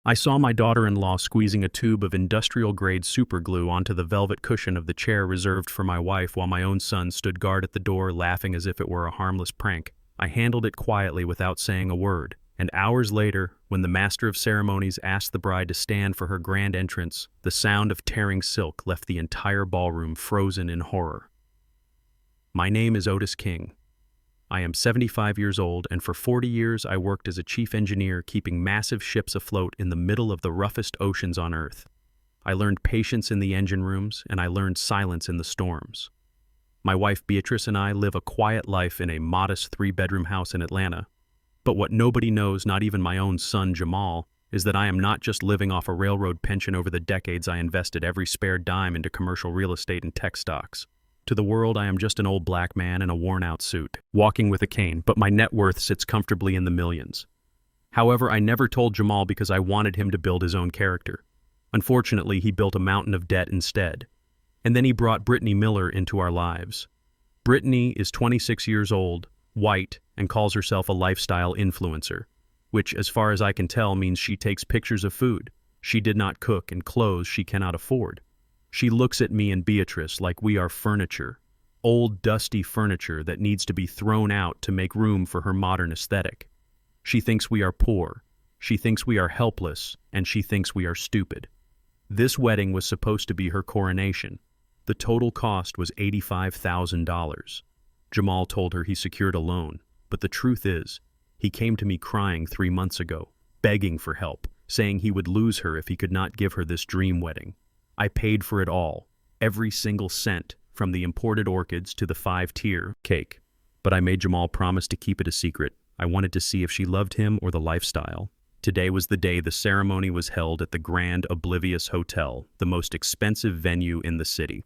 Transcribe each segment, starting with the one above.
I saw my daughter-in-law squeezing a tube of industrial-grade superglue onto the velvet cushion of the chair reserved for my wife while my own son stood guard at the door laughing as if it were a harmless prank. I handled it quietly without saying a word, and hours later, when the master of ceremonies asked the bride to stand for her grand entrance, the sound of tearing silk left the entire ballroom frozen in horror. My name is Otis King. I am 75 years old, and for 40 years I worked as a chief engineer keeping massive ships afloat in the middle of the roughest oceans on Earth. I learned patience in the engine rooms, and I learned silence in the storms. My wife Beatrice and I live a quiet life in a modest 3-bedroom house in Atlanta. But what nobody knows, not even my own son Jamal, is that I am not just living off a railroad pension. Over the decades I invested every spare dime into commercial real estate and tech stocks. To the world, I am just an old black man in a worn-out suit, walking with a cane, but my net worth sits comfortably in the millions. However, I never told Jamal because I wanted him to build his own character. Unfortunately, he built a mountain of debt instead. And then he brought Brittany Miller into our lives. Brittany is 26 years old, white, and calls herself a lifestyle influencer, which, as far as I can tell, means she takes pictures of food she did not cook and clothes she cannot afford. She looks at me and Beatrice like we are furniture, old dusty furniture that needs to be thrown out to make room for her modern aesthetic. She thinks we are poor, she thinks we are helpless, and she thinks we are stupid. This wedding was supposed to be her coronation. The total cost was $85,000. Jamal told her he secured a loan, but the truth is, he came to me crying 3 months ago, begging for help, saying he would lose her if he could not give her this dream wedding. I paid for it all, every single cent, from the imported orchids to the 5-tier cake. But I made Jamal promise to keep it a secret. I wanted to see if she loved him or the lifestyle. Today was the day the ceremony was held at the Grand Oblivious Hotel, the most expensive venue in the city.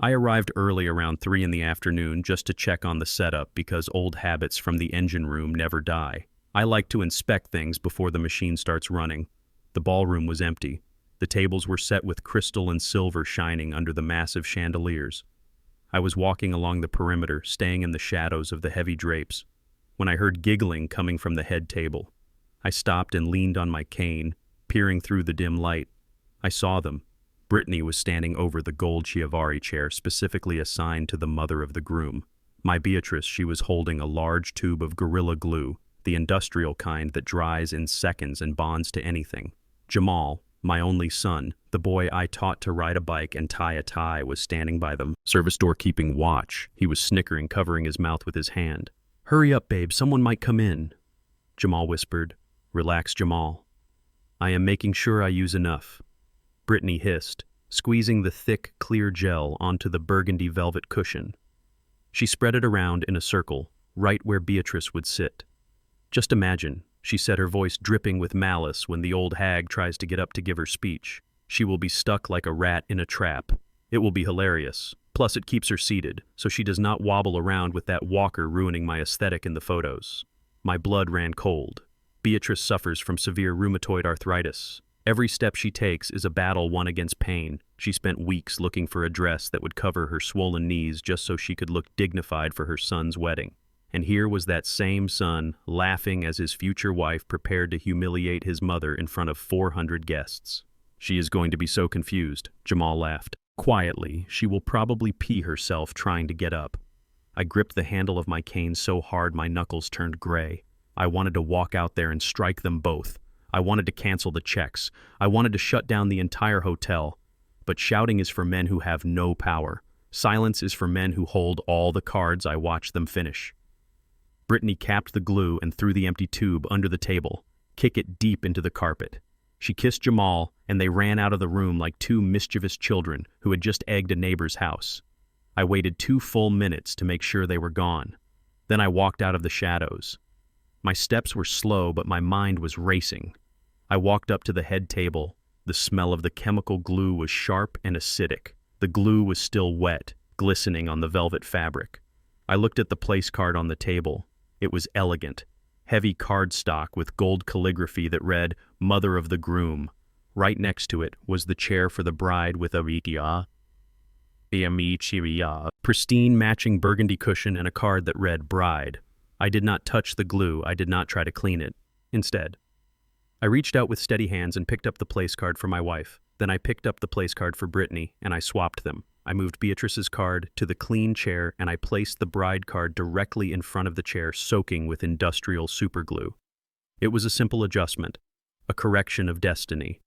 I arrived early around 3 in the afternoon just to check on the setup because old habits from the engine room never die. I like to inspect things before the machine starts running. The ballroom was empty. The tables were set with crystal and silver shining under the massive chandeliers. I was walking along the perimeter, staying in the shadows of the heavy drapes, when I heard giggling coming from the head table. I stopped and leaned on my cane, peering through the dim light. I saw them. Brittany was standing over the gold Chiavari chair specifically assigned to the mother of the groom. My Beatrice, she was holding a large tube of Gorilla Glue, the industrial kind that dries in seconds and bonds to anything. Jamal, my only son, the boy I taught to ride a bike and tie a tie, was standing by them, service door keeping watch. He was snickering, covering his mouth with his hand. "Hurry up, babe, someone might come in," Jamal whispered. "Relax, Jamal. I am making sure I use enough," Brittany hissed, squeezing the thick, clear gel onto the burgundy velvet cushion. She spread it around in a circle, right where Beatrice would sit. "Just imagine," she said, her voice dripping with malice, "when the old hag tries to get up to give her speech. She will be stuck like a rat in a trap. It will be hilarious. Plus it keeps her seated, so she does not wobble around with that walker ruining my aesthetic in the photos." My blood ran cold. Beatrice suffers from severe rheumatoid arthritis. Every step she takes is a battle won against pain. She spent weeks looking for a dress that would cover her swollen knees just so she could look dignified for her son's wedding. And here was that same son, laughing as his future wife prepared to humiliate his mother in front of 400 guests. "She is going to be so confused," Jamal laughed. "Quietly, she will probably pee herself trying to get up." I gripped the handle of my cane so hard my knuckles turned gray. I wanted to walk out there and strike them both. I wanted to cancel the checks. I wanted to shut down the entire hotel. But shouting is for men who have no power. Silence is for men who hold all the cards. I watched them finish. Brittany capped the glue and threw the empty tube under the table, kick it deep into the carpet. She kissed Jamal, and they ran out of the room like two mischievous children who had just egged a neighbor's house. I waited 2 full minutes to make sure they were gone. Then I walked out of the shadows. My steps were slow, but my mind was racing. I walked up to the head table. The smell of the chemical glue was sharp and acidic. The glue was still wet, glistening on the velvet fabric. I looked at the place card on the table. It was elegant. Heavy cardstock with gold calligraphy that read, "Mother of the Groom." Right next to it was the chair for the bride with a pristine matching burgundy cushion and a card that read, "Bride." I did not touch the glue. I did not try to clean it. Instead, I reached out with steady hands and picked up the place card for my wife. Then I picked up the place card for Brittany, and I swapped them. I moved Beatrice's card to the clean chair, and I placed the bride card directly in front of the chair, soaking with industrial superglue. It was a simple adjustment, a correction of destiny.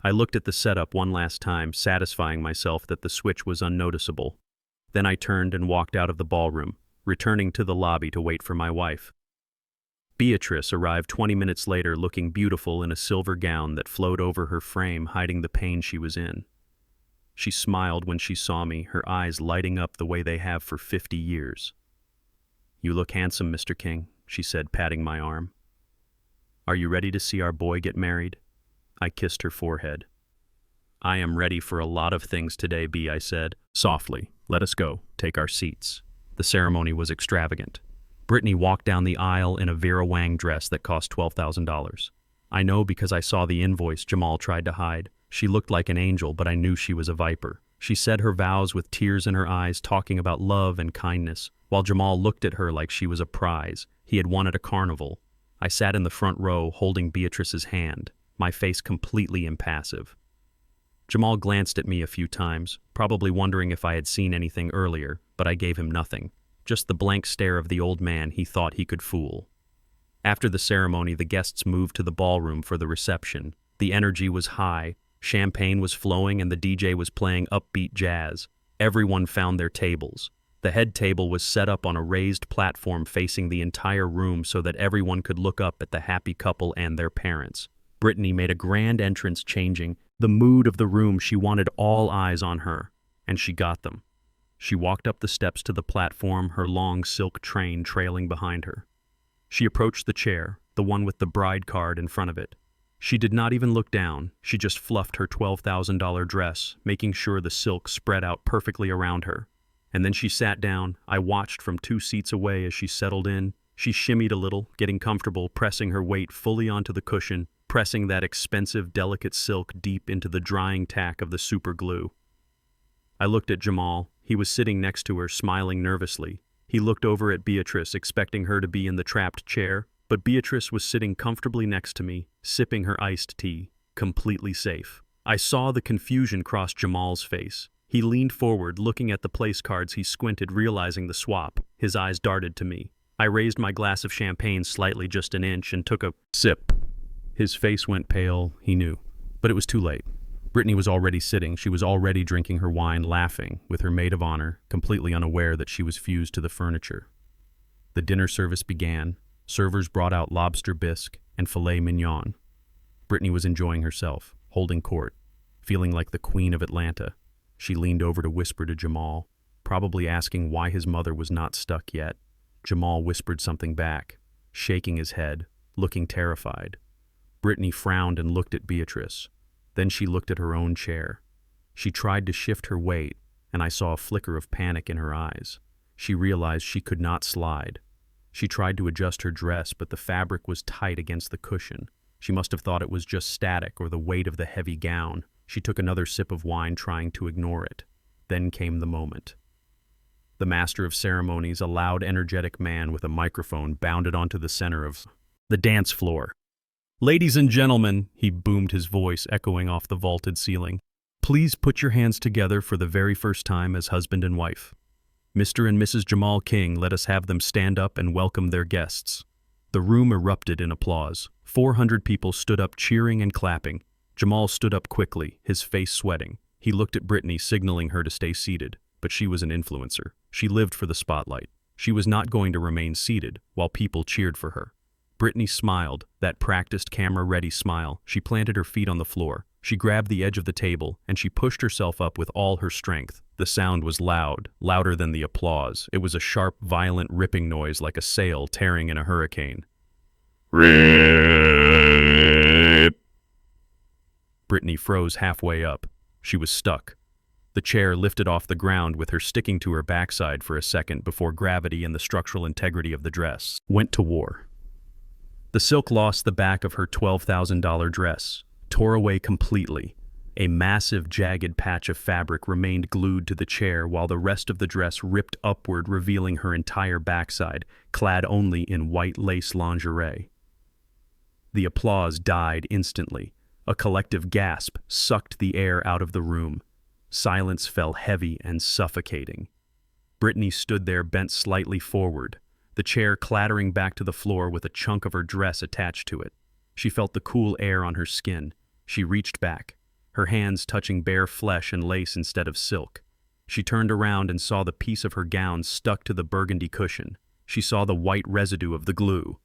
I looked at the setup one last time, satisfying myself that the switch was unnoticeable. Then I turned and walked out of the ballroom, returning to the lobby to wait for my wife. Beatrice arrived 20 minutes later, looking beautiful in a silver gown that flowed over her frame, hiding the pain she was in. She smiled when she saw me, her eyes lighting up the way they have for 50 years. "You look handsome, Mr. King," she said, patting my arm. "Are you ready to see our boy get married?" I kissed her forehead. "I am ready for a lot of things today, B," I said. "Softly, let us go, take our seats." The ceremony was extravagant. Brittany walked down the aisle in a Vera Wang dress that cost $12,000. I know because I saw the invoice Jamal tried to hide. She looked like an angel, but I knew she was a viper. She said her vows with tears in her eyes, talking about love and kindness, while Jamal looked at her like she was a prize. He had won at a carnival. I sat in the front row, holding Beatrice's hand, my face completely impassive. Jamal glanced at me a few times, probably wondering if I had seen anything earlier, but I gave him nothing. Just the blank stare of the old man he thought he could fool. After the ceremony, the guests moved to the ballroom for the reception. The energy was high, champagne was flowing, and the DJ was playing upbeat jazz. Everyone found their tables. The head table was set up on a raised platform facing the entire room so that everyone could look up at the happy couple and their parents. Brittany made a grand entrance, changing the mood of the room. She wanted all eyes on her, and she got them. She walked up the steps to the platform, her long silk train trailing behind her. She approached the chair, the one with the bride card in front of it. She did not even look down. She just fluffed her $12,000 dress, making sure the silk spread out perfectly around her. And then she sat down. I watched from 2 seats away as she settled in. She shimmied a little, getting comfortable, pressing her weight fully onto the cushion, pressing that expensive, delicate silk deep into the drying tack of the super glue. I looked at Jamal. He was sitting next to her, smiling nervously. He looked over at Beatrice, expecting her to be in the trapped chair, but Beatrice was sitting comfortably next to me, sipping her iced tea, completely safe. I saw the confusion cross Jamal's face. He leaned forward, looking at the place cards. He squinted, realizing the swap. His eyes darted to me. I raised my glass of champagne slightly, just an inch, and took a sip. His face went pale, he knew. But it was too late. Brittany was already sitting. She was already drinking her wine, laughing, with her maid of honor, completely unaware that she was fused to the furniture. The dinner service began. Servers brought out lobster bisque and filet mignon. Brittany was enjoying herself, holding court, feeling like the queen of Atlanta. She leaned over to whisper to Jamal, probably asking why his mother was not stuck yet. Jamal whispered something back, shaking his head, looking terrified. Brittany frowned and looked at Beatrice. Then she looked at her own chair. She tried to shift her weight, and I saw a flicker of panic in her eyes. She realized she could not slide. She tried to adjust her dress, but the fabric was tight against the cushion. She must have thought it was just static or the weight of the heavy gown. She took another sip of wine, trying to ignore it. Then came the moment. The master of ceremonies, a loud, energetic man with a microphone, bounded onto the center of the dance floor. "Ladies and gentlemen," he boomed, his voice echoing off the vaulted ceiling, "please put your hands together for the very first time as husband and wife. Mr. and Mrs. Jamal King, let us have them stand up and welcome their guests." The room erupted in applause. 400 people stood up, cheering and clapping. Jamal stood up quickly, his face sweating. He looked at Brittany, signaling her to stay seated, but she was an influencer. She lived for the spotlight. She was not going to remain seated while people cheered for her. Brittany smiled, that practiced, camera-ready smile. She planted her feet on the floor. She grabbed the edge of the table, and she pushed herself up with all her strength. The sound was loud, louder than the applause. It was a sharp, violent ripping noise like a sail tearing in a hurricane. Rip! Brittany froze halfway up. She was stuck. The chair lifted off the ground with her sticking to her backside for a second before gravity and the structural integrity of the dress went to war. The silk lost the back of her $12,000 dress, tore away completely. A massive, jagged patch of fabric remained glued to the chair while the rest of the dress ripped upward, revealing her entire backside, clad only in white lace lingerie. The applause died instantly. A collective gasp sucked the air out of the room. Silence fell heavy and suffocating. Brittany stood there bent slightly forward, the chair clattering back to the floor with a chunk of her dress attached to it. She felt the cool air on her skin. She reached back, her hands touching bare flesh and lace instead of silk. She turned around and saw the piece of her gown stuck to the burgundy cushion. She saw the white residue of the glue.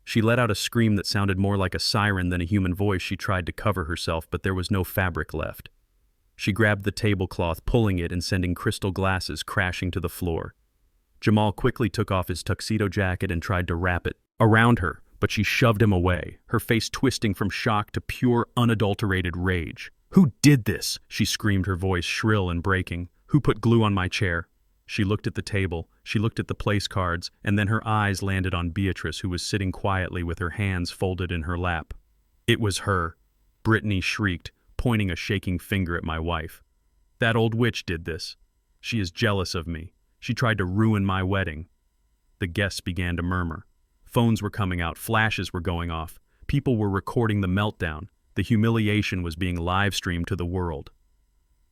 She let out a scream that sounded more like a siren than a human voice. She tried to cover herself, but there was no fabric left. She grabbed the tablecloth, pulling it and sending crystal glasses crashing to the floor. Jamal quickly took off his tuxedo jacket and tried to wrap it around her, but she shoved him away, her face twisting from shock to pure, unadulterated rage. "Who did this?" she screamed, her voice shrill and breaking. "Who put glue on my chair?" She looked at the table, she looked at the place cards, and then her eyes landed on Beatrice, who was sitting quietly with her hands folded in her lap. "It was her," Brittany shrieked, pointing a shaking finger at my wife. "That old witch did this. She is jealous of me. She tried to ruin my wedding." The guests began to murmur. Phones were coming out, flashes were going off. People were recording the meltdown. The humiliation was being live-streamed to the world.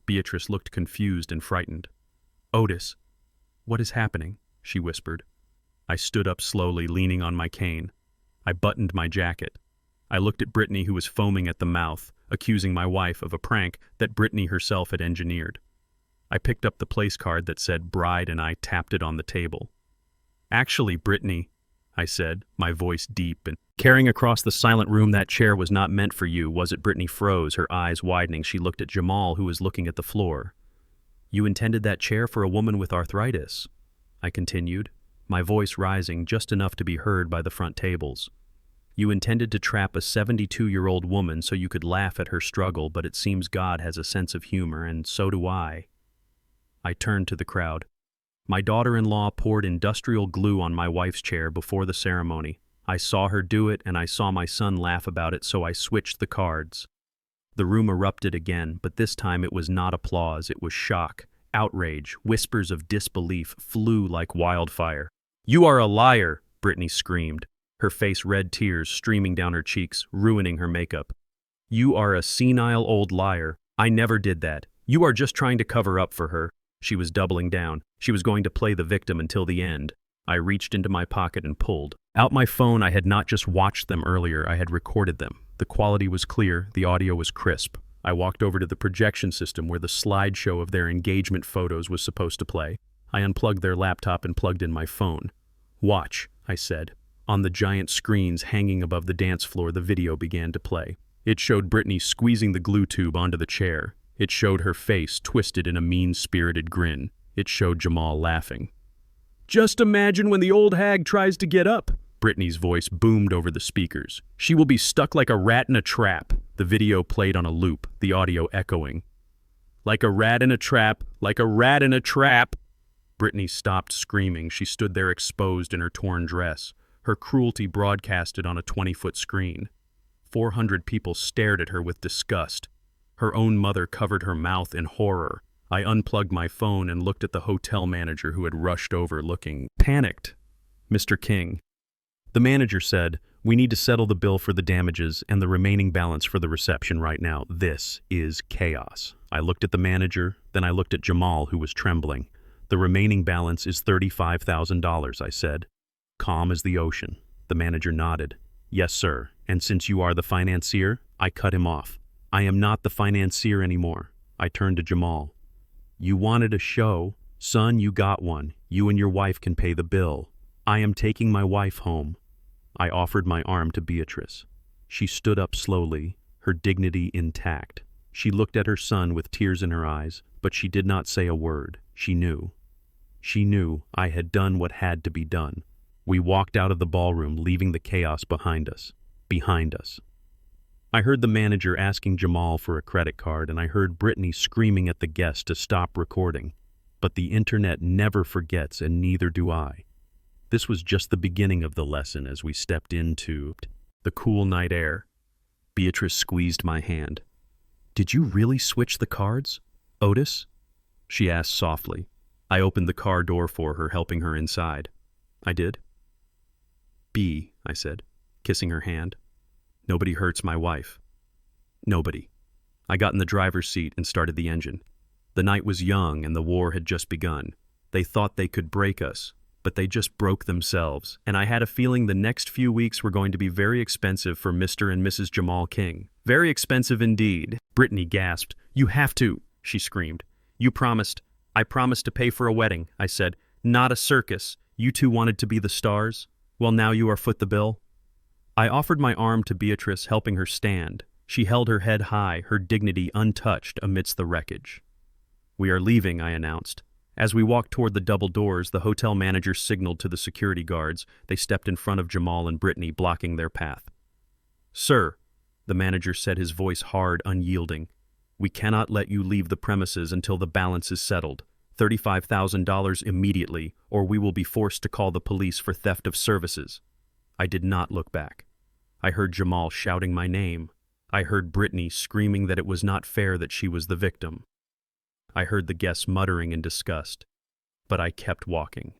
Beatrice looked confused and frightened. "Otis, what is happening?" she whispered. I stood up slowly, leaning on my cane. I buttoned my jacket. I looked at Brittany, who was foaming at the mouth, accusing my wife of a prank that Brittany herself had engineered. I picked up the place card that said bride and I tapped it on the table. "Actually, Brittany," I said, my voice deep and carrying across the silent room, "that chair was not meant for you, was it?" Brittany froze, her eyes widening. She looked at Jamal, who was looking at the floor. "You intended that chair for a woman with arthritis," I continued, my voice rising just enough to be heard by the front tables. "You intended to trap a 72-year-old woman so you could laugh at her struggle, but it seems God has a sense of humor, and so do I." I turned to the crowd. My daughter-in-law poured industrial glue on my wife's chair before the ceremony. I saw her do it, and I saw my son laugh about it, so I switched the cards. The room erupted again, but this time it was not applause, it was shock, outrage. Whispers of disbelief flew like wildfire. "You are a liar!" Brittany screamed, her face red, tears streaming down her cheeks, ruining her makeup. "You are a senile old liar. I never did that. You are just trying to cover up for her." She was doubling down. She was going to play the victim until the end. I reached into my pocket and pulled out my phone. I had not just watched them earlier, I had recorded them. The quality was clear, the audio was crisp. I walked over to the projection system where the slideshow of their engagement photos was supposed to play. I unplugged their laptop and plugged in my phone. "Watch," I said. On the giant screens hanging above the dance floor, the video began to play. It showed Brittany squeezing the glue tube onto the chair. It showed her face twisted in a mean-spirited grin. It showed Jamal laughing. "Just imagine when the old hag tries to get up," Brittany's voice boomed over the speakers. "She will be stuck like a rat in a trap." The video played on a loop, the audio echoing. "Like a rat in a trap, like a rat in a trap." Brittany stopped screaming. She stood there exposed in her torn dress, her cruelty broadcasted on a 20-foot screen. 400 people stared at her with disgust. Her own mother covered her mouth in horror. I unplugged my phone and looked at the hotel manager, who had rushed over looking panicked. "Mr. King." The manager said, "We need to settle the bill for the damages and the remaining balance for the reception right now. This is chaos." I looked at the manager, then I looked at Jamal, who was trembling. "The remaining balance is $35,000, I said. Calm as the ocean. The manager nodded. "Yes, sir. And since you are the financier," I cut him off. "I am not the financier anymore." I turned to Jamal. "You wanted a show. Son, you got one. You and your wife can pay the bill. I am taking my wife home." I offered my arm to Beatrice. She stood up slowly, her dignity intact. She looked at her son with tears in her eyes, but she did not say a word. She knew. She knew I had done what had to be done. We walked out of the ballroom, leaving the chaos behind us. Behind us. I heard the manager asking Jamal for a credit card, and I heard Brittany screaming at the guests to stop recording. But the internet never forgets, and neither do I. This was just the beginning of the lesson as we stepped into the cool night air. Beatrice squeezed my hand. "Did you really switch the cards, Otis?" she asked softly. I opened the car door for her, helping her inside. "I did." "B," I said. kissing her hand. Nobody hurts my wife. Nobody. I got in the driver's seat and started the engine. The night was young and the war had just begun. They thought they could break us, but they just broke themselves, and I had a feeling the next few weeks were going to be very expensive for Mr. and Mrs. Jamal King. Very expensive indeed. Brittany gasped. "You have to," she screamed. "You promised." "I promised to pay for a wedding," I said. "Not a circus. You two wanted to be the stars. Well, now you are foot the bill." I offered my arm to Beatrice, helping her stand. She held her head high, her dignity untouched amidst the wreckage. "We are leaving," I announced. As we walked toward the double doors, the hotel manager signaled to the security guards. They stepped in front of Jamal and Brittany, blocking their path. "Sir," the manager said, his voice hard, unyielding, "we cannot let you leave the premises until the balance is settled. $35,000 immediately, or we will be forced to call the police for theft of services." I did not look back. I heard Jamal shouting my name. I heard Brittany screaming that it was not fair that she was the victim. I heard the guests muttering in disgust, but I kept walking.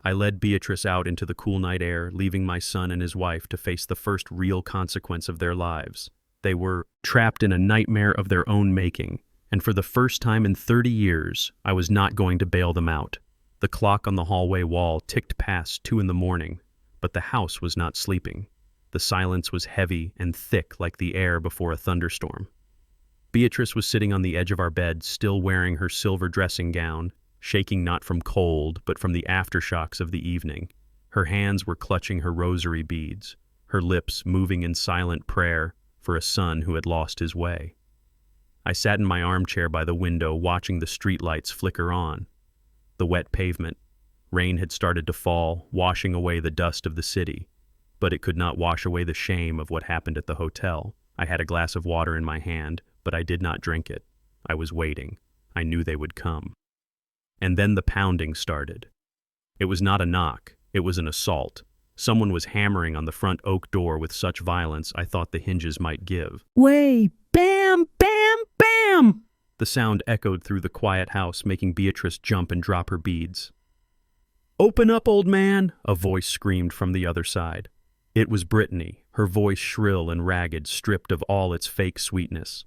I led Beatrice out into the cool night air, leaving my son and his wife to face the first real consequence of their lives. They were trapped in a nightmare of their own making, and for the first time in 30 years, I was not going to bail them out. The clock on the hallway wall ticked past 2 a.m, but the house was not sleeping. The silence was heavy and thick like the air before a thunderstorm. Beatrice was sitting on the edge of our bed, still wearing her silver dressing gown, shaking not from cold, but from the aftershocks of the evening. Her hands were clutching her rosary beads, her lips moving in silent prayer for a son who had lost his way. I sat in my armchair by the window, watching the streetlights flicker on. The wet pavement. Rain had started to fall, washing away the dust of the city. But it could not wash away the shame of what happened at the hotel. I had a glass of water in my hand, but I did not drink it. I was waiting. I knew they would come. And then the pounding started. It was not a knock. It was an assault. Someone was hammering on the front oak door with such violence I thought the hinges might give. "Way! Bam! Bam! Bam!" The sound echoed through the quiet house, making Beatrice jump and drop her beads. "Open up, old man!" a voice screamed from the other side. It was Brittany, her voice shrill and ragged, stripped of all its fake sweetness.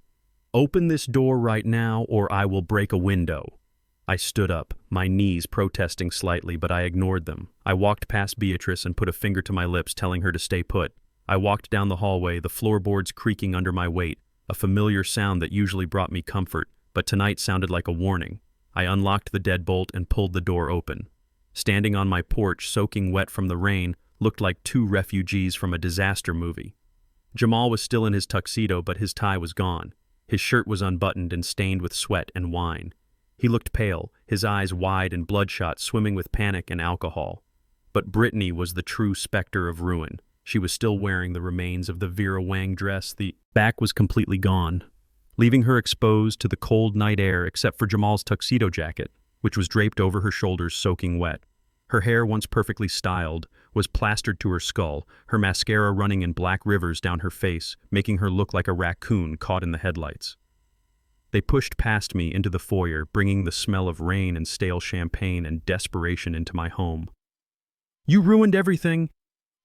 "Open this door right now, or I will break a window." I stood up, my knees protesting slightly, but I ignored them. I walked past Beatrice and put a finger to my lips, telling her to stay put. I walked down the hallway, the floorboards creaking under my weight, a familiar sound that usually brought me comfort, but tonight sounded like a warning. I unlocked the deadbolt and pulled the door open. Standing on my porch, soaking wet from the rain, looked like 2 refugees from a disaster movie. Jamal was still in his tuxedo, but his tie was gone. His shirt was unbuttoned and stained with sweat and wine. He looked pale, his eyes wide and bloodshot, swimming with panic and alcohol. But Brittany was the true specter of ruin. She was still wearing the remains of the Vera Wang dress. The back was completely gone, leaving her exposed to the cold night air except for Jamal's tuxedo jacket, which was draped over her shoulders, soaking wet. Her hair, once perfectly styled, was plastered to her skull, her mascara running in black rivers down her face, making her look like a raccoon caught in the headlights. They pushed past me into the foyer, bringing the smell of rain and stale champagne and desperation into my home. "You ruined everything!"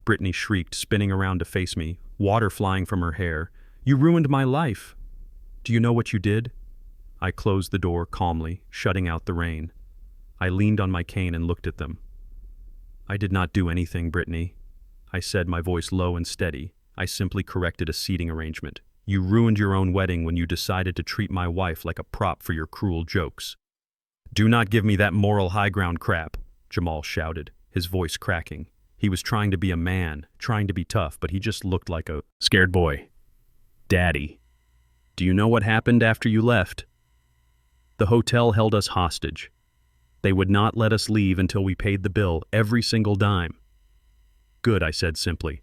Brittany shrieked, spinning around to face me, water flying from her hair. "You ruined my life! Do you know what you did?" I closed the door calmly, shutting out the rain. I leaned on my cane and looked at them. "I did not do anything, Brittany," I said, my voice low and steady. "I simply corrected a seating arrangement. You ruined your own wedding when you decided to treat my wife like a prop for your cruel jokes." "Do not give me that moral high ground crap," Jamal shouted, his voice cracking. He was trying to be a man, trying to be tough, but he just looked like a scared boy. "Daddy, do you know what happened after you left? The hotel held us hostage. They would not let us leave until we paid the bill, every single dime." "Good," I said simply.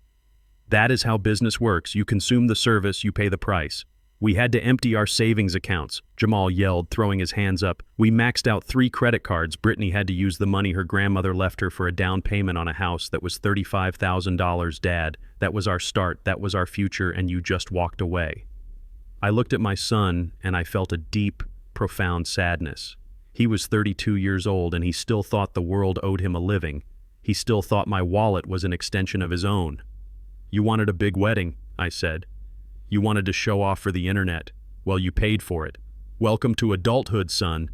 "That is how business works. You consume the service, you pay the price. We had to empty our savings accounts," Jamal yelled, throwing his hands up. "We maxed out 3 credit cards. Brittany had to use the money her grandmother left her for a down payment on a house that was $35,000. Dad, that was our start, that was our future, and you just walked away." I looked at my son, and I felt a deep, profound sadness. He was 32 years old, and he still thought the world owed him a living. He still thought my wallet was an extension of his own. You wanted a big wedding, I said. You wanted to show off for the internet. Well, you paid for it. Welcome to adulthood, son.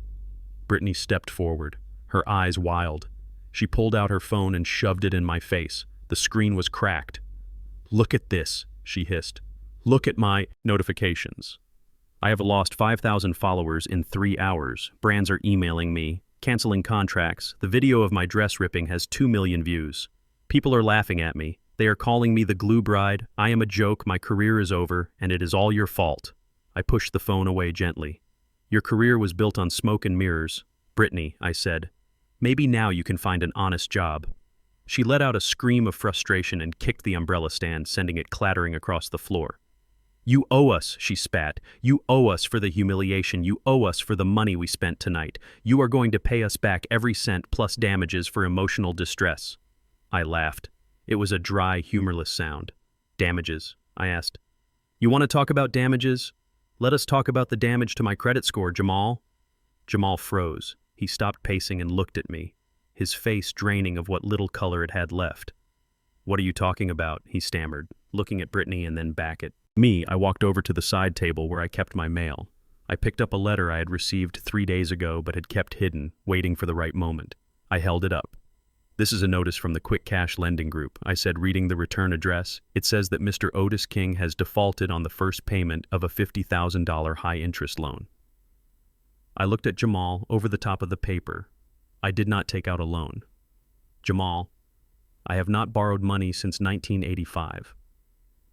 Brittany stepped forward, her eyes wild. She pulled out her phone and shoved it in my face. The screen was cracked. Look at this, she hissed. Look at my notifications. I have lost 5,000 followers in 3 hours. Brands are emailing me, canceling contracts. The video of my dress ripping has 2 million views. People are laughing at me. They are calling me the glue bride. I am a joke, my career is over, and it is all your fault. I pushed the phone away gently. Your career was built on smoke and mirrors. Brittany, I said, maybe now you can find an honest job. She let out a scream of frustration and kicked the umbrella stand, sending it clattering across the floor. You owe us, she spat. You owe us for the humiliation. You owe us for the money we spent tonight. You are going to pay us back every cent plus damages for emotional distress. I laughed. It was a dry, humorless sound. Damages, I asked. You want to talk about damages? Let us talk about the damage to my credit score, Jamal. Jamal froze. He stopped pacing and looked at me, his face draining of what little color it had left. What are you talking about? He stammered, looking at Brittany and then back at me. I walked over to the side table where I kept my mail. I picked up a letter I had received 3 days ago but had kept hidden, waiting for the right moment. I held it up. This is a notice from the Quick Cash Lending Group, I said, reading the return address. It says that Mr. Otis King has defaulted on the first payment of a $50,000 high-interest loan. I looked at Jamal over the top of the paper. I did not take out a loan. Jamal, I have not borrowed money since 1985.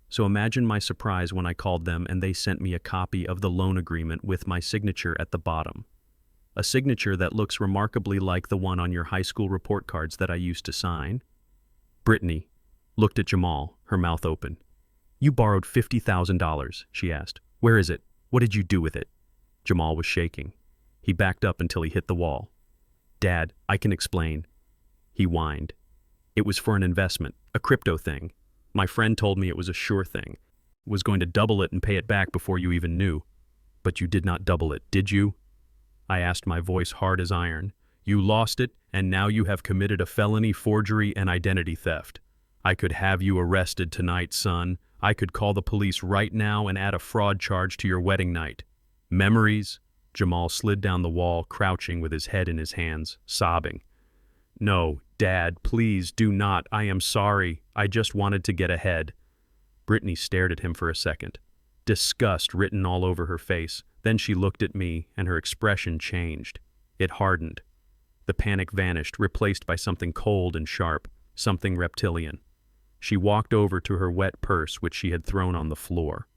So imagine my surprise when I called them and they sent me a copy of the loan agreement with my signature at the bottom. A signature that looks remarkably like the one on your high school report cards that I used to sign. Brittany looked at Jamal, her mouth open. You borrowed $50,000, she asked. Where is it? What did you do with it? Jamal was shaking. He backed up until he hit the wall. Dad, I can explain. He whined. It was for an investment, a crypto thing. My friend told me it was a sure thing. Was going to double it and pay it back before you even knew. But you did not double it, did you? I asked, my voice hard as iron. You lost it, and now you have committed a felony, forgery, and identity theft. I could have you arrested tonight, son. I could call the police right now and add a fraud charge to your wedding night. Memories? Jamal slid down the wall, crouching with his head in his hands, sobbing. No, Dad, please do not. I am sorry. I just wanted to get ahead. Brittany stared at him for a second, disgust written all over her face. Then she looked at me, and her expression changed. It hardened. The panic vanished, replaced by something cold and sharp, something reptilian. She walked over to her wet purse, which she had thrown on the floor.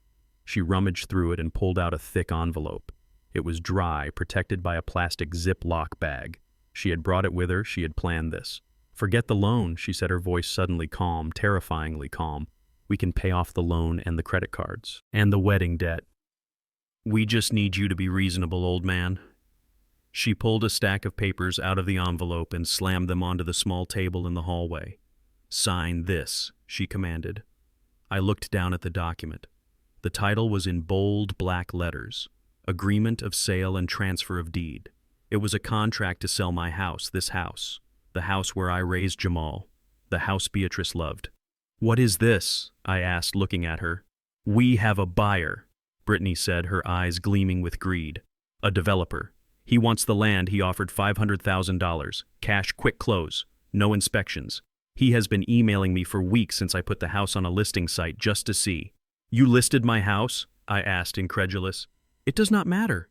She rummaged through it and pulled out a thick envelope. It was dry, protected by a plastic Ziploc bag. She had brought it with her. She had planned this. Forget the loan, she said, her voice suddenly calm, terrifyingly calm. We can pay off the loan and the credit cards, and the wedding debt. We just need you to be reasonable, old man. She pulled a stack of papers out of the envelope and slammed them onto the small table in the hallway. Sign this, she commanded. I looked down at the document. The title was in bold black letters. Agreement of Sale and Transfer of Deed. It was a contract to sell my house, this house. The house where I raised Jamal. The house Beatrice loved. What is this? I asked, looking at her. We have a buyer, Brittany said, her eyes gleaming with greed. A developer. He wants the land. He offered $500,000. Cash, quick close. No inspections. He has been emailing me for weeks since I put the house on a listing site just to see. You listed my house? I asked, incredulous. It does not matter.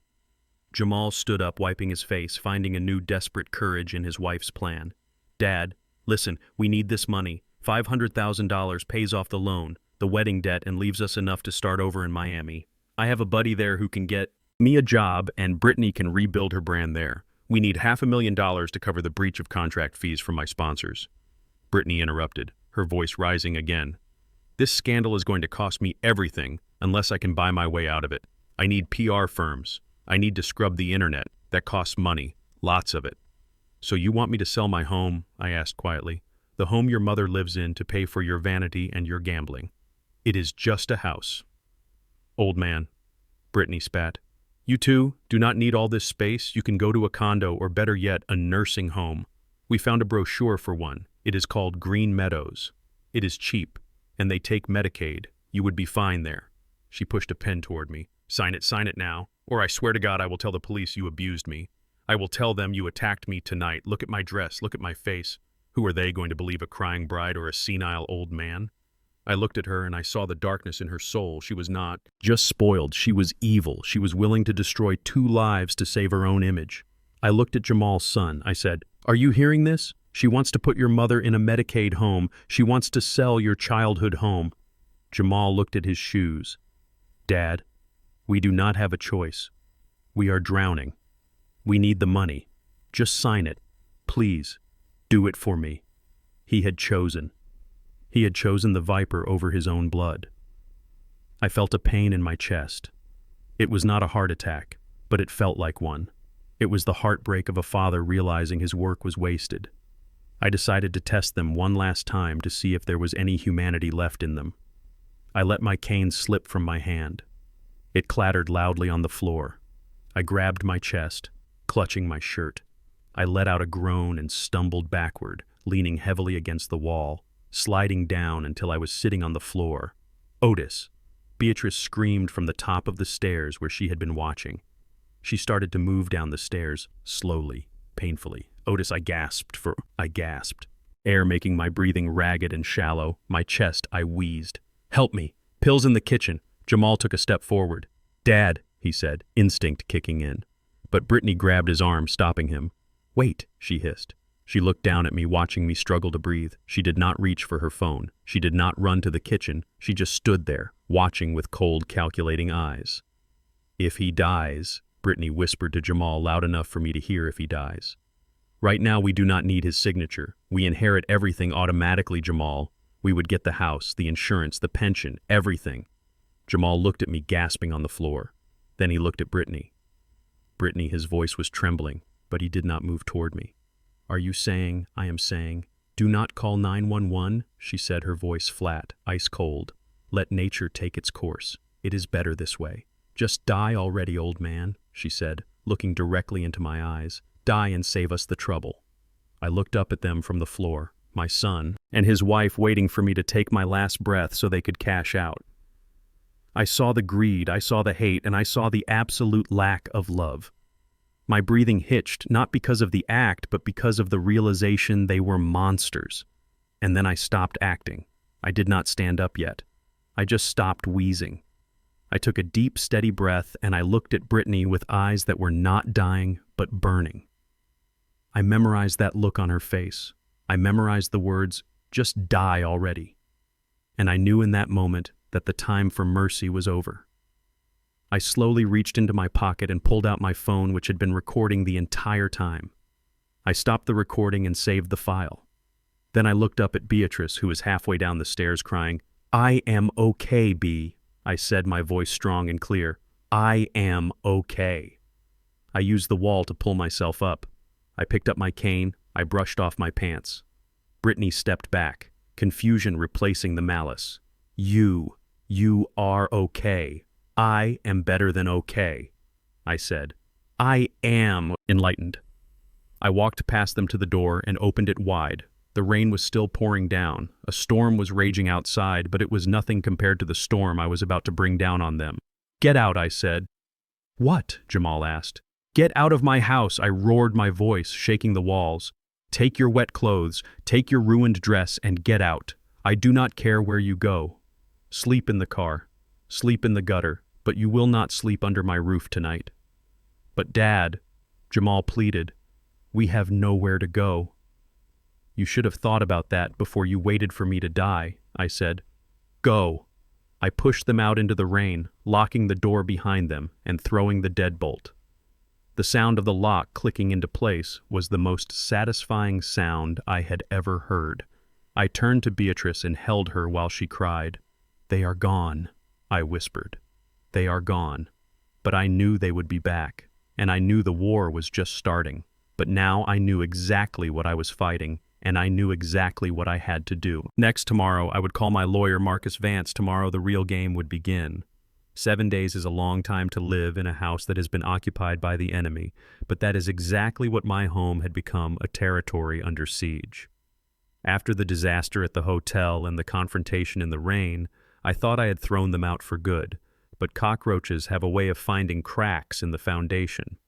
Jamal stood up, wiping his face, finding a new desperate courage in his wife's plan. Dad, listen, we need this money. $500,000 pays off the loan, the wedding debt, and leaves us enough to start over in Miami. I have a buddy there who can get me a job, and Brittany can rebuild her brand there. We need $500,000 to cover the breach of contract fees from my sponsors. Brittany interrupted, her voice rising again. This scandal is going to cost me everything unless I can buy my way out of it. I need PR firms. I need to scrub the internet. That costs money, lots of it. So you want me to sell my home? I asked quietly. The home your mother lives in, to pay for your vanity and your gambling. It is just a house. Old man, Brittany spat. You two do not need all this space. You can go to a condo, or better yet, a nursing home. We found a brochure for one. It is called Green Meadows. It is cheap. and they take Medicaid. You would be fine there. She pushed a pen toward me. Sign it now, or I swear to God I will tell the police you abused me. I will tell them you attacked me tonight. Look at my dress, look at my face. Who are they going to believe, a crying bride or a senile old man? I looked at her and I saw the darkness in her soul. She was not just spoiled, she was evil. She was willing to destroy 2 lives to save her own image. I looked at Jamal's son. I said, "Are you hearing this? She wants to put your mother in a Medicaid home. She wants to sell your childhood home." Jamal looked at his shoes. "Dad, we do not have a choice. We are drowning. We need the money. Just sign it. Please, do it for me." He had chosen. He had chosen the viper over his own blood. I felt a pain in my chest. It was not a heart attack, but it felt like one. It was the heartbreak of a father realizing his work was wasted. I decided to test them one last time to see if there was any humanity left in them. I let my cane slip from my hand. It clattered loudly on the floor. I grabbed my chest, clutching my shirt. I let out a groan and stumbled backward, leaning heavily against the wall, sliding down until I was sitting on the floor. "Otis!" Beatrice screamed from the top of the stairs where she had been watching. She started to move down the stairs, slowly, painfully. "Otis," I gasped. Air making my breathing ragged and shallow. My chest, I wheezed. "Help me! Pills in the kitchen!" Jamal took a step forward. "Dad," he said, instinct kicking in. But Brittany grabbed his arm, stopping him. "Wait," she hissed. She looked down at me, watching me struggle to breathe. She did not reach for her phone. She did not run to the kitchen. She just stood there, watching with cold, calculating eyes. "If he dies," Brittany whispered to Jamal loud enough for me to hear, "if he dies. Right now we do not need his signature. We inherit everything automatically, Jamal. We would get the house, the insurance, the pension, everything." Jamal looked at me, gasping on the floor. Then he looked at Brittany. Brittany, his voice was trembling, but he did not move toward me. "Are you saying, I am saying, do not call 911, she said, her voice flat, ice cold. "Let nature take its course. It is better this way. Just die already, old man," she said, looking directly into my eyes. "Die and save us the trouble." I looked up at them from the floor, my son and his wife waiting for me to take my last breath so they could cash out. I saw the greed, I saw the hate, and I saw the absolute lack of love. My breathing hitched, not because of the act, but because of the realization they were monsters. And then I stopped acting. I did not stand up yet. I just stopped wheezing. I took a deep, steady breath, and I looked at Brittany with eyes that were not dying, but burning. I memorized that look on her face. I memorized the words, "Just die already." And I knew in that moment that the time for mercy was over. I slowly reached into my pocket and pulled out my phone, which had been recording the entire time. I stopped the recording and saved the file. Then I looked up at Beatrice, who was halfway down the stairs crying. "I am okay, B," I said, my voice strong and clear. "I am okay." I used the wall to pull myself up. I picked up my cane. I brushed off my pants. Brittany stepped back, confusion replacing the malice. You are okay. I am better than okay," I said. "I am," enlightened. I walked past them to the door and opened it wide. The rain was still pouring down. A storm was raging outside, but it was nothing compared to the storm I was about to bring down on them. "Get out," I said. "What?" Jamal asked. "Get out of my house," I roared, my voice shaking the walls. "Take your wet clothes, take your ruined dress, and get out. I do not care where you go. Sleep in the car. Sleep in the gutter. But you will not sleep under my roof tonight." "But Dad," Jamal pleaded, "we have nowhere to go." "You should have thought about that before you waited for me to die," I said. "Go." I pushed them out into the rain, locking the door behind them and throwing the deadbolt. The sound of the lock clicking into place was the most satisfying sound I had ever heard. I turned to Beatrice and held her while she cried. "They are gone," I whispered. "They are gone." But I knew they would be back, and I knew the war was just starting. But now I knew exactly what I was fighting, and I knew exactly what I had to do. Next, tomorrow, I would call my lawyer, Marcus Vance. Tomorrow, the real game would begin. 7 days is a long time to live in a house that has been occupied by the enemy, but that is exactly what my home had become, a territory under siege. After the disaster at the hotel and the confrontation in the rain, I thought I had thrown them out for good, but cockroaches have a way of finding cracks in the foundation.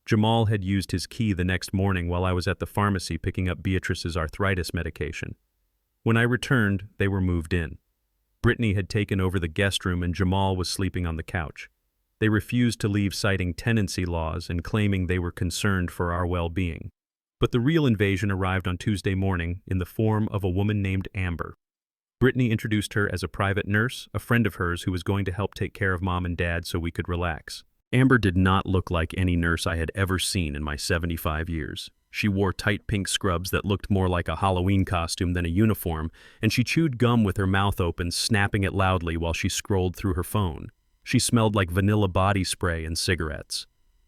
Jamal had used his key the next morning while I was at the pharmacy picking up Beatrice's arthritis medication. When I returned, they were moved in. Brittany had taken over the guest room and Jamal was sleeping on the couch. They refused to leave, citing tenancy laws and claiming they were concerned for our well-being. But the real invasion arrived on Tuesday morning in the form of a woman named Amber. Brittany introduced her as a private nurse, a friend of hers who was going to help take care of Mom and Dad so we could relax. Amber did not look like any nurse I had ever seen in my 75 years. She wore tight pink scrubs that looked more like a Halloween costume than a uniform, and she chewed gum with her mouth open, snapping it loudly while she scrolled through her phone. She smelled like vanilla body spray and cigarettes.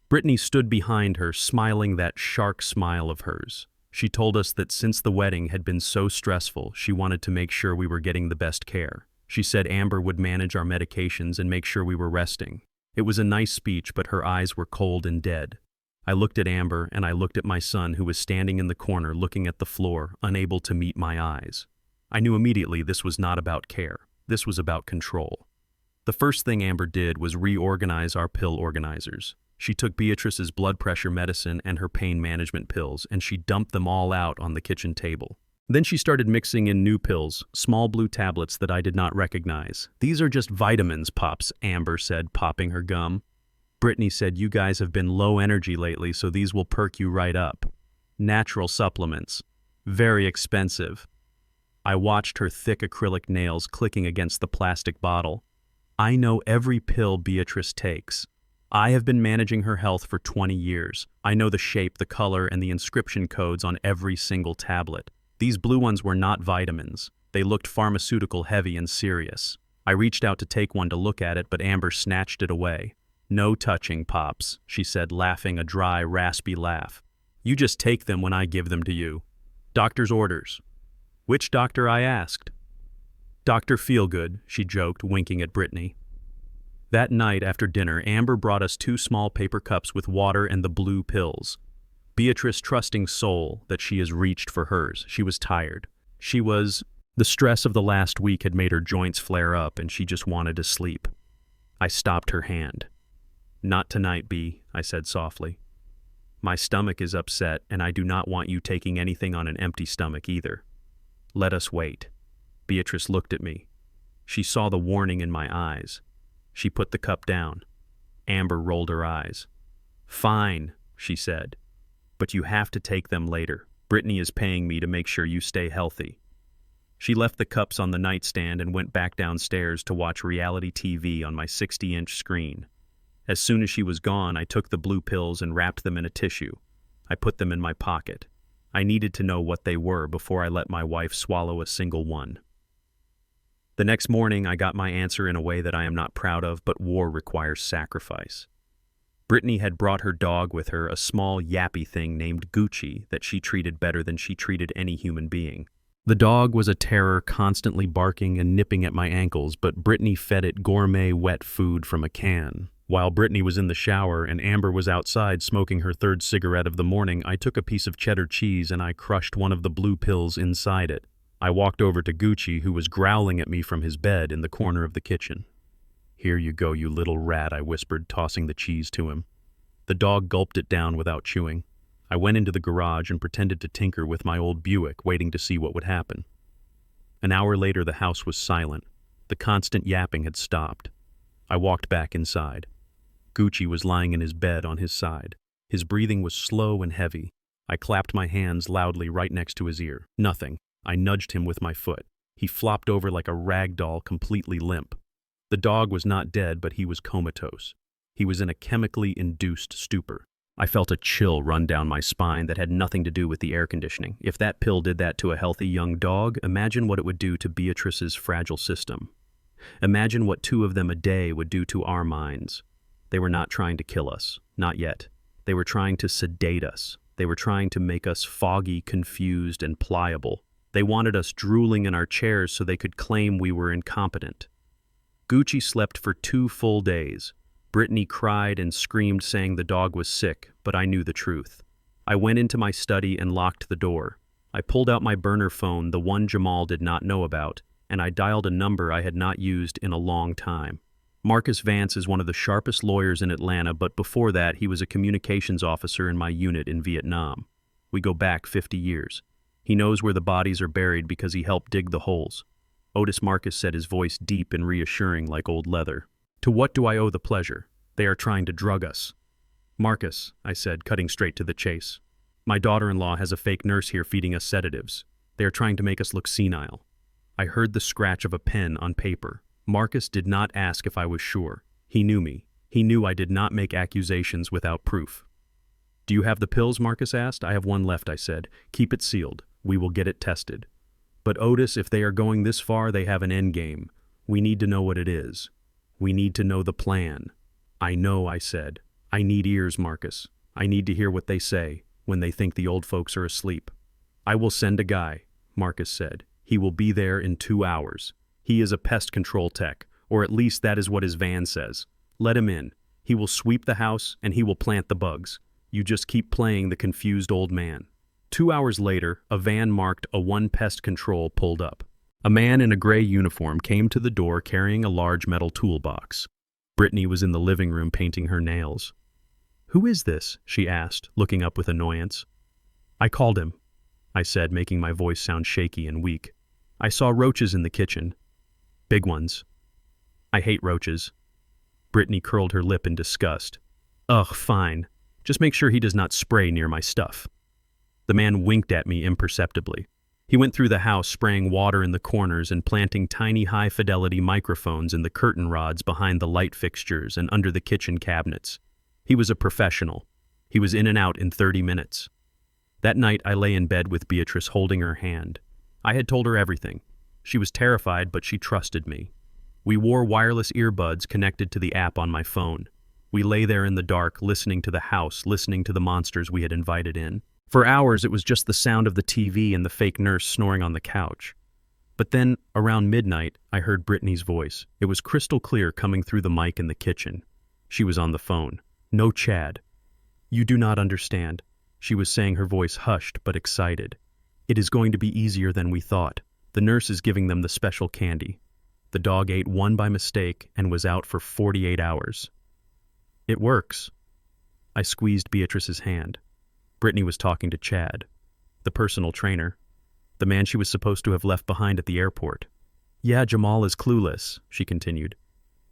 Brittany stood behind her, smiling that shark smile of hers. She told us that since the wedding had been so stressful, she wanted to make sure we were getting the best care. She said Amber would manage our medications and make sure we were resting. It was a nice speech, but her eyes were cold and dead. I looked at Amber and I looked at my son, who was standing in the corner looking at the floor, unable to meet my eyes. I knew immediately this was not about care. This was about control. The first thing Amber did was reorganize our pill organizers. She took Beatrice's blood pressure medicine and her pain management pills, and she dumped them all out on the kitchen table. Then she started mixing in new pills, small blue tablets that I did not recognize. "These are just vitamins, Pops," Amber said, popping her gum. Brittany said, "You guys have been low energy lately, so these will perk you right up. Natural supplements. Very expensive." I watched her thick acrylic nails clicking against the plastic bottle. I know every pill Beatrice takes. I have been managing her health for 20 years. I know the shape, the color, and the inscription codes on every single tablet. These blue ones were not vitamins. They looked pharmaceutical heavy and serious. I reached out to take one to look at it, but Amber snatched it away. "No touching, Pops," she said, laughing a dry, raspy laugh. "You just take them when I give them to you. Doctor's orders." "Which doctor?" I asked. "Dr. Feelgood," she joked, winking at Brittany. That night after dinner, Amber brought us 2 small paper cups with water and the blue pills. Beatrice, trusting soul that she has reached for hers. She was tired. The stress of the last week had made her joints flare up and she just wanted to sleep. I stopped her hand. "Not tonight, Bea," I said softly. "My stomach is upset and I do not want you taking anything on an empty stomach either. Let us wait." Beatrice looked at me. She saw the warning in my eyes. She put the cup down. Amber rolled her eyes. "Fine," she said, "but you have to take them later. Brittany is paying me to make sure you stay healthy." She left the cups on the nightstand and went back downstairs to watch reality TV on my 60-inch screen. As soon as she was gone, I took the blue pills and wrapped them in a tissue. I put them in my pocket. I needed to know what they were before I let my wife swallow a single one. The next morning, I got my answer in a way that I am not proud of, but war requires sacrifice. Brittany had brought her dog with her, a small yappy thing named Gucci that she treated better than she treated any human being. The dog was a terror, constantly barking and nipping at my ankles, but Brittany fed it gourmet wet food from a can. While Brittany was in the shower and Amber was outside smoking her 3rd cigarette of the morning, I took a piece of cheddar cheese and I crushed one of the blue pills inside it. I walked over to Gucci, who was growling at me from his bed in the corner of the kitchen. "Here you go, you little rat," I whispered, tossing the cheese to him. The dog gulped it down without chewing. I went into the garage and pretended to tinker with my old Buick, waiting to see what would happen. An hour later, the house was silent. The constant yapping had stopped. I walked back inside. Gucci was lying in his bed on his side. His breathing was slow and heavy. I clapped my hands loudly right next to his ear. Nothing. I nudged him with my foot. He flopped over like a rag doll, completely limp. The dog was not dead, but he was comatose. He was in a chemically induced stupor. I felt a chill run down my spine that had nothing to do with the air conditioning. If that pill did that to a healthy young dog, imagine what it would do to Beatrice's fragile system. Imagine what 2 of them a day would do to our minds. They were not trying to kill us. Not yet. They were trying to sedate us. They were trying to make us foggy, confused, and pliable. They wanted us drooling in our chairs so they could claim we were incompetent. Gucci slept for 2 full days. Brittany cried and screamed, saying the dog was sick, but I knew the truth. I went into my study and locked the door. I pulled out my burner phone, the one Jamal did not know about, and I dialed a number I had not used in a long time. Marcus Vance is one of the sharpest lawyers in Atlanta, but before that he was a communications officer in my unit in Vietnam. We go back 50 years. He knows where the bodies are buried because he helped dig the holes. Otis Marcus said, his voice deep and reassuring like old leather. To what do I owe the pleasure? They are trying to drug us. Marcus, I said, cutting straight to the chase. My daughter-in-law has a fake nurse here feeding us sedatives. They are trying to make us look senile. I heard the scratch of a pen on paper. Marcus did not ask if I was sure. He knew me. He knew I did not make accusations without proof. Do you have the pills? Marcus asked. I have one left, I said. Keep it sealed. We will get it tested. But Otis, if they are going this far, they have an end game. We need to know what it is. We need to know the plan. I know, I said. I need ears, Marcus. I need to hear what they say when they think the old folks are asleep. I will send a guy, Marcus said. He will be there in 2 hours. He is a pest control tech, or at least that is what his van says. Let him in. He will sweep the house and he will plant the bugs. You just keep playing the confused old man. 2 hours later, a van marked A1 Pest Control pulled up. A man in a gray uniform came to the door carrying a large metal toolbox. Brittany was in the living room painting her nails. Who is this? She asked, looking up with annoyance. I called him, I said, making my voice sound shaky and weak. I saw roaches in the kitchen. Big ones. I hate roaches. Brittany curled her lip in disgust. Ugh, fine. Just make sure he does not spray near my stuff. The man winked at me imperceptibly. He went through the house, spraying water in the corners and planting tiny high-fidelity microphones in the curtain rods behind the light fixtures and under the kitchen cabinets. He was a professional. He was in and out in 30 minutes. That night, I lay in bed with Beatrice holding her hand. I had told her everything. She was terrified, but she trusted me. We wore wireless earbuds connected to the app on my phone. We lay there in the dark, listening to the house, listening to the monsters we had invited in. For hours, it was just the sound of the TV and the fake nurse snoring on the couch. But then, around midnight, I heard Brittany's voice. It was crystal clear, coming through the mic in the kitchen. She was on the phone. No, Chad. You do not understand. She was saying, her voice hushed but excited. It is going to be easier than we thought. The nurse is giving them the special candy. The dog ate one by mistake and was out for 48 hours. It works. I squeezed Beatrice's hand. Brittany was talking to Chad, the personal trainer, the man she was supposed to have left behind at the airport. Yeah, Jamal is clueless, she continued.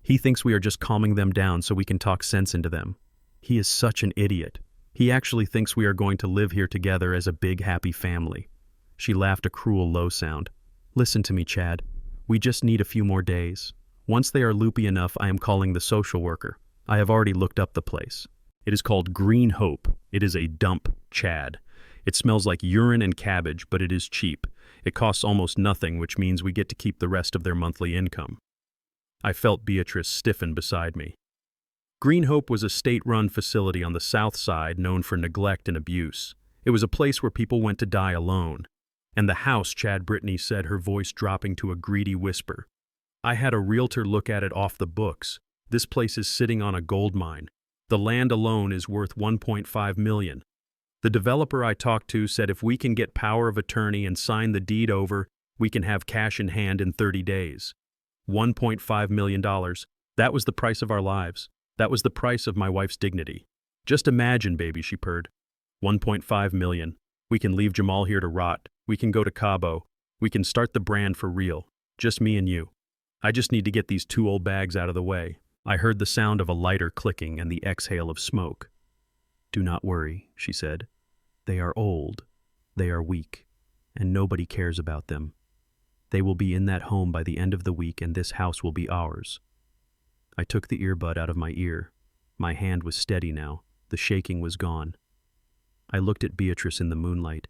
He thinks we are just calming them down so we can talk sense into them. He is such an idiot. He actually thinks we are going to live here together as a big, happy family. She laughed a cruel, low sound. Listen to me, Chad. We just need a few more days. Once they are loopy enough, I am calling the social worker. I have already looked up the place. It is called Green Hope. It is a dump, Chad. It smells like urine and cabbage, but it is cheap. It costs almost nothing, which means we get to keep the rest of their monthly income. I felt Beatrice stiffen beside me. Green Hope was a state-run facility on the south side known for neglect and abuse. It was a place where people went to die alone. And the house, Chad, Brittany said, her voice dropping to a greedy whisper. I had a realtor look at it off the books. This place is sitting on a gold mine. The land alone is worth $1.5 million. The developer I talked to said if we can get power of attorney and sign the deed over, we can have cash in hand in 30 days. $1.5 million. That was the price of our lives. That was the price of my wife's dignity. Just imagine, baby, she purred. 1.5 million. We can leave Jamal here to rot. We can go to Cabo. We can start the brand for real. Just me and you. I just need to get these 2 old bags out of the way. I heard the sound of a lighter clicking and the exhale of smoke. Do not worry, she said. They are old. They are weak. And nobody cares about them. They will be in that home by the end of the week and this house will be ours. I took the earbud out of my ear. My hand was steady now. The shaking was gone. I looked at Beatrice in the moonlight.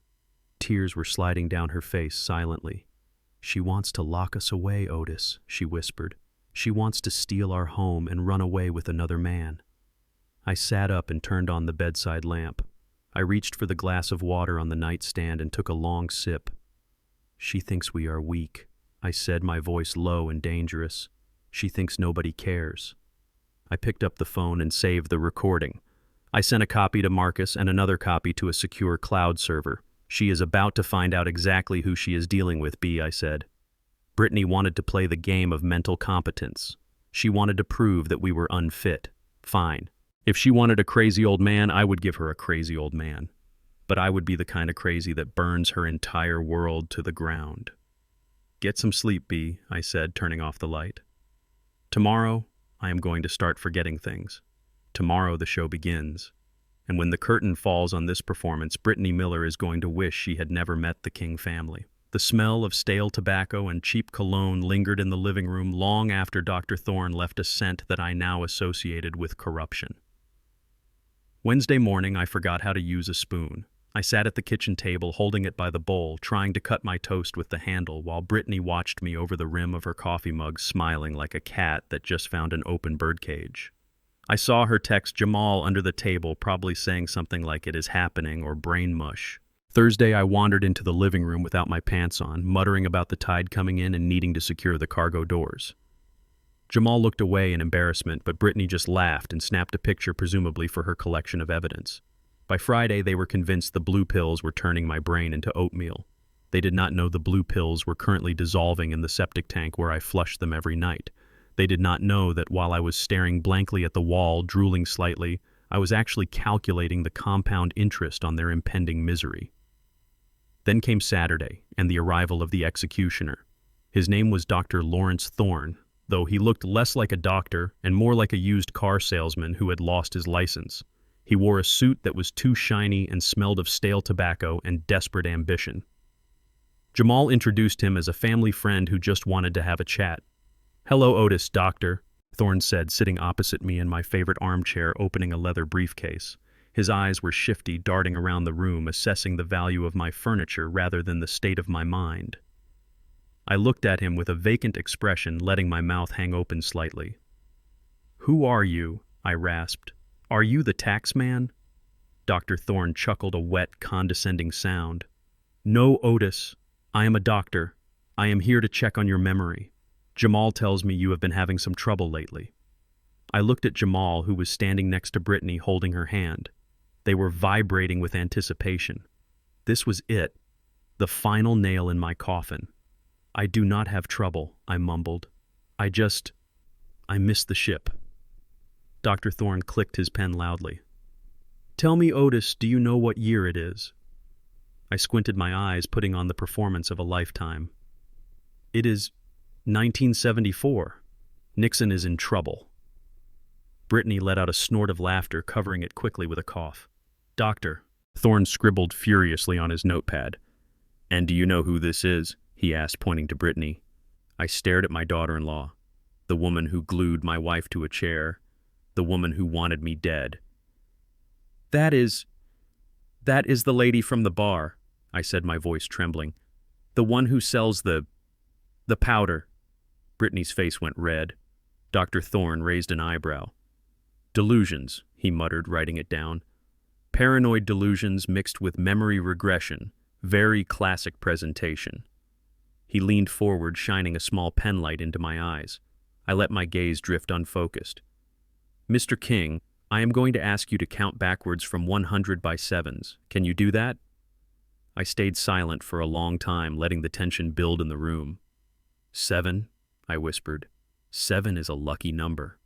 Tears were sliding down her face silently. She wants to lock us away, Otis, she whispered. She wants to steal our home and run away with another man. I sat up and turned on the bedside lamp. I reached for the glass of water on the nightstand and took a long sip. She thinks we are weak, I said, my voice low and dangerous. She thinks nobody cares. I picked up the phone and saved the recording. I sent a copy to Marcus and another copy to a secure cloud server. She is about to find out exactly who she is dealing with, B, I said. Brittany wanted to play the game of mental competence. She wanted to prove that we were unfit. Fine. If she wanted a crazy old man, I would give her a crazy old man. But I would be the kind of crazy that burns her entire world to the ground. Get some sleep, B, I said, turning off the light. Tomorrow, I am going to start forgetting things. Tomorrow the show begins. And when the curtain falls on this performance, Brittany Miller is going to wish she had never met the King family. The smell of stale tobacco and cheap cologne lingered in the living room long after Dr. Thorne left a scent that I now associated with corruption. Wednesday morning, I forgot how to use a spoon. I sat at the kitchen table, holding it by the bowl, trying to cut my toast with the handle, while Brittany watched me over the rim of her coffee mug, smiling like a cat that just found an open birdcage. I saw her text Jamal under the table, probably saying something like "it is happening" or "brain mush." Thursday, I wandered into the living room without my pants on, muttering about the tide coming in and needing to secure the cargo doors. Jamal looked away in embarrassment, but Brittany just laughed and snapped a picture, presumably for her collection of evidence. By Friday, they were convinced the blue pills were turning my brain into oatmeal. They did not know the blue pills were currently dissolving in the septic tank where I flushed them every night. They did not know that while I was staring blankly at the wall, drooling slightly, I was actually calculating the compound interest on their impending misery. Then came Saturday, and the arrival of the executioner. His name was Dr. Lawrence Thorne, though he looked less like a doctor and more like a used car salesman who had lost his license. He wore a suit that was too shiny and smelled of stale tobacco and desperate ambition. Jamal introduced him as a family friend who just wanted to have a chat. "Hello, Otis, doctor," Thorne said, sitting opposite me in my favorite armchair, opening a leather briefcase. His eyes were shifty, darting around the room, assessing the value of my furniture rather than the state of my mind. I looked at him with a vacant expression, letting my mouth hang open slightly. "Who are you?" I rasped. "Are you the tax man?" Dr. Thorne chuckled a wet, condescending sound. "No, Otis. I am a doctor. I am here to check on your memory. Jamal tells me you have been having some trouble lately." I looked at Jamal, who was standing next to Brittany, holding her hand. They were vibrating with anticipation. This was it, the final nail in my coffin. "I do not have trouble," I mumbled. I missed the ship." Dr. Thorne clicked his pen loudly. "Tell me, Otis, do you know what year it is?" I squinted my eyes, putting on the performance of a lifetime. "It is 1974. Nixon is in trouble." Brittany let out a snort of laughter, covering it quickly with a cough. "Doctor," Thorne scribbled furiously on his notepad. "And do you know who this is?" he asked, pointing to Brittany. I stared at my daughter-in-law, the woman who glued my wife to a chair, the woman who wanted me dead. That is the lady from the bar," I said, my voice trembling. "The one who sells the powder." Brittany's face went red. Dr. Thorne raised an eyebrow. "Delusions," he muttered, writing it down. "Paranoid delusions mixed with memory regression. Very classic presentation." He leaned forward, shining a small penlight into my eyes. I let my gaze drift unfocused. "Mr. King, I am going to ask you to count backwards from 100 by sevens. Can you do that?" I stayed silent for a long time, letting the tension build in the room. 7, I whispered. 7 is a lucky number.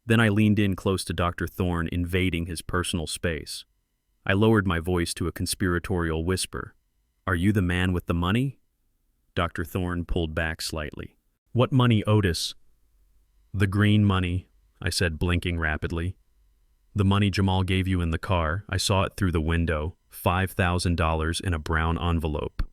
Then I leaned in close to Dr. Thorne, invading his personal space. I lowered my voice to a conspiratorial whisper. "Are you the man with the money?" Dr. Thorne pulled back slightly. "What money, Otis?" "The green money," I said, blinking rapidly. "The money Jamal gave you in the car. I saw it through the window. $5,000 in a brown envelope."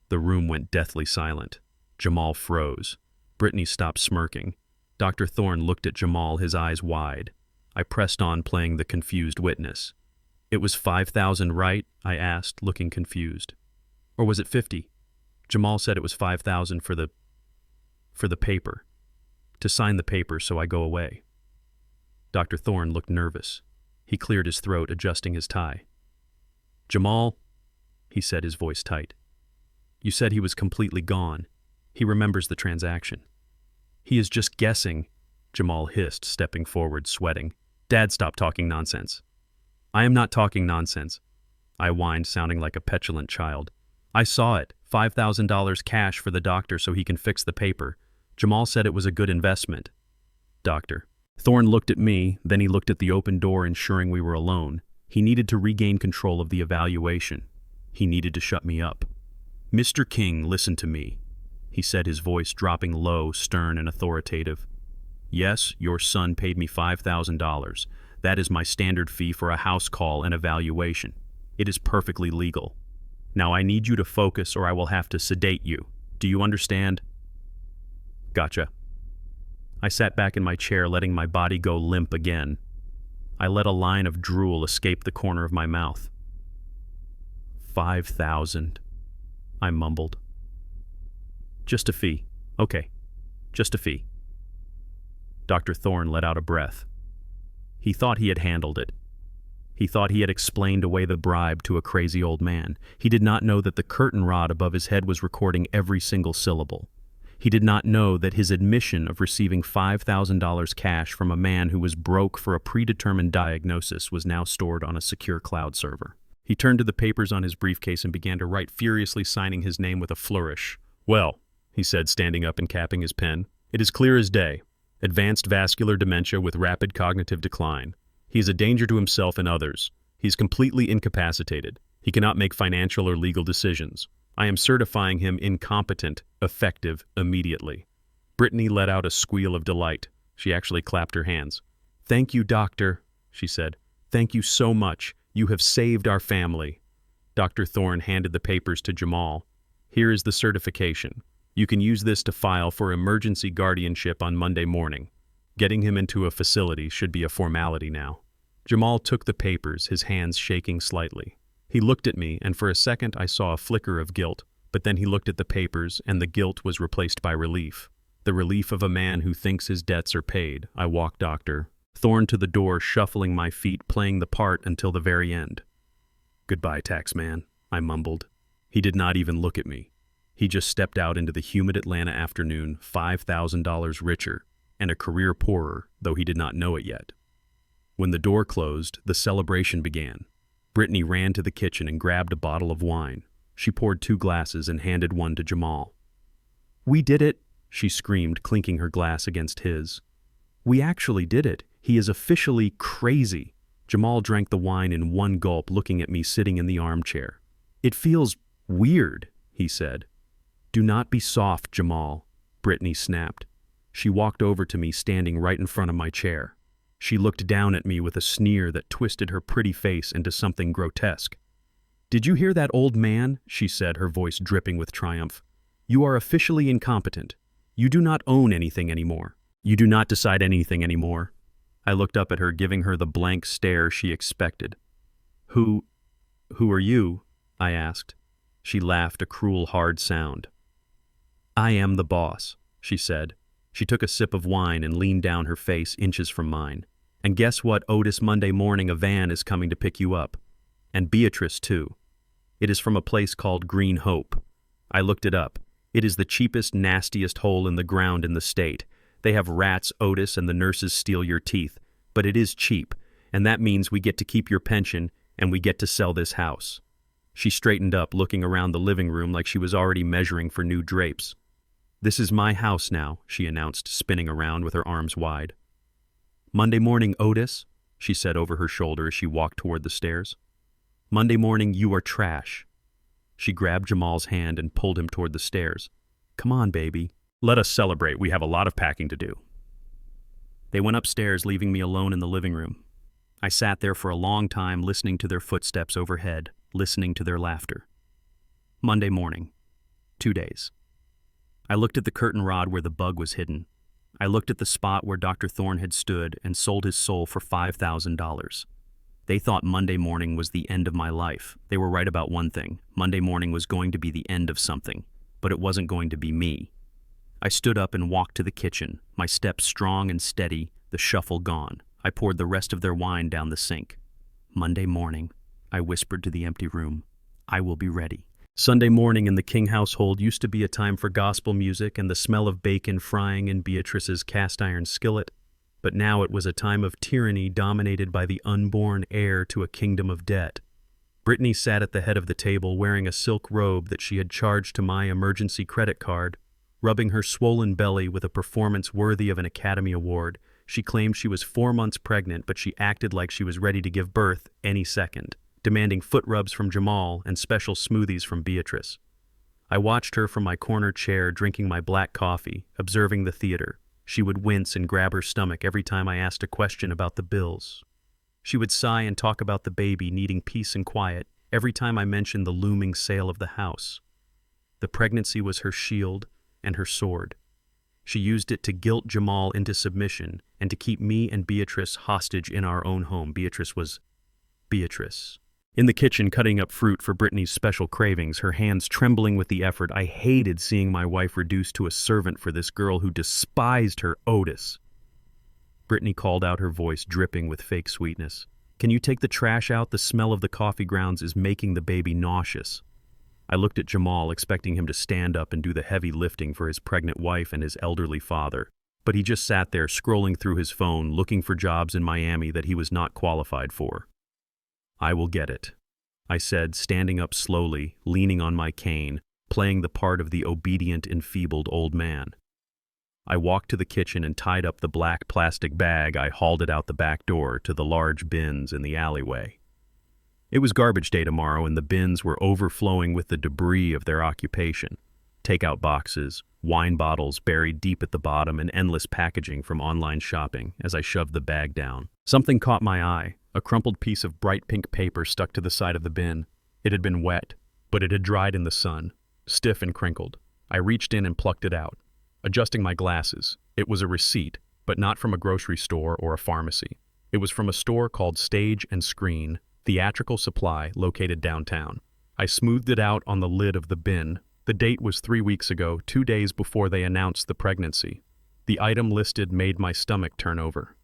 The room went deathly silent. Jamal froze. Brittany stopped smirking. Dr. Thorne looked at Jamal, his eyes wide. I pressed on, playing the confused witness. "It was 5,000, right?" I asked, looking confused. "Or was it 50? Jamal said it was 5,000 for the paper. To sign the paper so I go away." Dr. Thorne looked nervous. He cleared his throat, adjusting his tie. "Jamal," he said, his voice tight. "You said he was completely gone. He remembers the transaction." "He is just guessing," Jamal hissed, stepping forward, sweating. "Dad, stop talking nonsense." "I am not talking nonsense. I whined, sounding like a petulant child. I saw it. $5,000 cash for the doctor so he can fix the paper. Jamal said it was a good investment. Doctor. Thorne looked at me, then he looked at the open door, ensuring we were alone. He needed to regain control of the evaluation. He needed to shut me up. Mr. King, listen to me, he said, his voice dropping low, stern, and authoritative. Yes, your son paid me $5,000. That is my standard fee for a house call and evaluation. It is perfectly legal. Now I need you to focus or I will have to sedate you. Do you understand? Gotcha. I sat back in my chair, letting my body go limp again. I let a line of drool escape the corner of my mouth. 5,000, I mumbled. Just a fee. Okay, just a fee. Dr. Thorne let out a breath. He thought he had handled it. He thought he had explained away the bribe to a crazy old man. He did not know that the curtain rod above his head was recording every single syllable. He did not know that his admission of receiving $5,000 cash from a man who was broke for a predetermined diagnosis was now stored on a secure cloud server. He turned to the papers on his briefcase and began to write, furiously signing his name with a flourish. Well, he said, standing up and capping his pen, it is clear as day. Advanced vascular dementia with rapid cognitive decline. He is a danger to himself and others. He is completely incapacitated. He cannot make financial or legal decisions. I am certifying him incompetent, effective, immediately. Brittany let out a squeal of delight. She actually clapped her hands. Thank you, doctor, she said. Thank you so much. You have saved our family. Dr. Thorne handed the papers to Jamal. Here is the certification. You can use this to file for emergency guardianship on Monday morning. Getting him into a facility should be a formality now. Jamal took the papers, his hands shaking slightly. He looked at me, and for a second I saw a flicker of guilt, but then he looked at the papers, and the guilt was replaced by relief. The relief of a man who thinks his debts are paid. I walked Dr. Thorne to the door, shuffling my feet, playing the part until the very end. Goodbye, taxman, I mumbled. He did not even look at me. He just stepped out into the humid Atlanta afternoon, $5,000 richer, and a career poorer, though he did not know it yet. When the door closed, the celebration began. Brittany ran to the kitchen and grabbed a bottle of wine. She poured 2 glasses and handed one to Jamal. We did it, she screamed, clinking her glass against his. We actually did it. He is officially crazy. Jamal drank the wine in one gulp, looking at me sitting in the armchair. It feels weird, he said. Do not be soft, Jamal, Brittany snapped. She walked over to me, standing right in front of my chair. She looked down at me with a sneer that twisted her pretty face into something grotesque. Did you hear that, old man? She said, her voice dripping with triumph. You are officially incompetent. You do not own anything anymore. You do not decide anything anymore. I looked up at her, giving her the blank stare she expected. Who are you? I asked. She laughed, a cruel, hard sound. I am the boss, she said. She took a sip of wine and leaned down, her face inches from mine. And guess what, Otis? Monday morning a van is coming to pick you up. And Beatrice, too. It is from a place called Green Hope. I looked it up. It is the cheapest, nastiest hole in the ground in the state. They have rats, Otis, and the nurses steal your teeth. But it is cheap, and that means we get to keep your pension, and we get to sell this house. She straightened up, looking around the living room like she was already measuring for new drapes. This is my house now, she announced, spinning around with her arms wide. Monday morning, Otis, she said over her shoulder as she walked toward the stairs. Monday morning, you are trash. She grabbed Jamal's hand and pulled him toward the stairs. Come on, baby. Let us celebrate. We have a lot of packing to do. They went upstairs, leaving me alone in the living room. I sat there for a long time, listening to their footsteps overhead, listening to their laughter. Monday morning. 2 days. I looked at the curtain rod where the bug was hidden. I looked at the spot where Dr. Thorne had stood and sold his soul for $5,000. They thought Monday morning was the end of my life. They were right about one thing. Monday morning was going to be the end of something, but it wasn't going to be me. I stood up and walked to the kitchen, my steps strong and steady, the shuffle gone. I poured the rest of their wine down the sink. Monday morning, I whispered to the empty room, I will be ready. Sunday morning in the King household used to be a time for gospel music and the smell of bacon frying in Beatrice's cast-iron skillet, but now it was a time of tyranny dominated by the unborn heir to a kingdom of debt. Brittany sat at the head of the table wearing a silk robe that she had charged to my emergency credit card. Rubbing her swollen belly with a performance worthy of an Academy Award, she claimed she was 4 months pregnant, but she acted like she was ready to give birth any second, demanding foot rubs from Jamal and special smoothies from Beatrice. I watched her from my corner chair drinking my black coffee, observing the theater. She would wince and grab her stomach every time I asked a question about the bills. She would sigh and talk about the baby needing peace and quiet every time I mentioned the looming sale of the house. The pregnancy was her shield and her sword. She used it to guilt Jamal into submission and to keep me and Beatrice hostage in our own home. Beatrice was Beatrice. In the kitchen, cutting up fruit for Brittany's special cravings, her hands trembling with the effort, I hated seeing my wife reduced to a servant for this girl who despised her Otis. Brittany called out, her voice dripping with fake sweetness. "Can you take the trash out? The smell of the coffee grounds is making the baby nauseous." I looked at Jamal, expecting him to stand up and do the heavy lifting for his pregnant wife and his elderly father. But he just sat there, scrolling through his phone, looking for jobs in Miami that he was not qualified for. "I will get it," I said, standing up slowly, leaning on my cane, playing the part of the obedient, enfeebled old man. I walked to the kitchen and tied up the black plastic bag. I hauled it out the back door to the large bins in the alleyway. It was garbage day tomorrow, and the bins were overflowing with the debris of their occupation. Takeout boxes, wine bottles buried deep at the bottom, and endless packaging from online shopping as I shoved the bag down. Something caught my eye, a crumpled piece of bright pink paper stuck to the side of the bin. It had been wet, but it had dried in the sun, stiff and crinkled. I reached in and plucked it out. Adjusting my glasses, it was a receipt, but not from a grocery store or a pharmacy. It was from a store called Stage and Screen, Theatrical Supply, located downtown. I smoothed it out on the lid of the bin. The date was 3 weeks ago, 2 days before they announced the pregnancy. The item listed made my stomach turn over.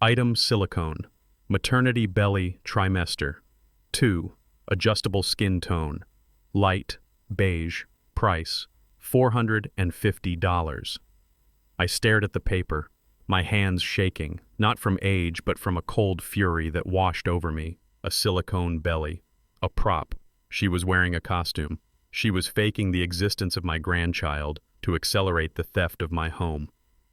Item: silicone. Maternity belly trimester. 2. Adjustable skin tone. Light, beige. Price: $450. I stared at the paper, my hands shaking, not from age but from a cold fury that washed over me. A silicone belly. A prop. She was wearing a costume. She was faking the existence of my grandchild to accelerate the theft of my home.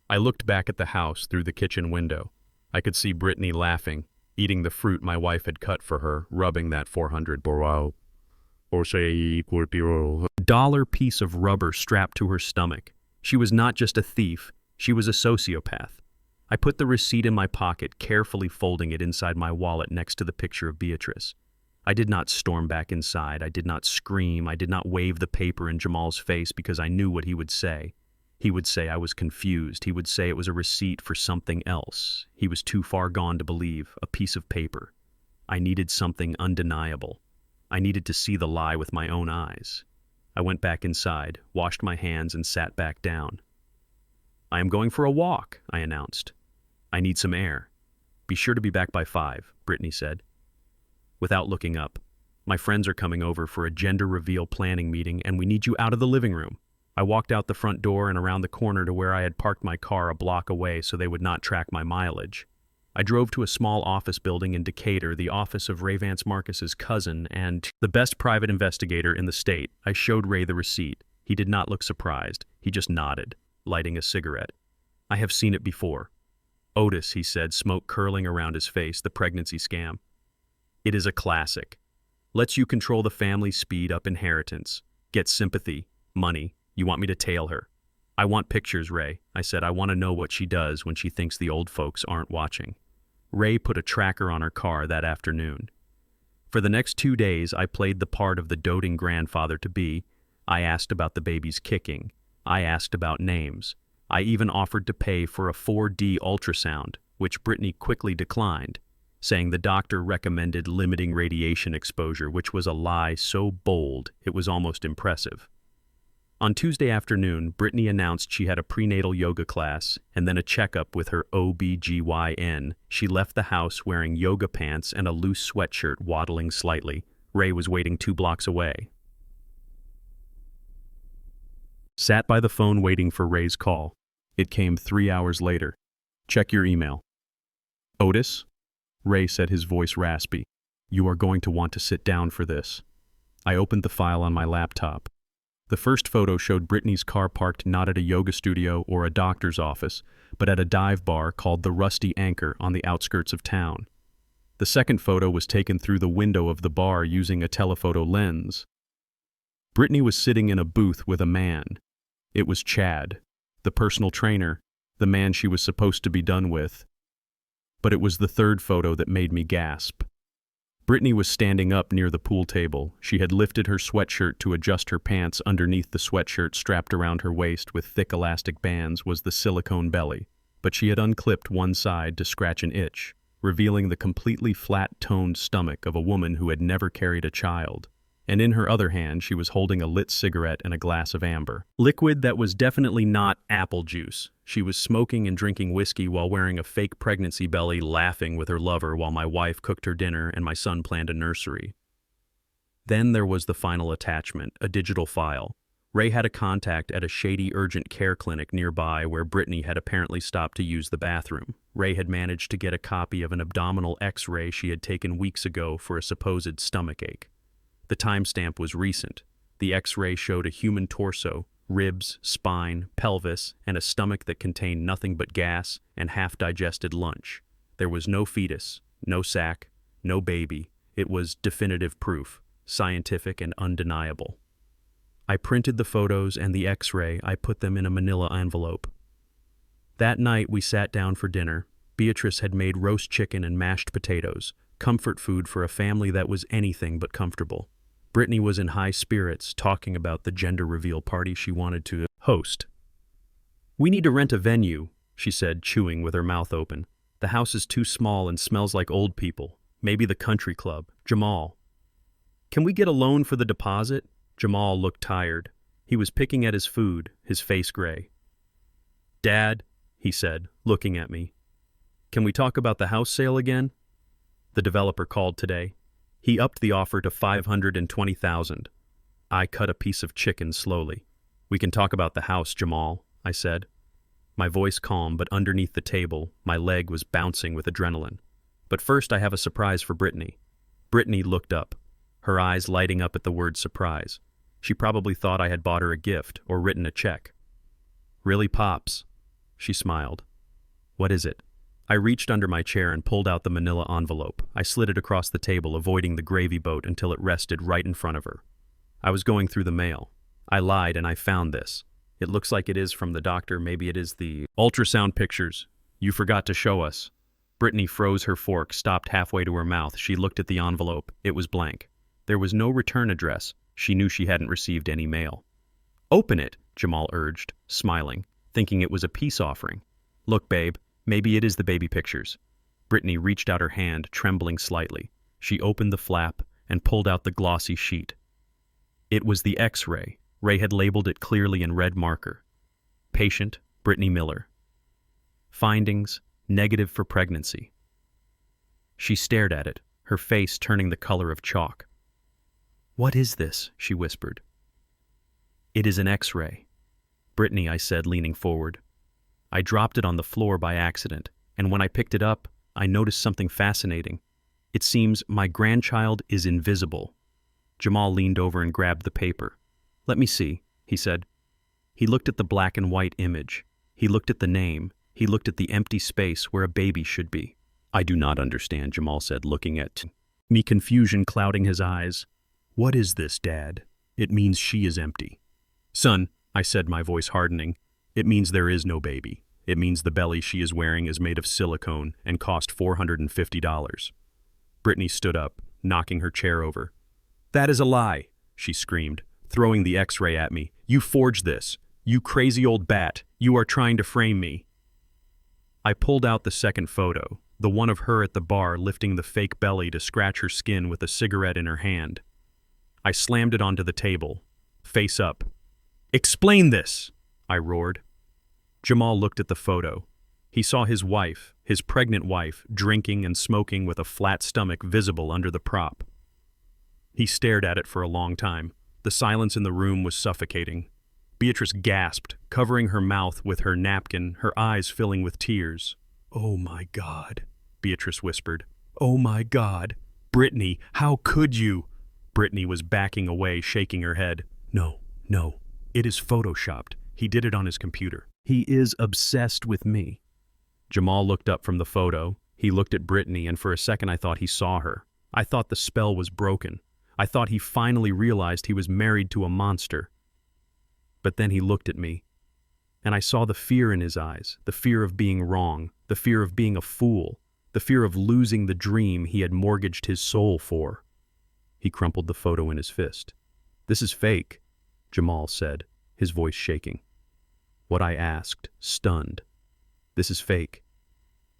I looked back at the house through the kitchen window. I could see Brittany laughing, eating the fruit my wife had cut for her, rubbing that $400 piece of rubber strapped to her stomach. She was not just a thief, she was a sociopath. I put the receipt in my pocket, carefully folding it inside my wallet next to the picture of Beatrice. I did not storm back inside. I did not scream. I did not wave the paper in Jamal's face because I knew what he would say. He would say I was confused. He would say it was a receipt for something else. He was too far gone to believe. A piece of paper. I needed something undeniable. I needed to see the lie with my own eyes. I went back inside, washed my hands, and sat back down. "I am going for a walk," I announced. "I need some air." "Be sure to be back by 5, Brittany said. Without looking up, "My friends are coming over for a gender reveal planning meeting, and we need you out of the living room." I walked out the front door and around the corner to where I had parked my car a block away so they would not track my mileage. I drove to a small office building in Decatur, the office of Ray Vance Marcus's cousin and the best private investigator in the state. I showed Ray the receipt. He did not look surprised. He just nodded, lighting a cigarette. "I have seen it before." "Otis," he said, smoke curling around his face, "the pregnancy scam. It is a classic. Lets you control the family, speed up inheritance, get sympathy, money. You want me to tail her?" "I want pictures, Ray," I said. "I want to know what she does when she thinks the old folks aren't watching." Ray put a tracker on her car that afternoon. For the next 2 days, I played the part of the doting grandfather-to-be. I asked about the baby's kicking. I asked about names. I even offered to pay for a 4D ultrasound, which Brittany quickly declined, saying the doctor recommended limiting radiation exposure, which was a lie so bold it was almost impressive. On Tuesday afternoon, Brittany announced she had a prenatal yoga class and then a checkup with her OB-GYN. She left the house wearing yoga pants and a loose sweatshirt, waddling slightly. Ray was waiting 2 blocks away. Sat by the phone waiting for Ray's call. It came 3 hours later. "Check your email." "Otis?" Ray said, his voice raspy. You are going to want to sit down for this. I opened the file on my laptop. The first photo showed Brittany's car parked not at a yoga studio or a doctor's office, but at a dive bar called the Rusty Anchor on the outskirts of town. The second photo was taken through the window of the bar using a telephoto lens. Brittany was sitting in a booth with a man. It was Chad, the personal trainer, the man she was supposed to be done with. But it was the third photo that made me gasp. Brittany was standing up near the pool table. She had lifted her sweatshirt to adjust her pants. Underneath the sweatshirt, strapped around her waist with thick elastic bands, was the silicone belly, but she had unclipped one side to scratch an itch, revealing the completely flat-toned stomach of a woman who had never carried a child. And in her other hand, she was holding a lit cigarette and a glass of amber. Liquid that was definitely not apple juice. She was smoking and drinking whiskey while wearing a fake pregnancy belly, laughing with her lover while my wife cooked her dinner and my son planned a nursery. Then there was the final attachment, a digital file. Ray had a contact at a shady urgent care clinic nearby where Brittany had apparently stopped to use the bathroom. Ray had managed to get a copy of an abdominal X-ray she had taken weeks ago for a supposed stomachache. The timestamp was recent. The X-ray showed a human torso, ribs, spine, pelvis, and a stomach that contained nothing but gas and half-digested lunch. There was no fetus, no sac, no baby. It was definitive proof, scientific and undeniable. I printed the photos and the X-ray. I put them in a manila envelope. That night we sat down for dinner. Beatrice had made roast chicken and mashed potatoes, comfort food for a family that was anything but comfortable. Brittany was in high spirits, talking about the gender reveal party she wanted to host. "We need to rent a venue," she said, chewing with her mouth open. "The house is too small and smells like old people. Maybe the country club. Jamal." "Can we get a loan for the deposit?" Jamal looked tired. He was picking at his food, his face gray. "Dad," he said, looking at me, "can we talk about the house sale again?" The developer called today. He upped the offer to $520,000. I cut a piece of chicken slowly. "We can talk about the house, Jamal," I said. My voice calm, but underneath the table, my leg was bouncing with adrenaline. "But first I have a surprise for Brittany." Brittany looked up, her eyes lighting up at the word surprise. She probably thought I had bought her a gift or written a check. "Really, Pops?" She smiled. "What is it?" I reached under my chair and pulled out the manila envelope. I slid it across the table, avoiding the gravy boat until it rested right in front of her. I was going through the mail. I lied and I found this. "It looks like it is from the doctor. Maybe it is the ultrasound pictures you forgot to show us." Brittany froze her fork, stopped halfway to her mouth. She looked at the envelope. It was blank. There was no return address. She knew she hadn't received any mail. "Open it," Jamal urged, smiling, thinking it was a peace offering. "Look, babe. Maybe it is the baby pictures." Brittany reached out her hand, trembling slightly. She opened the flap and pulled out the glossy sheet. It was the X-ray. Ray had labeled it clearly in red marker. Patient, Brittany Miller. Findings, negative for pregnancy. She stared at it, her face turning the color of chalk. "What is this?" she whispered. "It is an X-ray." "Brittany," I said, leaning forward. I dropped it on the floor by accident, and when I picked it up, I noticed something fascinating. It seems my grandchild is invisible. Jamal leaned over and grabbed the paper. "Let me see," he said. He looked at the black and white image. He looked at the name. He looked at the empty space where a baby should be. "I do not understand," Jamal said, looking at me, confusion clouding his eyes. "What is this, Dad?" "It means she is empty." "Son," I said, my voice hardening, "it means there is no baby. It means the belly she is wearing is made of silicone and cost $450. Brittany stood up, knocking her chair over. "That is a lie," she screamed, throwing the X-ray at me. "You forged this. You crazy old bat. You are trying to frame me." I pulled out the second photo, the one of her at the bar lifting the fake belly to scratch her skin with a cigarette in her hand. I slammed it onto the table, face up. "Explain this!" I roared. Jamal looked at the photo. He saw his wife, his pregnant wife, drinking and smoking with a flat stomach visible under the prop. He stared at it for a long time. The silence in the room was suffocating. Beatrice gasped, covering her mouth with her napkin, her eyes filling with tears. "Oh my God," Beatrice whispered. "Oh my God." Brittany, how could you? Brittany was backing away, shaking her head. No, no, it is photoshopped. He did it on his computer. He is obsessed with me. Jamal looked up from the photo. He looked at Brittany, and for a second I thought he saw her. I thought the spell was broken. I thought he finally realized he was married to a monster. But then he looked at me, and I saw the fear in his eyes, the fear of being wrong, the fear of being a fool, the fear of losing the dream he had mortgaged his soul for. He crumpled the photo in his fist. "This is fake," Jamal said, his voice shaking. What I asked, stunned. "This is fake."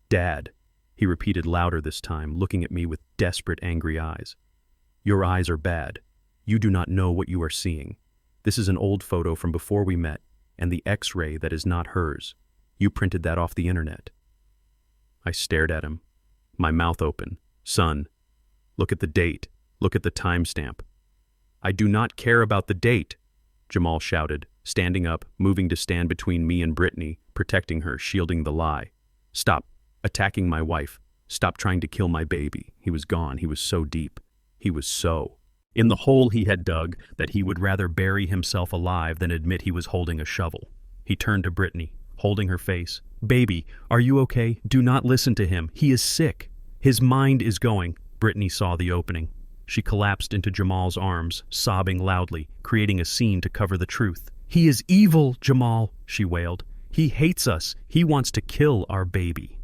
"Dad," he repeated louder this time, looking at me with desperate, angry eyes. "Your eyes are bad. You do not know what you are seeing. This is an old photo from before we met, and the X-ray that is not hers. You printed that off the internet." I stared at him, my mouth open. "Son, look at the date. Look at the timestamp." "I do not care about the date," Jamal shouted, standing up, moving to stand between me and Brittany, protecting her, shielding the lie. "Stop attacking my wife. Stop trying to kill my baby." He was gone. He was so deep. He was so in the hole he had dug that he would rather bury himself alive than admit he was holding a shovel. He turned to Brittany, holding her face. "Baby, are you okay? Do not listen to him. He is sick. His mind is going." Brittany saw the opening. She collapsed into Jamal's arms, sobbing loudly, creating a scene to cover the truth. "He is evil, Jamal," she wailed. "He hates us. He wants to kill our baby."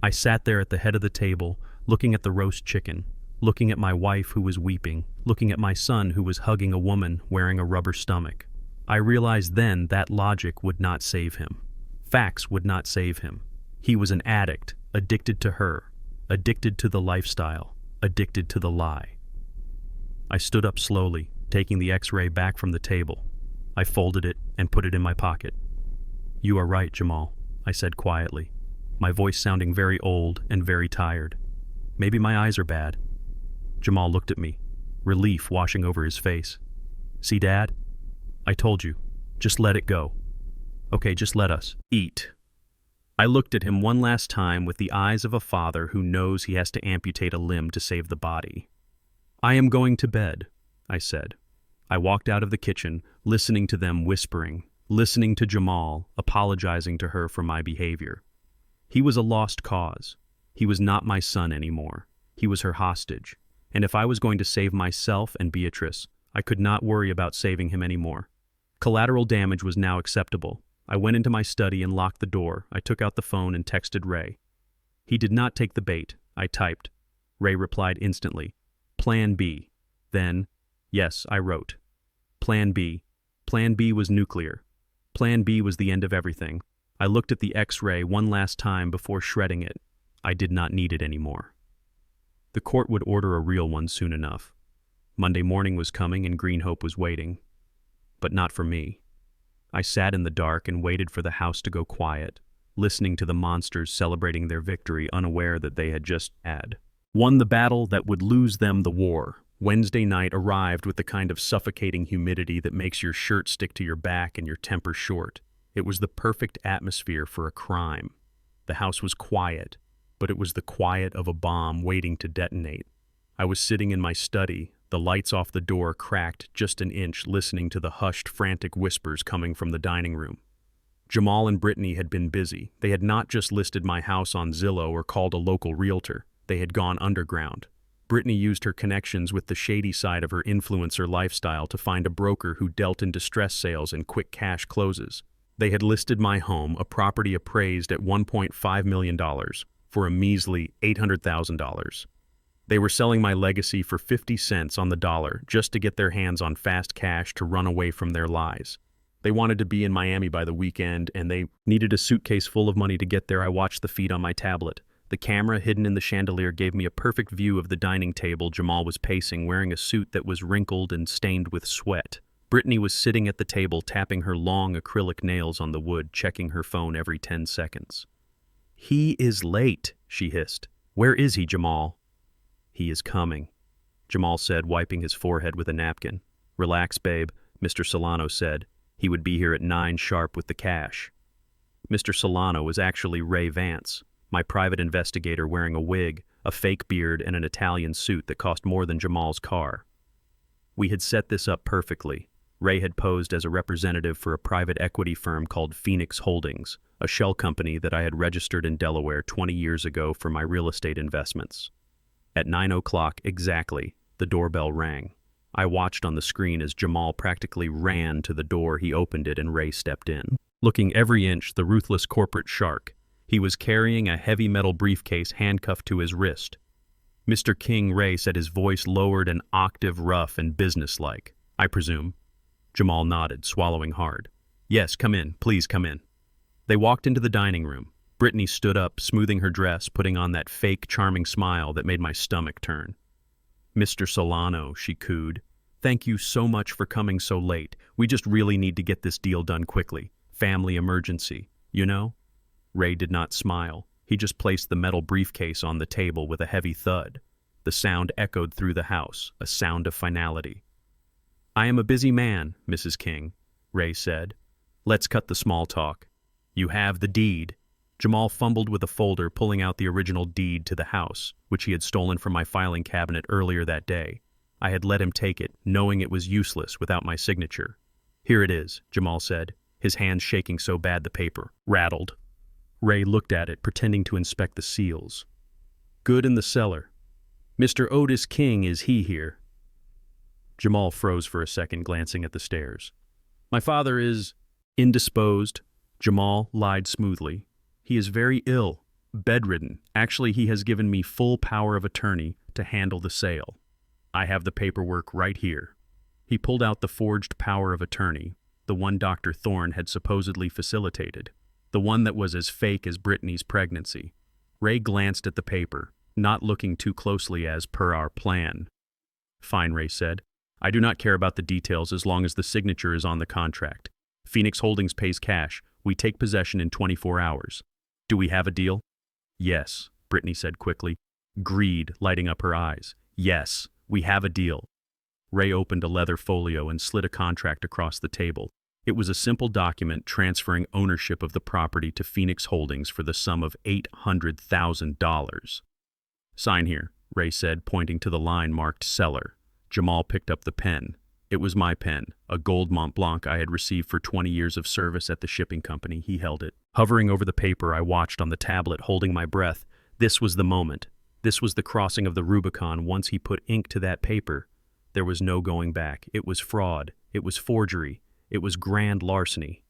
I sat there at the head of the table, looking at the roast chicken, looking at my wife who was weeping, looking at my son who was hugging a woman wearing a rubber stomach. I realized then that logic would not save him. Facts would not save him. He was an addict, addicted to her, addicted to the lifestyle, addicted to the lie. I stood up slowly, taking the X-ray back from the table. I folded it and put it in my pocket. "You are right, Jamal," I said quietly, my voice sounding very old and very tired. "Maybe my eyes are bad." Jamal looked at me, relief washing over his face. "See, Dad? I told you. Just let it go. Okay, just let us eat." I looked at him one last time with the eyes of a father who knows he has to amputate a limb to save the body. "I am going to bed," I said. I walked out of the kitchen, listening to them whispering, listening to Jamal, apologizing to her for my behavior. He was a lost cause. He was not my son anymore. He was her hostage. And if I was going to save myself and Beatrice, I could not worry about saving him anymore. Collateral damage was now acceptable. I went into my study and locked the door. I took out the phone and texted Ray. He did not take the bait. I typed. Ray replied instantly. "Plan B." Then, yes, I wrote. Plan B. Plan B was nuclear. Plan B was the end of everything. I looked at the X-ray one last time before shredding it. I did not need it anymore. The court would order a real one soon enough. Monday morning was coming and Green Hope was waiting. But not for me. I sat in the dark and waited for the house to go quiet, listening to the monsters celebrating their victory, unaware that they had just won the battle that would lose them the war. Wednesday night arrived with the kind of suffocating humidity that makes your shirt stick to your back and your temper short. It was the perfect atmosphere for a crime. The house was quiet, but it was the quiet of a bomb waiting to detonate. I was sitting in my study, the lights off the door cracked just an inch, listening to the hushed, frantic whispers coming from the dining room. Jamal and Brittany had been busy. They had not just listed my house on Zillow or called a local realtor. They had gone underground. Brittany used her connections with the shady side of her influencer lifestyle to find a broker who dealt in distress sales and quick cash closes. They had listed my home, a property appraised at $1.5 million, for a measly $800,000. They were selling my legacy for 50 cents on the dollar just to get their hands on fast cash to run away from their lies. They wanted to be in Miami by the weekend, and they needed a suitcase full of money to get there. I watched the feed on my tablet. The camera hidden in the chandelier gave me a perfect view of the dining table Jamal was pacing, wearing a suit that was wrinkled and stained with sweat. Brittany was sitting at the table, tapping her long acrylic nails on the wood, checking her phone every 10 seconds. "He is late," she hissed. "Where is he, Jamal?" "He is coming," Jamal said, wiping his forehead with a napkin. "Relax, babe," Mr. Solano said. "He would be here at 9 sharp with the cash." Mr. Solano was actually Ray Vance, my private investigator wearing a wig, a fake beard, and an Italian suit that cost more than Jamal's car. We had set this up perfectly. Ray had posed as a representative for a private equity firm called Phoenix Holdings, a shell company that I had registered in Delaware 20 years ago for my real estate investments. At 9 o'clock exactly, the doorbell rang. I watched on the screen as Jamal practically ran to the door. He opened it and Ray stepped in. Looking every inch the ruthless corporate shark, he was carrying a heavy metal briefcase handcuffed to his wrist. "Mr. King," Ray said, his voice lowered an octave, rough and businesslike. "I presume." Jamal nodded, swallowing hard. "Yes, come in. Please come in." They walked into the dining room. Brittany stood up, smoothing her dress, putting on that fake, charming smile that made my stomach turn. "Mr. Solano," she cooed. "Thank you so much for coming so late. We just really need to get this deal done quickly. Family emergency, you know?" Ray did not smile. He just placed the metal briefcase on the table with a heavy thud. The sound echoed through the house, a sound of finality. "I am a busy man, Mrs. King," Ray said. "Let's cut the small talk. You have the deed." Jamal fumbled with a folder, pulling out the original deed to the house, which he had stolen from my filing cabinet earlier that day. I had let him take it, knowing it was useless without my signature. "Here it is," Jamal said, his hands shaking so bad the paper rattled. Ray looked at it, pretending to inspect the seals. "Good in the cellar. Mr. Otis King, is he here?" Jamal froze for a second, glancing at the stairs. "My father is indisposed," Jamal lied smoothly. "He is very ill, bedridden. Actually, he has given me full power of attorney to handle the sale. I have the paperwork right here." He pulled out the forged power of attorney, the one Dr. Thorne had supposedly facilitated, the one that was as fake as Brittany's pregnancy. Ray glanced at the paper, not looking too closely as per our plan. "Fine," Ray said. "I do not care about the details as long as the signature is on the contract. Phoenix Holdings pays cash. We take possession in 24 hours. Do we have a deal?" "Yes," Brittany said quickly, greed lighting up her eyes. "Yes, we have a deal." Ray opened a leather folio and slid a contract across the table. It was a simple document transferring ownership of the property to Phoenix Holdings for the sum of $800,000. "Sign here," Ray said, pointing to the line marked seller. Jamal picked up the pen. It was my pen, a gold Mont Blanc I had received for 20 years of service at the shipping company. He held it. Hovering over the paper, I watched on the tablet, holding my breath. This was the moment. This was the crossing of the Rubicon. Once he put ink to that paper, there was no going back. It was fraud. It was forgery. It was grand larceny.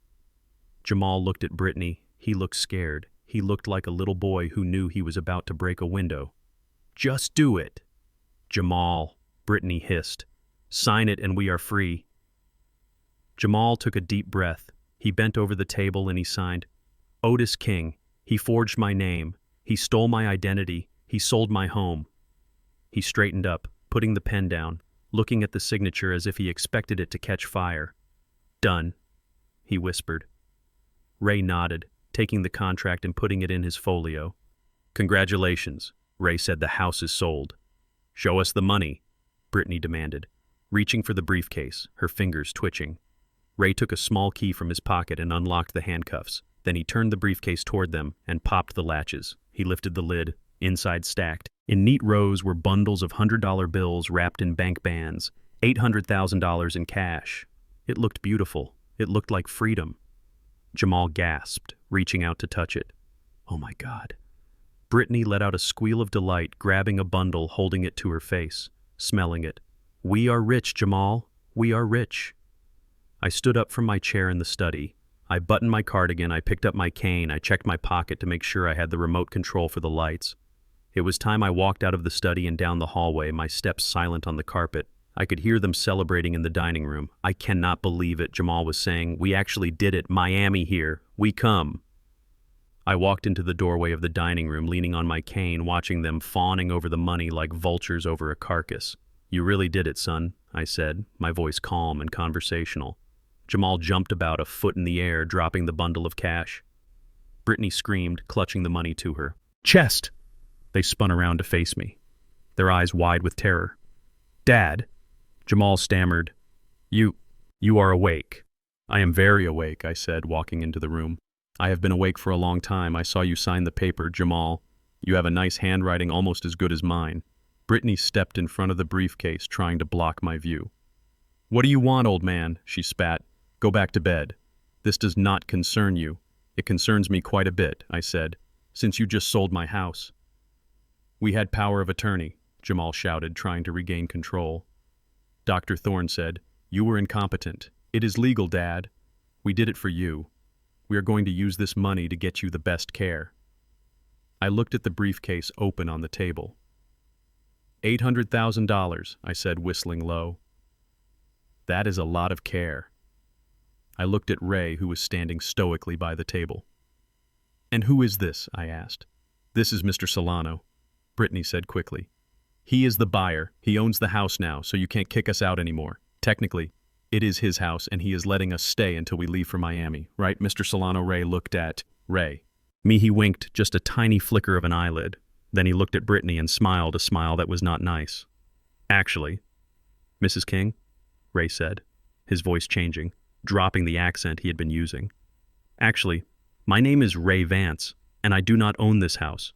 Jamal looked at Brittany. He looked scared. He looked like a little boy who knew he was about to break a window. "Just do it." "Jamal," Brittany hissed. "Sign it and we are free." Jamal took a deep breath. He bent over the table and he signed. "Otis King. He forged my name. He stole my identity. He sold my home." He straightened up, putting the pen down, looking at the signature as if he expected it to catch fire. "Done," he whispered. Ray nodded, taking the contract and putting it in his folio. "Congratulations," Ray said. "The house is sold." "Show us the money," Brittany demanded, reaching for the briefcase, her fingers twitching. Ray took a small key from his pocket and unlocked the handcuffs. Then he turned the briefcase toward them and popped the latches. He lifted the lid. Inside, stacked in neat rows, were bundles of $100 bills wrapped in bank bands, $800,000 in cash. It looked beautiful. It looked like freedom. Jamal gasped, reaching out to touch it. "Oh my God." Brittany let out a squeal of delight, grabbing a bundle, holding it to her face, smelling it. "We are rich, Jamal. We are rich." I stood up from my chair in the study. I buttoned my cardigan, I picked up my cane, I checked my pocket to make sure I had the remote control for the lights. It was time I walked out of the study and down the hallway, my steps silent on the carpet. I could hear them celebrating in the dining room. "I cannot believe it," Jamal was saying. "We actually did it. Miami here. We come." I walked into the doorway of the dining room, leaning on my cane, watching them fawning over the money like vultures over a carcass. "You really did it, son," I said, my voice calm and conversational. Jamal jumped about a foot in the air, dropping the bundle of cash. Brittany screamed, clutching the money to her. "Chest!" They spun around to face me, their eyes wide with terror. "Dad!" Jamal stammered. You are awake." "I am very awake," I said, walking into the room. "I have been awake for a long time. I saw you sign the paper, Jamal." You have a nice handwriting almost as good as mine. Brittany stepped in front of the briefcase, trying to block my view. What do you want, old man? She spat. Go back to bed. This does not concern you. It concerns me quite a bit, I said, since you just sold my house. We had power of attorney, Jamal shouted, trying to regain control. Dr. Thorne said, You were incompetent. It is legal, Dad. We did it for you. We are going to use this money to get you the best care. I looked at the briefcase open on the table. $800,000, I said, whistling low. That is a lot of care. I looked at Ray, who was standing stoically by the table. And who is this? I asked. This is Mr. Solano, Brittany said quickly. He is the buyer. He owns the house now, so you can't kick us out anymore. Technically, it is his house, and he is letting us stay until we leave for Miami. Right, Mr. Solano? Ray looked at Ray. Me, he winked, just a tiny flicker of an eyelid. Then he looked at Brittany and smiled a smile that was not nice. Actually, Mrs. King, Ray said, his voice changing, dropping the accent he had been using. Actually, my name is Ray Vance, and I do not own this house.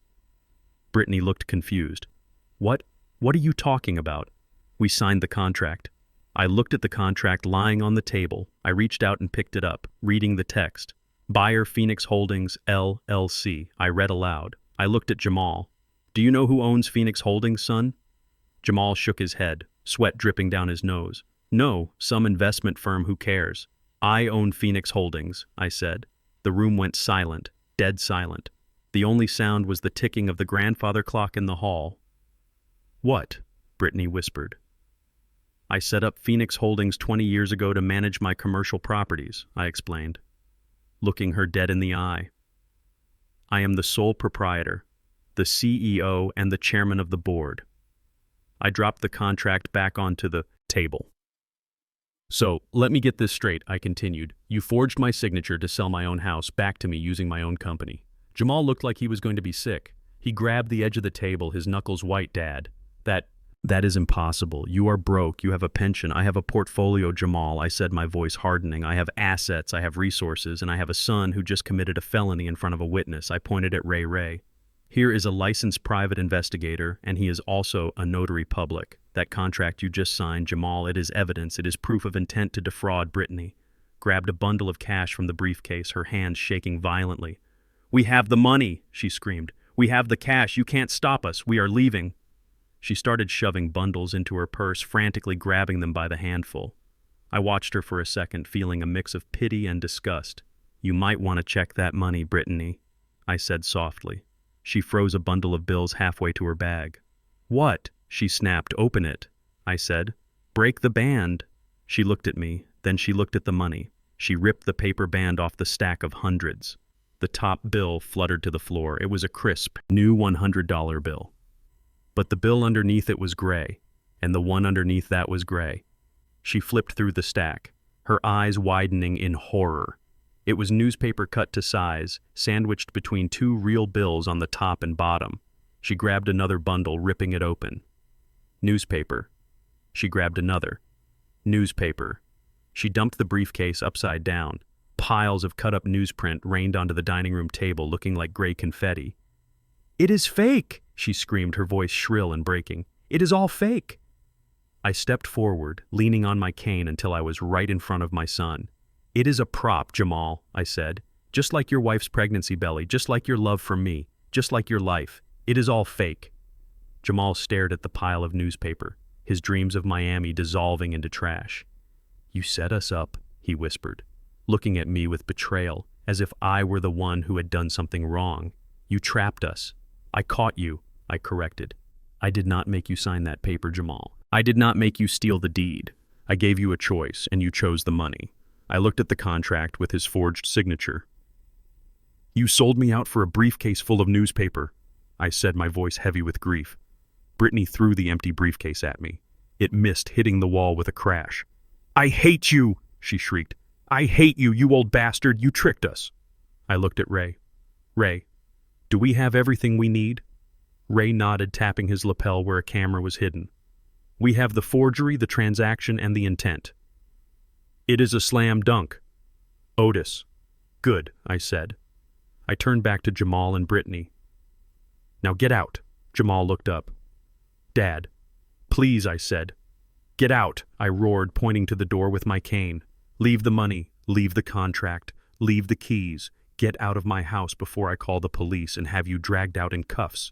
Brittany looked confused. What are you talking about? We signed the contract. I looked at the contract lying on the table. I reached out and picked it up, reading the text. Buyer Phoenix Holdings, LLC. I read aloud. I looked at Jamal. Do you know who owns Phoenix Holdings, son? Jamal shook his head, sweat dripping down his nose. No, some investment firm, who cares? I own Phoenix Holdings, I said. The room went silent, dead silent. The only sound was the ticking of the grandfather clock in the hall. What? Brittany whispered. I set up Phoenix Holdings 20 years ago to manage my commercial properties, I explained, looking her dead in the eye. I am the sole proprietor, the CEO, and the chairman of the board. I dropped the contract back onto the table. So, let me get this straight, I continued. You forged my signature to sell my own house back to me using my own company. Jamal looked like he was going to be sick. He grabbed the edge of the table, his knuckles white. Dad, that is impossible. You are broke. You have a pension. I have a portfolio, Jamal, I said, my voice hardening. I have assets. I have resources. And I have a son who just committed a felony in front of a witness. I pointed at Ray. Here is a licensed private investigator, and he is also a notary public. That contract you just signed, Jamal, it is evidence. It is proof of intent to defraud. Brittany grabbed a bundle of cash from the briefcase, her hands shaking violently. We have the money, she screamed. We have the cash. You can't stop us. We are leaving. She started shoving bundles into her purse, frantically grabbing them by the handful. I watched her for a second, feeling a mix of pity and disgust. You might want to check that money, Brittany, I said softly. She froze a bundle of bills halfway to her bag. What? She snapped. Open it, I said. Break the band. She looked at me, then she looked at the money. She ripped the paper band off the stack of hundreds. The top bill fluttered to the floor. It was a crisp, new $100 bill. But the bill underneath it was gray, and the one underneath that was gray. She flipped through the stack, her eyes widening in horror. It was newspaper cut to size, sandwiched between two real bills on the top and bottom. She grabbed another bundle, ripping it open. Newspaper. She grabbed another. Newspaper. She dumped the briefcase upside down. Piles of cut-up newsprint rained onto the dining room table, looking like gray confetti. It is fake, she screamed, her voice shrill and breaking. It is all fake. I stepped forward, leaning on my cane until I was right in front of my son. It is a prop, Jamal, I said. Just like your wife's pregnancy belly, just like your love for me, just like your life. It is all fake. Jamal stared at the pile of newspaper, his dreams of Miami dissolving into trash. You set us up, he whispered, looking at me with betrayal, as if I were the one who had done something wrong. You trapped us. I caught you, I corrected. I did not make you sign that paper, Jamal. I did not make you steal the deed. I gave you a choice, and you chose the money. I looked at the contract with his forged signature. You sold me out for a briefcase full of newspaper, I said, my voice heavy with grief. Brittany threw the empty briefcase at me. It missed, hitting the wall with a crash. I hate you, she shrieked. I hate you, you old bastard. You tricked us. I looked at Ray. Ray, do we have everything we need? Ray nodded, tapping his lapel where a camera was hidden. We have the forgery, the transaction, and the intent. It is a slam dunk. Otis. Good, I said. I turned back to Jamal and Brittany. Now get out. Jamal looked up. Dad. Please, I said. Get out, I roared, pointing to the door with my cane. Leave the money, leave the contract, leave the keys. Get out of my house before I call the police and have you dragged out in cuffs.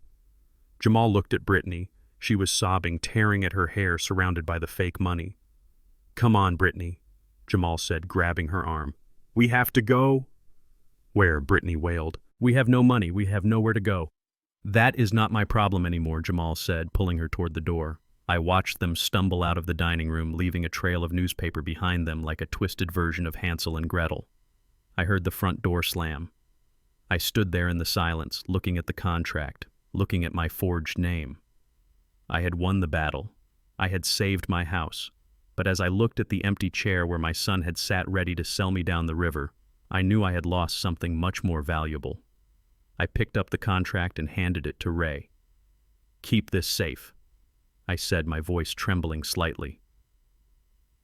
Jamal looked at Brittany. She was sobbing, tearing at her hair, surrounded by the fake money. Come on, Brittany, Jamal said, grabbing her arm. We have to go. Where? Brittany wailed. We have no money. We have nowhere to go. That is not my problem anymore, Jamal said, pulling her toward the door. I watched them stumble out of the dining room, leaving a trail of newspaper behind them like a twisted version of Hansel and Gretel. I heard the front door slam. I stood there in the silence, looking at the contract, looking at my forged name. I had won the battle. I had saved my house. But as I looked at the empty chair where my son had sat ready to sell me down the river, I knew I had lost something much more valuable. I picked up the contract and handed it to Ray. Keep this safe, I said, my voice trembling slightly.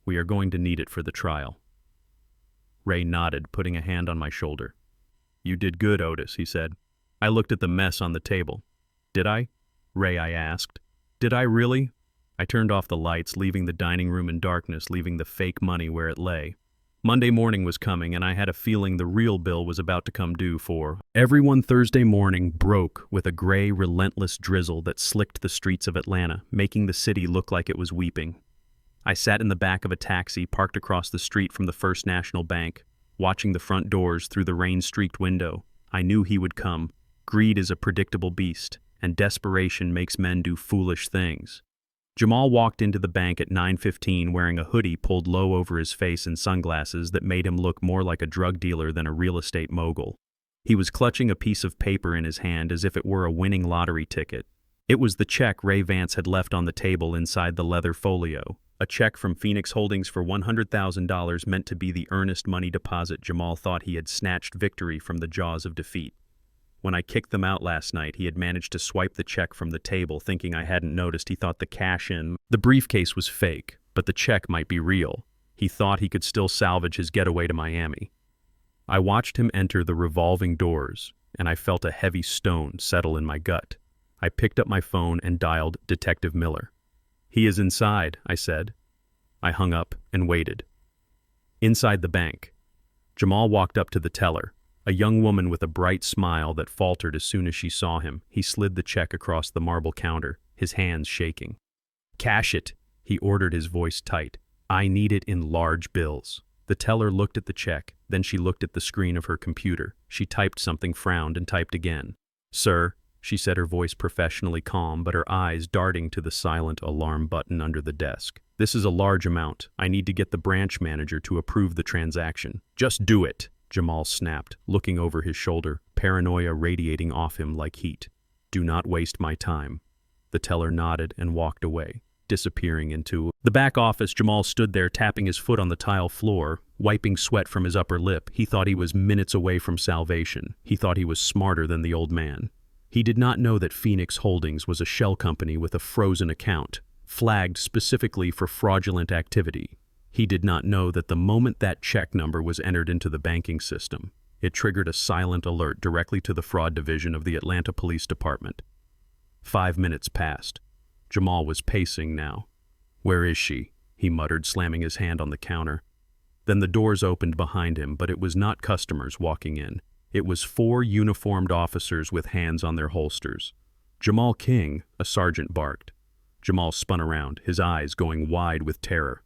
We are going to need it for the trial. Ray nodded, putting a hand on my shoulder. You did good, Otis, he said. I looked at the mess on the table. Did I? Ray, I asked. Did I really? I turned off the lights, leaving the dining room in darkness, leaving the fake money where it lay. Monday morning was coming, and I had a feeling the real bill was about to come due for everyone. Thursday morning broke with a gray, relentless drizzle that slicked the streets of Atlanta, making the city look like it was weeping. I sat in the back of a taxi parked across the street from the First National Bank, watching the front doors through the rain-streaked window. I knew he would come. Greed is a predictable beast, and desperation makes men do foolish things. Jamal walked into the bank at 9:15 wearing a hoodie pulled low over his face and sunglasses that made him look more like a drug dealer than a real estate mogul. He was clutching a piece of paper in his hand as if it were a winning lottery ticket. It was the check Ray Vance had left on the table inside the leather folio, a check from Phoenix Holdings for $100,000 meant to be the earnest money deposit Jamal thought he had snatched victory from the jaws of defeat. When I kicked them out last night, he had managed to swipe the check from the table, thinking I hadn't noticed. He thought the cash in the briefcase was fake, but the check might be real. He thought he could still salvage his getaway to Miami. I watched him enter the revolving doors, and I felt a heavy stone settle in my gut. I picked up my phone and dialed Detective Miller. He is inside, I said. I hung up and waited. Inside the bank, Jamal walked up to the teller, a young woman with a bright smile that faltered as soon as she saw him. He slid the check across the marble counter, his hands shaking. Cash it, he ordered, his voice tight. I need it in large bills. The teller looked at the check, then she looked at the screen of her computer. She typed something, frowned, and typed again. Sir, she said, her voice professionally calm, but her eyes darting to the silent alarm button under the desk. This is a large amount. I need to get the branch manager to approve the transaction. Just do it, Jamal snapped, looking over his shoulder, paranoia radiating off him like heat. Do not waste my time. The teller nodded and walked away, disappearing into the back office. Jamal stood there, tapping his foot on the tile floor, wiping sweat from his upper lip. He thought he was minutes away from salvation. He thought he was smarter than the old man. He did not know that Phoenix Holdings was a shell company with a frozen account, flagged specifically for fraudulent activity. He did not know that the moment that check number was entered into the banking system, it triggered a silent alert directly to the fraud division of the Atlanta Police Department. 5 minutes passed. Jamal was pacing now. Where is she? He muttered, slamming his hand on the counter. Then the doors opened behind him, but it was not customers walking in. It was 4 uniformed officers with hands on their holsters. Jamal King, a sergeant barked. Jamal spun around, his eyes going wide with terror.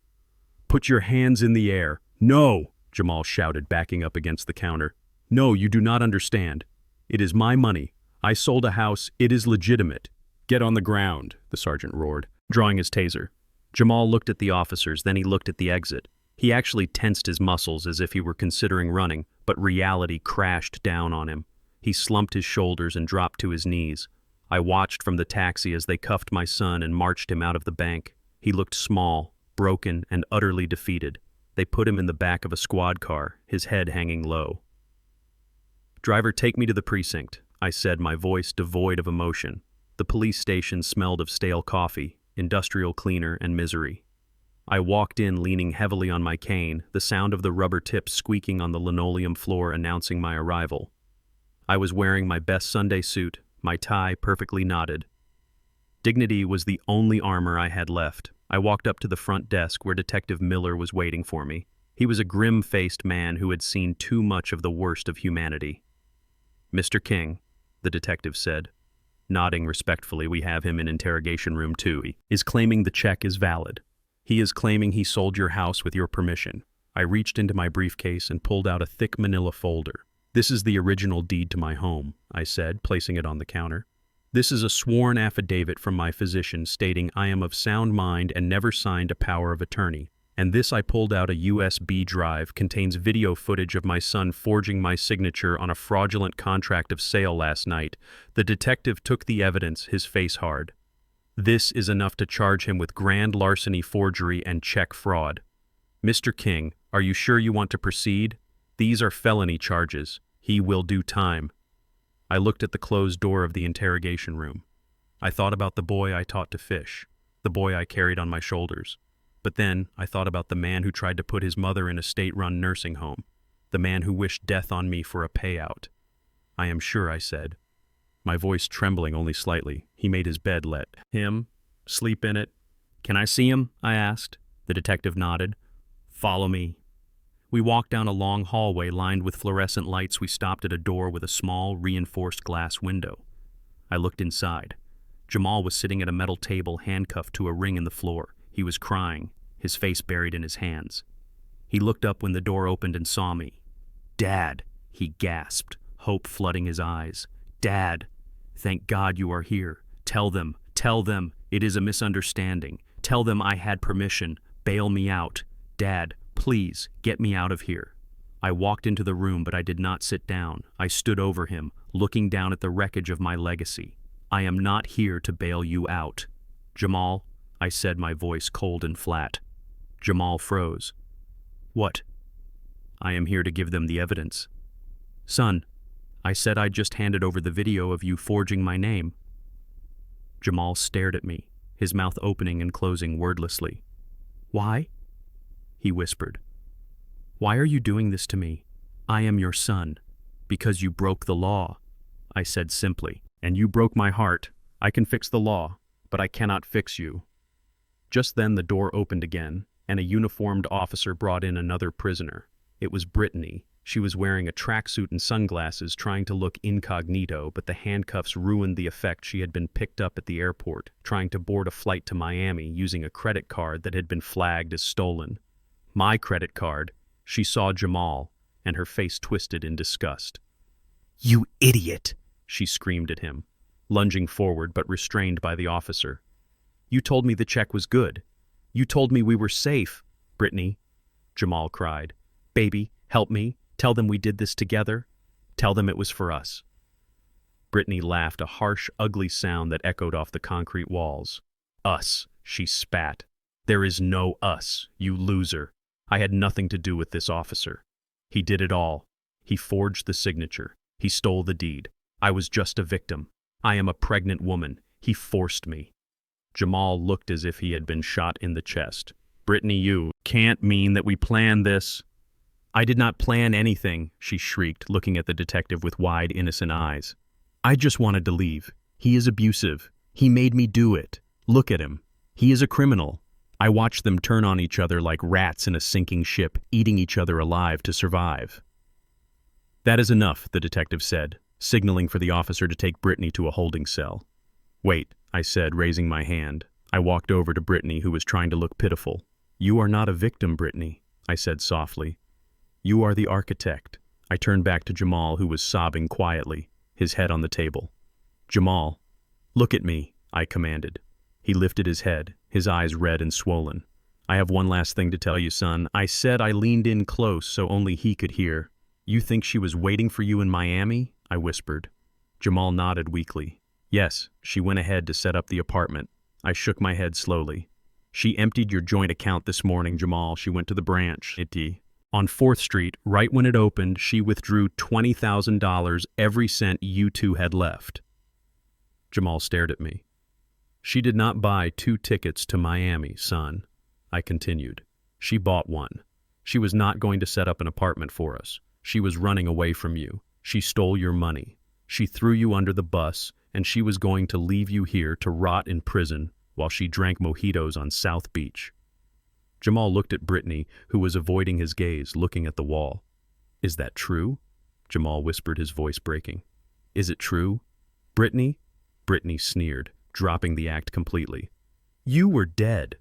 Put your hands in the air. No, Jamal shouted, backing up against the counter. No, you do not understand. It is my money. I sold a house. It is legitimate. Get on the ground, the sergeant roared, drawing his taser. Jamal looked at the officers, then he looked at the exit. He actually tensed his muscles as if he were considering running, but reality crashed down on him. He slumped his shoulders and dropped to his knees. I watched from the taxi as they cuffed my son and marched him out of the bank. He looked small, broken, and utterly defeated. They put him in the back of a squad car, his head hanging low. Driver, take me to the precinct, I said, my voice devoid of emotion. The police station smelled of stale coffee, industrial cleaner, and misery. I walked in leaning heavily on my cane, the sound of the rubber tips squeaking on the linoleum floor announcing my arrival. I was wearing my best Sunday suit, my tie perfectly knotted. Dignity was the only armor I had left. I walked up to the front desk where Detective Miller was waiting for me. He was a grim-faced man who had seen too much of the worst of humanity. "Mr. King," the detective said, nodding respectfully, "we have him in interrogation room 2. He is claiming the check is valid. He is claiming he sold your house with your permission." I reached into my briefcase and pulled out a thick manila folder. "This is the original deed to my home," I said, placing it on the counter. "This is a sworn affidavit from my physician stating I am of sound mind and never signed a power of attorney. And this," I pulled out a USB drive, "contains video footage of my son forging my signature on a fraudulent contract of sale last night." The detective took the evidence, his face hard. "This is enough to charge him with grand larceny, forgery, and check fraud. Mr. King, are you sure you want to proceed? These are felony charges. He will do time." I looked at the closed door of the interrogation room. I thought about the boy I taught to fish, the boy I carried on my shoulders. But then I thought about the man who tried to put his mother in a state-run nursing home, the man who wished death on me for a payout. "I am sure," I said, my voice trembling only slightly. "He made his bed, let him sleep in it." "Can I see him?" I asked. The detective nodded. "Follow me." We walked down a long hallway lined with fluorescent lights. We stopped at a door with a small, reinforced glass window. I looked inside. Jamal was sitting at a metal table, handcuffed to a ring in the floor. He was crying, his face buried in his hands. He looked up when the door opened and saw me. "Dad," he gasped, hope flooding his eyes. "Dad, thank God you are here. Tell them, it is a misunderstanding. Tell them I had permission. Bail me out. Dad, please, get me out of here." I walked into the room, but I did not sit down. I stood over him, looking down at the wreckage of my legacy. "I am not here to bail you out. Jamal," I said, my voice cold and flat. Jamal froze. "What?" "I am here to give them the evidence." "Son, I said I just handed over the video of you forging my name." Jamal stared at me, his mouth opening and closing wordlessly. "Why?" he whispered. "Why are you doing this to me? I am your son. Because you broke the law," I said simply. "And you broke my heart. I can fix the law, but I cannot fix you." Just then the door opened again, and a uniformed officer brought in another prisoner. It was Brittany. She was wearing a tracksuit and sunglasses, trying to look incognito, but the handcuffs ruined the effect. She had been picked up at the airport, trying to board a flight to Miami using a credit card that had been flagged as stolen. My credit card. She saw Jamal, and her face twisted in disgust. "You idiot!" she screamed at him, lunging forward but restrained by the officer. "You told me the check was good. You told me we were safe." "Brittany," Jamal cried. "Baby, help me. Tell them we did this together. Tell them it was for us." Brittany laughed, a harsh, ugly sound that echoed off the concrete walls. "Us," she spat. "There is no us, you loser. I had nothing to do with this officer. He did it all. He forged the signature. He stole the deed. I was just a victim. I am a pregnant woman. He forced me." Jamal looked as if he had been shot in the chest. "Brittany, you can't mean that we planned this." "I did not plan anything," she shrieked, looking at the detective with wide, innocent eyes. "I just wanted to leave. He is abusive. He made me do it. Look at him. He is a criminal. I watched them turn on each other like rats in a sinking ship, eating each other alive to survive." "That is enough," the detective said, signaling for the officer to take Brittany to a holding cell. "Wait," I said, raising my hand. I walked over to Brittany, who was trying to look pitiful. "You are not a victim, Brittany," I said softly. "You are the architect." I turned back to Jamal, who was sobbing quietly, his head on the table. "Jamal, look at me," I commanded. He lifted his head, his eyes red and swollen. "I have one last thing to tell you, son," I said. I leaned in close so only he could hear. "You think she was waiting for you in Miami?" I whispered. Jamal nodded weakly. "Yes, she went ahead to set up the apartment." I shook my head slowly. "She emptied your joint account this morning, Jamal. She went to the branch. On 4th Street, right when it opened, she withdrew $20,000, every cent you two had left." Jamal stared at me. "She did not buy 2 tickets to Miami, son," I continued. "She bought one. She was not going to set up an apartment for us. She was running away from you. She stole your money. She threw you under the bus, and she was going to leave you here to rot in prison while she drank mojitos on South Beach. Jamal looked at Brittany, who was avoiding his gaze, looking at the wall. Is that true? Jamal whispered, his voice breaking. Is it true? Brittany? Brittany sneered, dropping the act completely. You were dead.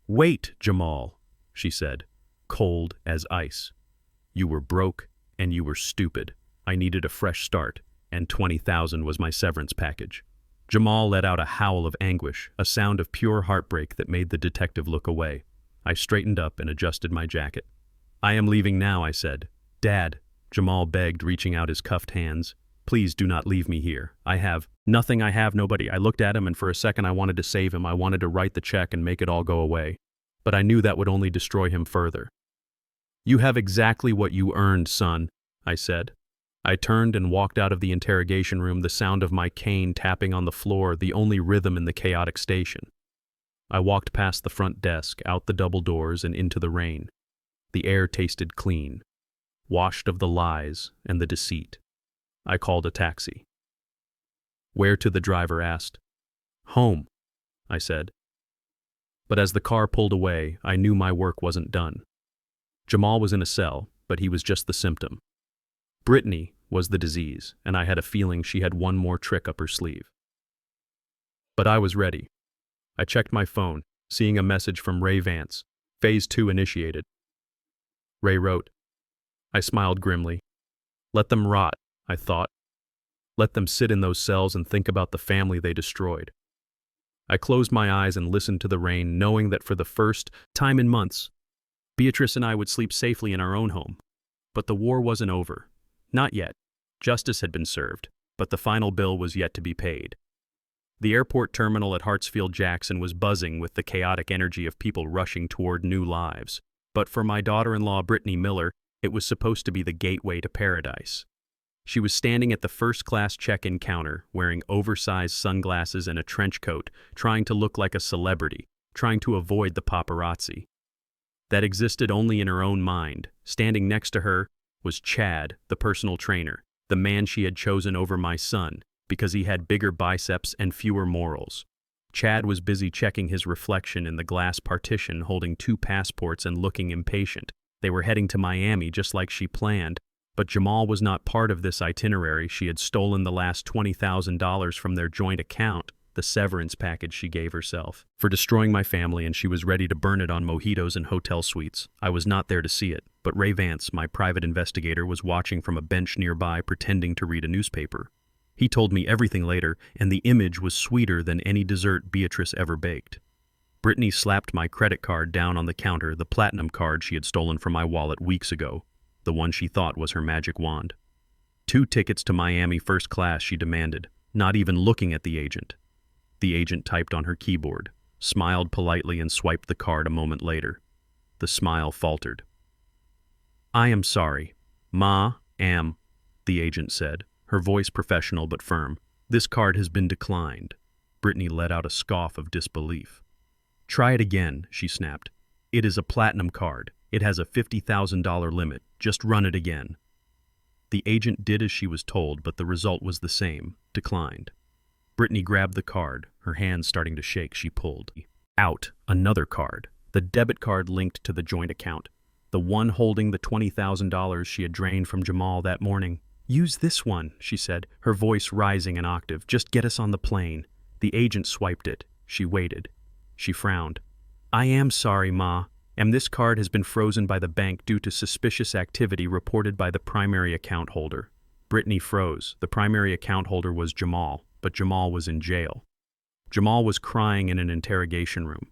Wait, Jamal, she said, cold as ice. You were broke and you were stupid. I needed a fresh start, and 20,000 was my severance package. Jamal let out a howl of anguish, a sound of pure heartbreak that made the detective look away. I straightened up and adjusted my jacket. I am leaving now, I said. Dad, Jamal begged, reaching out his cuffed hands. Please do not leave me here. I have nobody. I looked at him, and for a second I wanted to save him. I wanted to write the check and make it all go away. But I knew that would only destroy him further. You have exactly what you earned, son, I said. I turned and walked out of the interrogation room, the sound of my cane tapping on the floor, the only rhythm in the chaotic station. I walked past the front desk, out the double doors, and into the rain. The air tasted clean, washed of the lies and the deceit. I called a taxi. Where to, the driver asked. Home, I said. But as the car pulled away, I knew my work wasn't done. Jamal was in a cell, but he was just the symptom. Brittany was the disease, and I had a feeling she had one more trick up her sleeve. But I was ready. I checked my phone, seeing a message from Ray Vance. Phase 2 initiated. Ray wrote. I smiled grimly. Let them rot, I thought. Let them sit in those cells and think about the family they destroyed. I closed my eyes and listened to the rain, knowing that for the first time in months, Beatrice and I would sleep safely in our own home. But the war wasn't over. Not yet. Justice had been served, but the final bill was yet to be paid. The airport terminal at Hartsfield-Jackson was buzzing with the chaotic energy of people rushing toward new lives. But for my daughter-in-law, Brittany Miller, it was supposed to be the gateway to paradise. She was standing at the first-class check-in counter, wearing oversized sunglasses and a trench coat, trying to look like a celebrity, trying to avoid the paparazzi. That existed only in her own mind. Standing next to her was Chad, the personal trainer, the man she had chosen over my son, because he had bigger biceps and fewer morals. Chad was busy checking his reflection in the glass partition, holding 2 passports and looking impatient. They were heading to Miami just like she planned, but Jamal was not part of this itinerary. She had stolen the last $20,000 from their joint account, the severance package she gave herself, for destroying my family, and she was ready to burn it on mojitos and hotel suites. I was not there to see it, but Ray Vance, my private investigator, was watching from a bench nearby, pretending to read a newspaper. He told me everything later, and the image was sweeter than any dessert Beatrice ever baked. Brittany slapped my credit card down on the counter, the platinum card she had stolen from my wallet weeks ago, the one she thought was her magic wand. 2 tickets to Miami first class, she demanded, not even looking at the agent. The agent typed on her keyboard, smiled politely, and swiped the card a moment later. The smile faltered. I am sorry. Am, the agent said, her voice professional but firm. This card has been declined. Brittany let out a scoff of disbelief. Try it again, she snapped. It is a platinum card. It has a $50,000 limit. Just run it again. The agent did as she was told, but the result was the same, declined. Brittany grabbed the card, her hands starting to shake. She pulled out another card, the debit card linked to the joint account, the one holding the $20,000 she had drained from Jamal that morning. Use this one, she said, her voice rising an octave. Just get us on the plane. The agent swiped it. She waited. She frowned. I am sorry, Ma. And this card has been frozen by the bank due to suspicious activity reported by the primary account holder. Brittany froze. The primary account holder was Jamal, but Jamal was in jail. Jamal was crying in an interrogation room.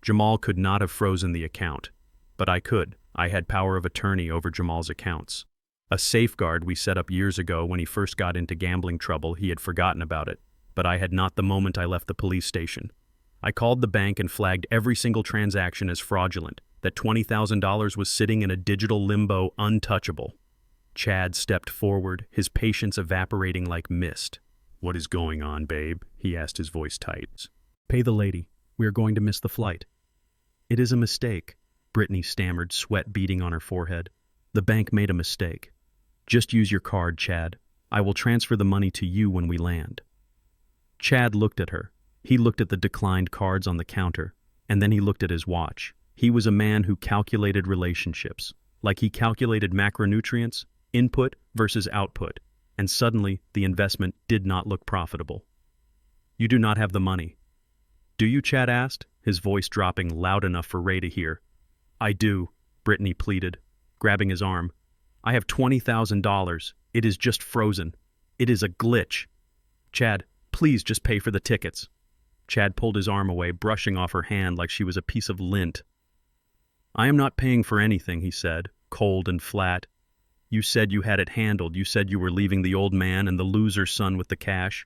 Jamal could not have frozen the account, but I could. I had power of attorney over Jamal's accounts. A safeguard we set up years ago when he first got into gambling trouble. He had forgotten about it, but I had not the moment I left the police station. I called the bank and flagged every single transaction as fraudulent, that $20,000 was sitting in a digital limbo, untouchable. Chad stepped forward, his patience evaporating like mist. What is going on, babe? He asked, his voice tight. Pay the lady. We are going to miss the flight. It is a mistake, Brittany stammered, sweat beading on her forehead. The bank made a mistake. Just use your card, Chad. I will transfer the money to you when we land. Chad looked at her. He looked at the declined cards on the counter, and then he looked at his watch. He was a man who calculated relationships, like he calculated macronutrients, input versus output, and suddenly the investment did not look profitable. "You do not have the money." "Do you?" Chad asked, his voice dropping loud enough for Ray to hear. "I do," Brittany pleaded, grabbing his arm. "I have $20,000. It is just frozen. It is a glitch. Chad, please just pay for the tickets." Chad pulled his arm away, brushing off her hand like she was a piece of lint. "I am not paying for anything," he said, cold and flat. "You said you had it handled. You said you were leaving the old man and the loser's son with the cash."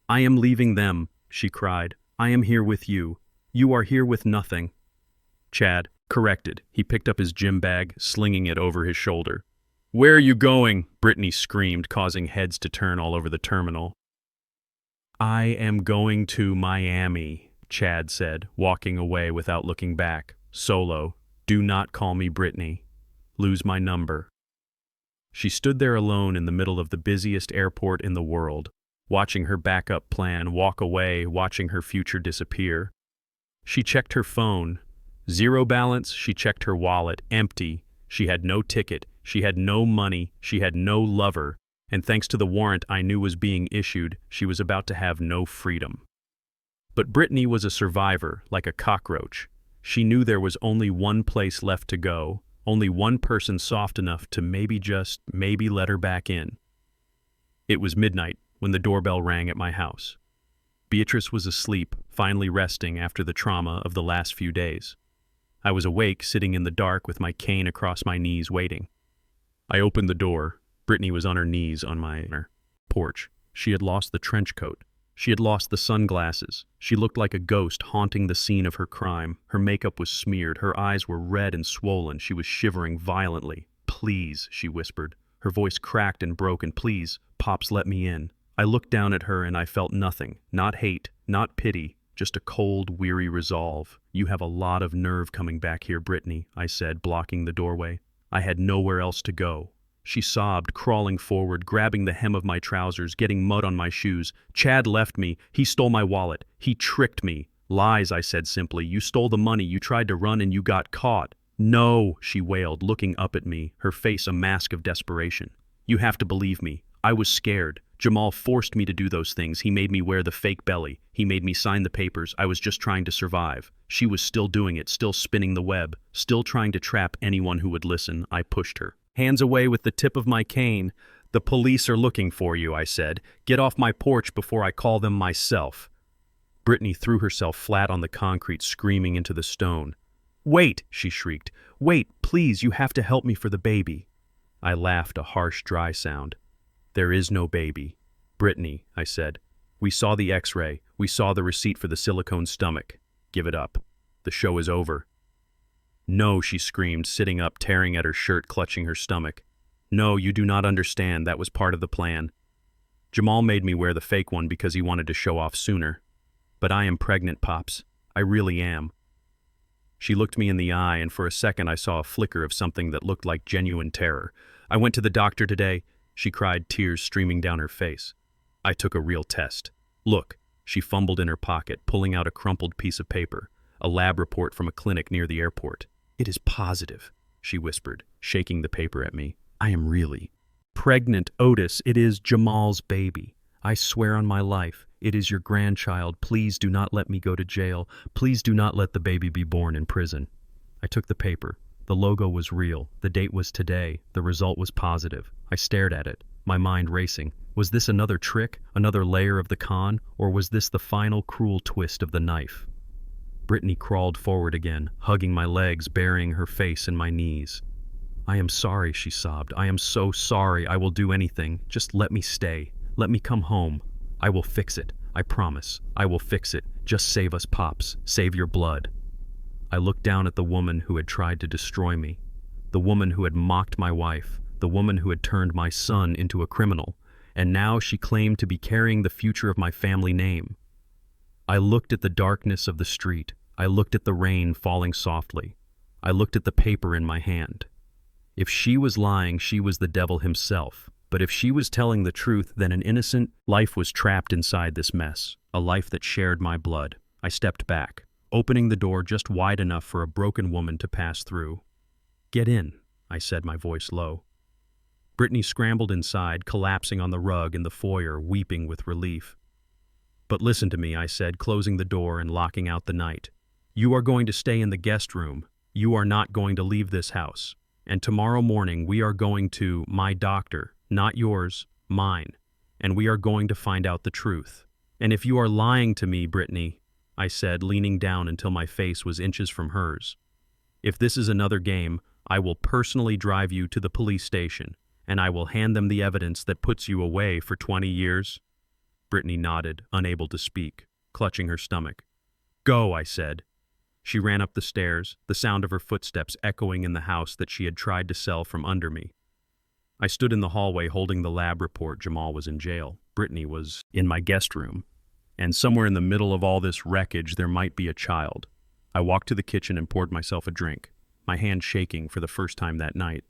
"I am leaving them," she cried. "I am here with you. You are here with nothing." Chad corrected. He picked up his gym bag, slinging it over his shoulder. "Where are you going?" Brittany screamed, causing heads to turn all over the terminal. "I am going to Miami," Chad said, walking away without looking back. "Solo. Do not call me Brittany. Lose my number." She stood there alone in the middle of the busiest airport in the world, watching her backup plan walk away, watching her future disappear. She checked her phone. Zero balance. She checked her wallet. Empty. She had no ticket. She had no money. She had no lover. And thanks to the warrant I knew was being issued, she was about to have no freedom. But Brittany was a survivor, like a cockroach. She knew there was only one place left to go, only one person soft enough to maybe let her back in. It was midnight when the doorbell rang at my house. Beatrice was asleep, finally resting after the trauma of the last few days. I was awake, sitting in the dark with my cane across my knees, waiting. I opened the door. Brittany was on her knees on my porch. She had lost the trench coat. She had lost the sunglasses. She looked like a ghost haunting the scene of her crime. Her makeup was smeared. Her eyes were red and swollen. She was shivering violently. "Please," she whispered. Her voice cracked and broken. "Please, Pops, let me in." I looked down at her and I felt nothing. Not hate, not pity, just a cold, weary resolve. "You have a lot of nerve coming back here, Brittany," I said, blocking the doorway. I had nowhere else to go. She sobbed, crawling forward, grabbing the hem of my trousers, getting mud on my shoes. "Chad left me. He stole my wallet. He tricked me." "Lies," I said simply. "You stole the money. You tried to run and you got caught." "No," she wailed, looking up at me, her face a mask of desperation. "You have to believe me. I was scared. Jamal forced me to do those things. He made me wear the fake belly. He made me sign the papers. I was just trying to survive." She was still doing it, still spinning the web, still trying to trap anyone who would listen. I pushed her. "Hands away with the tip of my cane. The police are looking for you," I said. "Get off my porch before I call them myself." Brittany threw herself flat on the concrete, screaming into the stone. "Wait," she shrieked. "Wait, please, you have to help me for the baby." I laughed, a harsh, dry sound. "There is no baby." "Brittany," I said. "We saw the x-ray. We saw the receipt for the silicone stomach. Give it up. The show is over." "No," she screamed, sitting up, tearing at her shirt, clutching her stomach. "No, you do not understand. That was part of the plan. Jamal made me wear the fake one because he wanted to show off sooner. But I am pregnant, Pops. I really am." She looked me in the eye, and for a second I saw a flicker of something that looked like genuine terror. "I went to the doctor today," she cried, tears streaming down her face. "I took a real test. Look." She fumbled in her pocket, pulling out a crumpled piece of paper, a lab report from a clinic near the airport. "It is positive," she whispered, shaking the paper at me. "I am really pregnant, Otis. It is Jamal's baby. I swear on my life, it is your grandchild. Please do not let me go to jail. Please do not let the baby be born in prison." I took the paper. The logo was real. The date was today. The result was positive. I stared at it, my mind racing. Was this another trick, another layer of the con, or was this the final cruel twist of the knife? Brittany crawled forward again, hugging my legs, burying her face in my knees. "I am sorry," she sobbed. "I am so sorry. I will do anything. Just let me stay. Let me come home. I will fix it. I promise. I will fix it. Just save us, Pops. Save your blood." I looked down at the woman who had tried to destroy me, the woman who had mocked my wife, the woman who had turned my son into a criminal, and now she claimed to be carrying the future of my family name. I looked at the darkness of the street. I looked at the rain falling softly. I looked at the paper in my hand. If she was lying, she was the devil himself. But if she was telling the truth, then an innocent life was trapped inside this mess, a life that shared my blood. I stepped back, opening the door just wide enough for a broken woman to pass through. "Get in," I said, my voice low. Brittany scrambled inside, collapsing on the rug in the foyer, weeping with relief. "But listen to me," I said, closing the door and locking out the night. "You are going to stay in the guest room. You are not going to leave this house. And tomorrow morning we are going to my doctor, not yours, mine, and we are going to find out the truth. And if you are lying to me, Brittany," I said, leaning down until my face was inches from hers, "if this is another game, I will personally drive you to the police station, and I will hand them the evidence that puts you away for 20 years. Brittany nodded, unable to speak, clutching her stomach. "Go," I said. She ran up the stairs, the sound of her footsteps echoing in the house that she had tried to sell from under me. I stood in the hallway holding the lab report. Jamal was in jail. Brittany was in my guest room. And somewhere in the middle of all this wreckage, there might be a child. I walked to the kitchen and poured myself a drink, my hand shaking for the first time that night.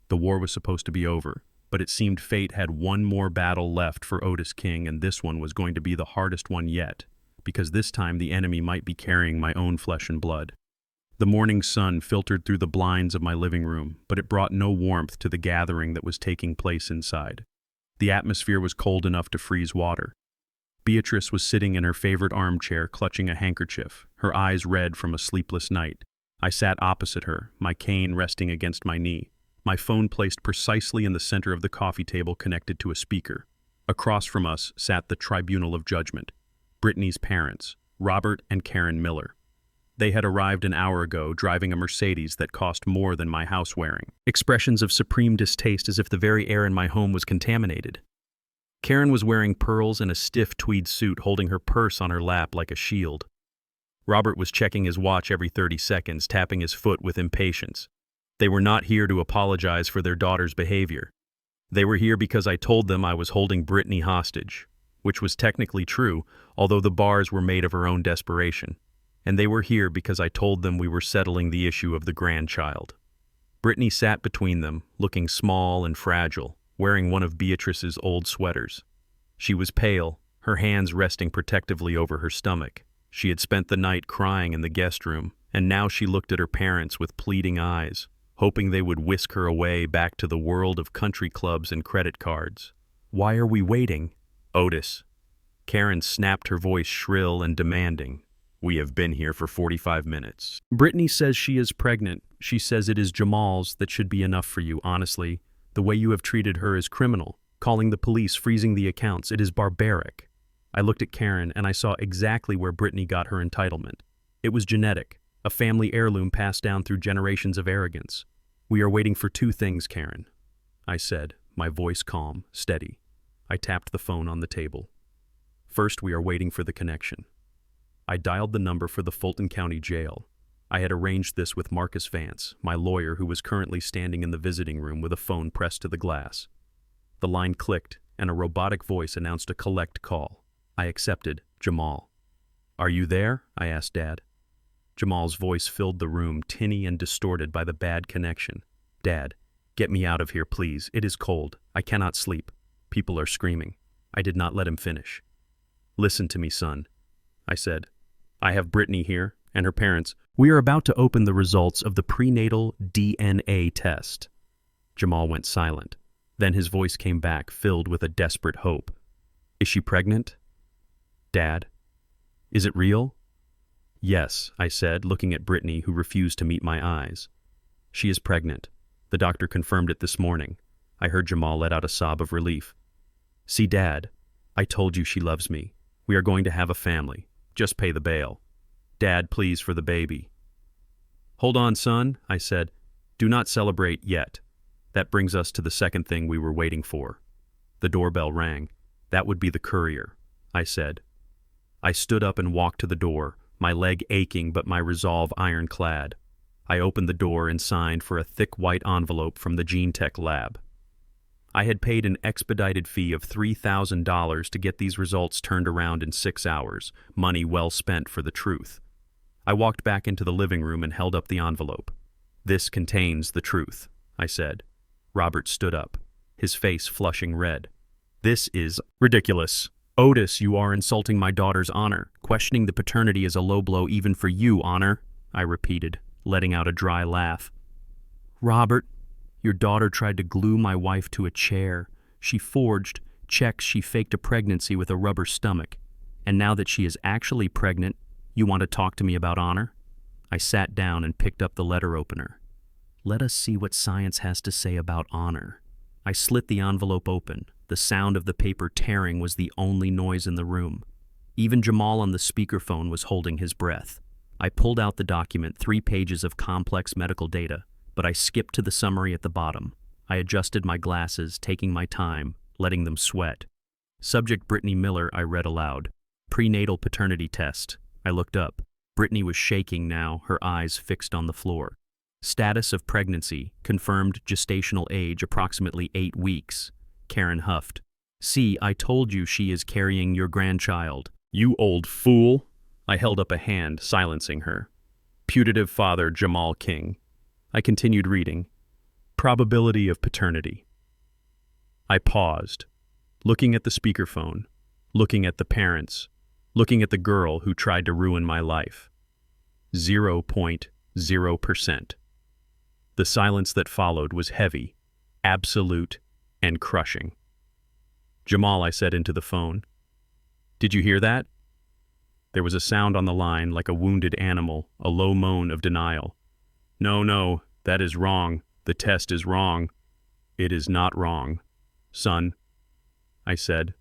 The war was supposed to be over, but it seemed fate had one more battle left for Otis King, and this one was going to be the hardest one yet, because this time the enemy might be carrying my own flesh and blood. The morning sun filtered through the blinds of my living room, but it brought no warmth to the gathering that was taking place inside. The atmosphere was cold enough to freeze water. Beatrice was sitting in her favorite armchair, clutching a handkerchief, her eyes red from a sleepless night. I sat opposite her, my cane resting against my knee, my phone placed precisely in the center of the coffee table connected to a speaker. Across from us sat the tribunal of judgment, Brittany's parents, Robert and Karen Miller. They had arrived an hour ago, driving a Mercedes that cost more than my house wearing. Expressions of supreme distaste as if the very air in my home was contaminated. Karen was wearing pearls and a stiff tweed suit, holding her purse on her lap like a shield. Robert was checking his watch every 30 seconds, tapping his foot with impatience. They were not here to apologize for their daughter's behavior. They were here because I told them I was holding Brittany hostage, which was technically true, although the bars were made of her own desperation. And they were here because I told them we were settling the issue of the grandchild. Brittany sat between them, looking small and fragile, wearing one of Beatrice's old sweaters. She was pale, her hands resting protectively over her stomach. She had spent the night crying in the guest room, and now she looked at her parents with pleading eyes, hoping they would whisk her away back to the world of country clubs and credit cards. "Why are we waiting?" "Otis." Karen snapped, her voice shrill and demanding. "We have been here for 45 minutes. Brittany says she is pregnant. She says it is Jamal's. That should be enough for you, honestly. The way you have treated her is criminal. Calling the police, freezing the accounts. It is barbaric." I looked at Karen and I saw exactly where Brittany got her entitlement. It was genetic, a family heirloom passed down through generations of arrogance. "We are waiting for two things, Karen," I said, my voice calm, steady. I tapped the phone on the table. "First, we are waiting for the connection." I dialed the number for the Fulton County Jail. I had arranged this with Marcus Vance, my lawyer, who was currently standing in the visiting room with a phone pressed to the glass. The line clicked, and a robotic voice announced a collect call. I accepted. "Jamal." "Are you there?" I asked Dad. Jamal's voice filled the room, tinny and distorted by the bad connection. "Dad, get me out of here, please. It is cold. I cannot sleep. People are screaming." I did not let him finish. "Listen to me, son," I said. "I have Brittany here, and her parents. We are about to open the results of the prenatal DNA test." Jamal went silent. Then his voice came back, filled with a desperate hope. "Is she pregnant?" "Dad, is it real?" "Yes," I said, looking at Brittany, who refused to meet my eyes. "She is pregnant. The doctor confirmed it this morning." I heard Jamal let out a sob of relief. "See, Dad, I told you she loves me. We are going to have a family. Just pay the bail. Dad, please, for the baby." "Hold on, son," I said. "Do not celebrate yet. That brings us to the second thing we were waiting for." The doorbell rang. "That would be the courier," I said. I stood up and walked to the door, my leg aching but my resolve ironclad. I opened the door and signed for a thick white envelope from the Gene Tech lab. I had paid an expedited fee of $3,000 to get these results turned around in 6 hours, money well spent for the truth. I walked back into the living room and held up the envelope. "This contains the truth," I said. Robert stood up. his face flushing red. This is ridiculous. Otis, you are insulting my daughter's honor. Questioning the paternity is a low blow even for you, Honor, I repeated, letting out a dry laugh. Robert, your daughter tried to glue my wife to a chair. She forged checks she faked a pregnancy with a rubber stomach. And now that she is actually pregnant, you want to talk to me about honor? I sat down and picked up the letter opener. Let us see what science has to say about honor. I slit the envelope open. The sound of the paper tearing was the only noise in the room. Even Jamal on the speakerphone was holding his breath. I pulled out the document, 3 pages of complex medical data, but I skipped to the summary at the bottom. I adjusted my glasses, taking my time, letting them sweat. Subject Brittany Miller, I read aloud. Prenatal paternity test. I looked up. Brittany was shaking now, her eyes fixed on the floor. Status of pregnancy, confirmed gestational age approximately 8 weeks. Karen huffed. See, I told you she is carrying your grandchild. You old fool. I held up a hand, silencing her. Putative father Jamal King. I continued reading. Probability of paternity. I paused, looking at the speakerphone, looking at the parents, looking at the girl who tried to ruin my life. 0.0%. The silence that followed was heavy, absolute, and crushing. Jamal, I said into the phone. Did you hear that? There was a sound on the line like a wounded animal, a low moan of denial. No, that is wrong. The test is wrong. It is not wrong. Son, I said,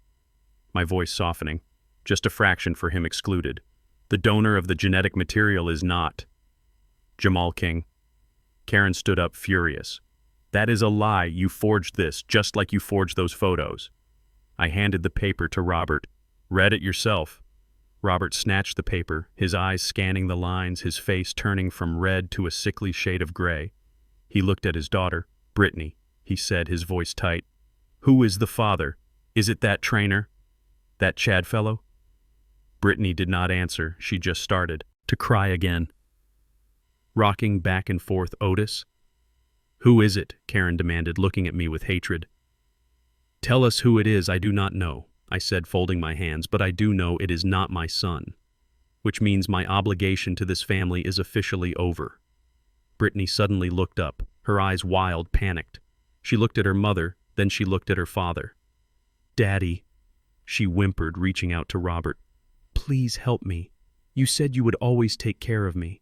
my voice softening, just a fraction for him excluded. The donor of the genetic material is not. Jamal King. Karen stood up furious. That is a lie. You forged this, just like you forged those photos. I handed the paper to Robert. Read it yourself. Robert snatched the paper, his eyes scanning the lines, his face turning from red to a sickly shade of gray. He looked at his daughter. Brittany, he said, his voice tight. Who is the father? Is it that trainer? That Chad fellow? Brittany did not answer. She just started to cry again. Rocking back and forth, Otis. Who is it? Karen demanded, looking at me with hatred. Tell us who it is. I do not know, I said, folding my hands, but I do know it is not my son, which means my obligation to this family is officially over. Brittany suddenly looked up, her eyes wild, panicked. She looked at her mother, then she looked at her father. Daddy, she whimpered, reaching out to Robert. Please help me. You said you would always take care of me.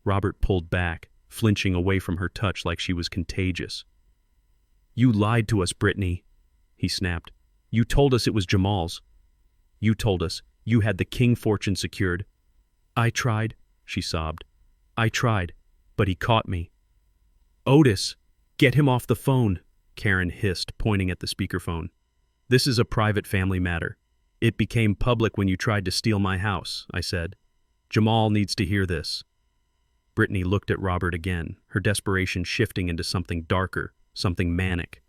Robert pulled back, flinching away from her touch like she was contagious. You lied to us, Brittany, he snapped. You told us it was Jamal's. You told us you had the King fortune secured. I tried, she sobbed. I tried, but he caught me. Otis, get him off the phone, Karen hissed, pointing at the speakerphone. This is a private family matter. It became public when you tried to steal my house, I said. Jamal needs to hear this. Brittany looked at Robert again, her desperation shifting into something darker, something manic.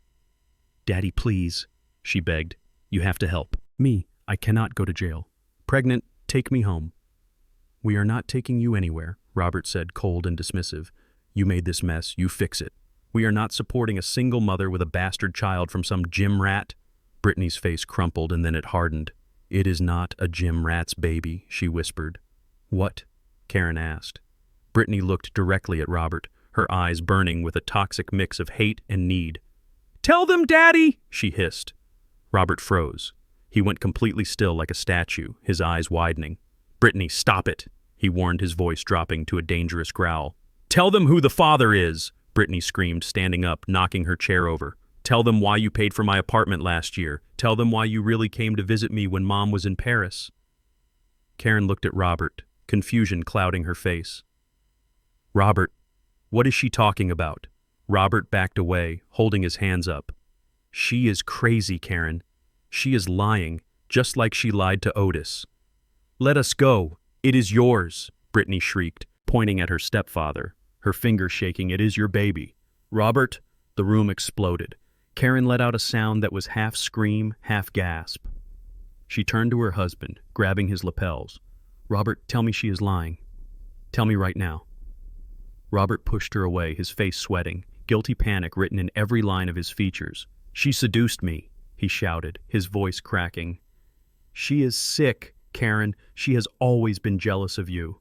Daddy, please, she begged. You have to help. Me, I cannot go to jail. Pregnant, take me home. We are not taking you anywhere, Robert said, cold and dismissive. You made this mess, you fix it. We are not supporting a single mother with a bastard child from some gym rat. Brittany's face crumpled and then it hardened. It is not a gym rat's baby, she whispered. What? Karen asked. Brittany looked directly at Robert, her eyes burning with a toxic mix of hate and need. Tell them, Daddy, she hissed. Robert froze. He went completely still like a statue, his eyes widening. Brittany, stop it, he warned, his voice dropping to a dangerous growl. Tell them who the father is, Brittany screamed, standing up, knocking her chair over. Tell them why you paid for my apartment last year. Tell them why you really came to visit me when Mom was in Paris. Karen looked at Robert, confusion clouding her face. Robert, what is she talking about? Robert backed away, holding his hands up. She is crazy, Karen. She is lying, just like she lied to Otis. Let us go. It is yours, Brittany shrieked, pointing at her stepfather, her finger shaking. It is your baby. Robert, the room exploded. Karen let out a sound that was half scream, half gasp. She turned to her husband, grabbing his lapels. Robert, tell me she is lying. Tell me right now. Robert pushed her away, his face sweating, guilty panic written in every line of his features. She seduced me, he shouted, his voice cracking. She is sick, Karen. She has always been jealous of you.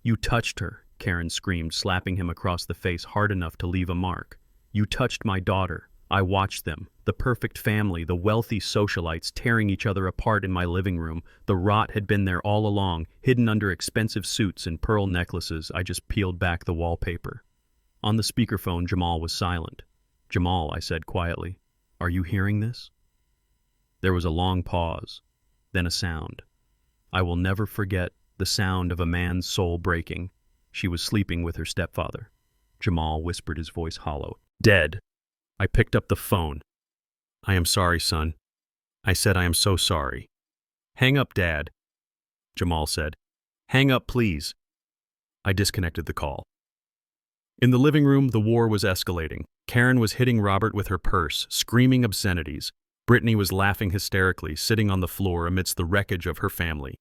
You touched her, Karen screamed, slapping him across the face hard enough to leave a mark. You touched my daughter. I watched them, the perfect family, the wealthy socialites tearing each other apart in my living room. The rot had been there all along, hidden under expensive suits and pearl necklaces. I just peeled back the wallpaper. On the speakerphone, Jamal was silent. Jamal, I said quietly, are you hearing this? There was a long pause, then a sound. I will never forget the sound of a man's soul breaking. She was sleeping with her stepfather. Jamal whispered, his voice hollow. Dead. I picked up the phone. I am sorry, son. I said I am so sorry. Hang up, Dad. Jamal said. Hang up, please. I disconnected the call. In the living room, the war was escalating. Karen was hitting Robert with her purse, screaming obscenities. Brittany was laughing hysterically, sitting on the floor amidst the wreckage of her family.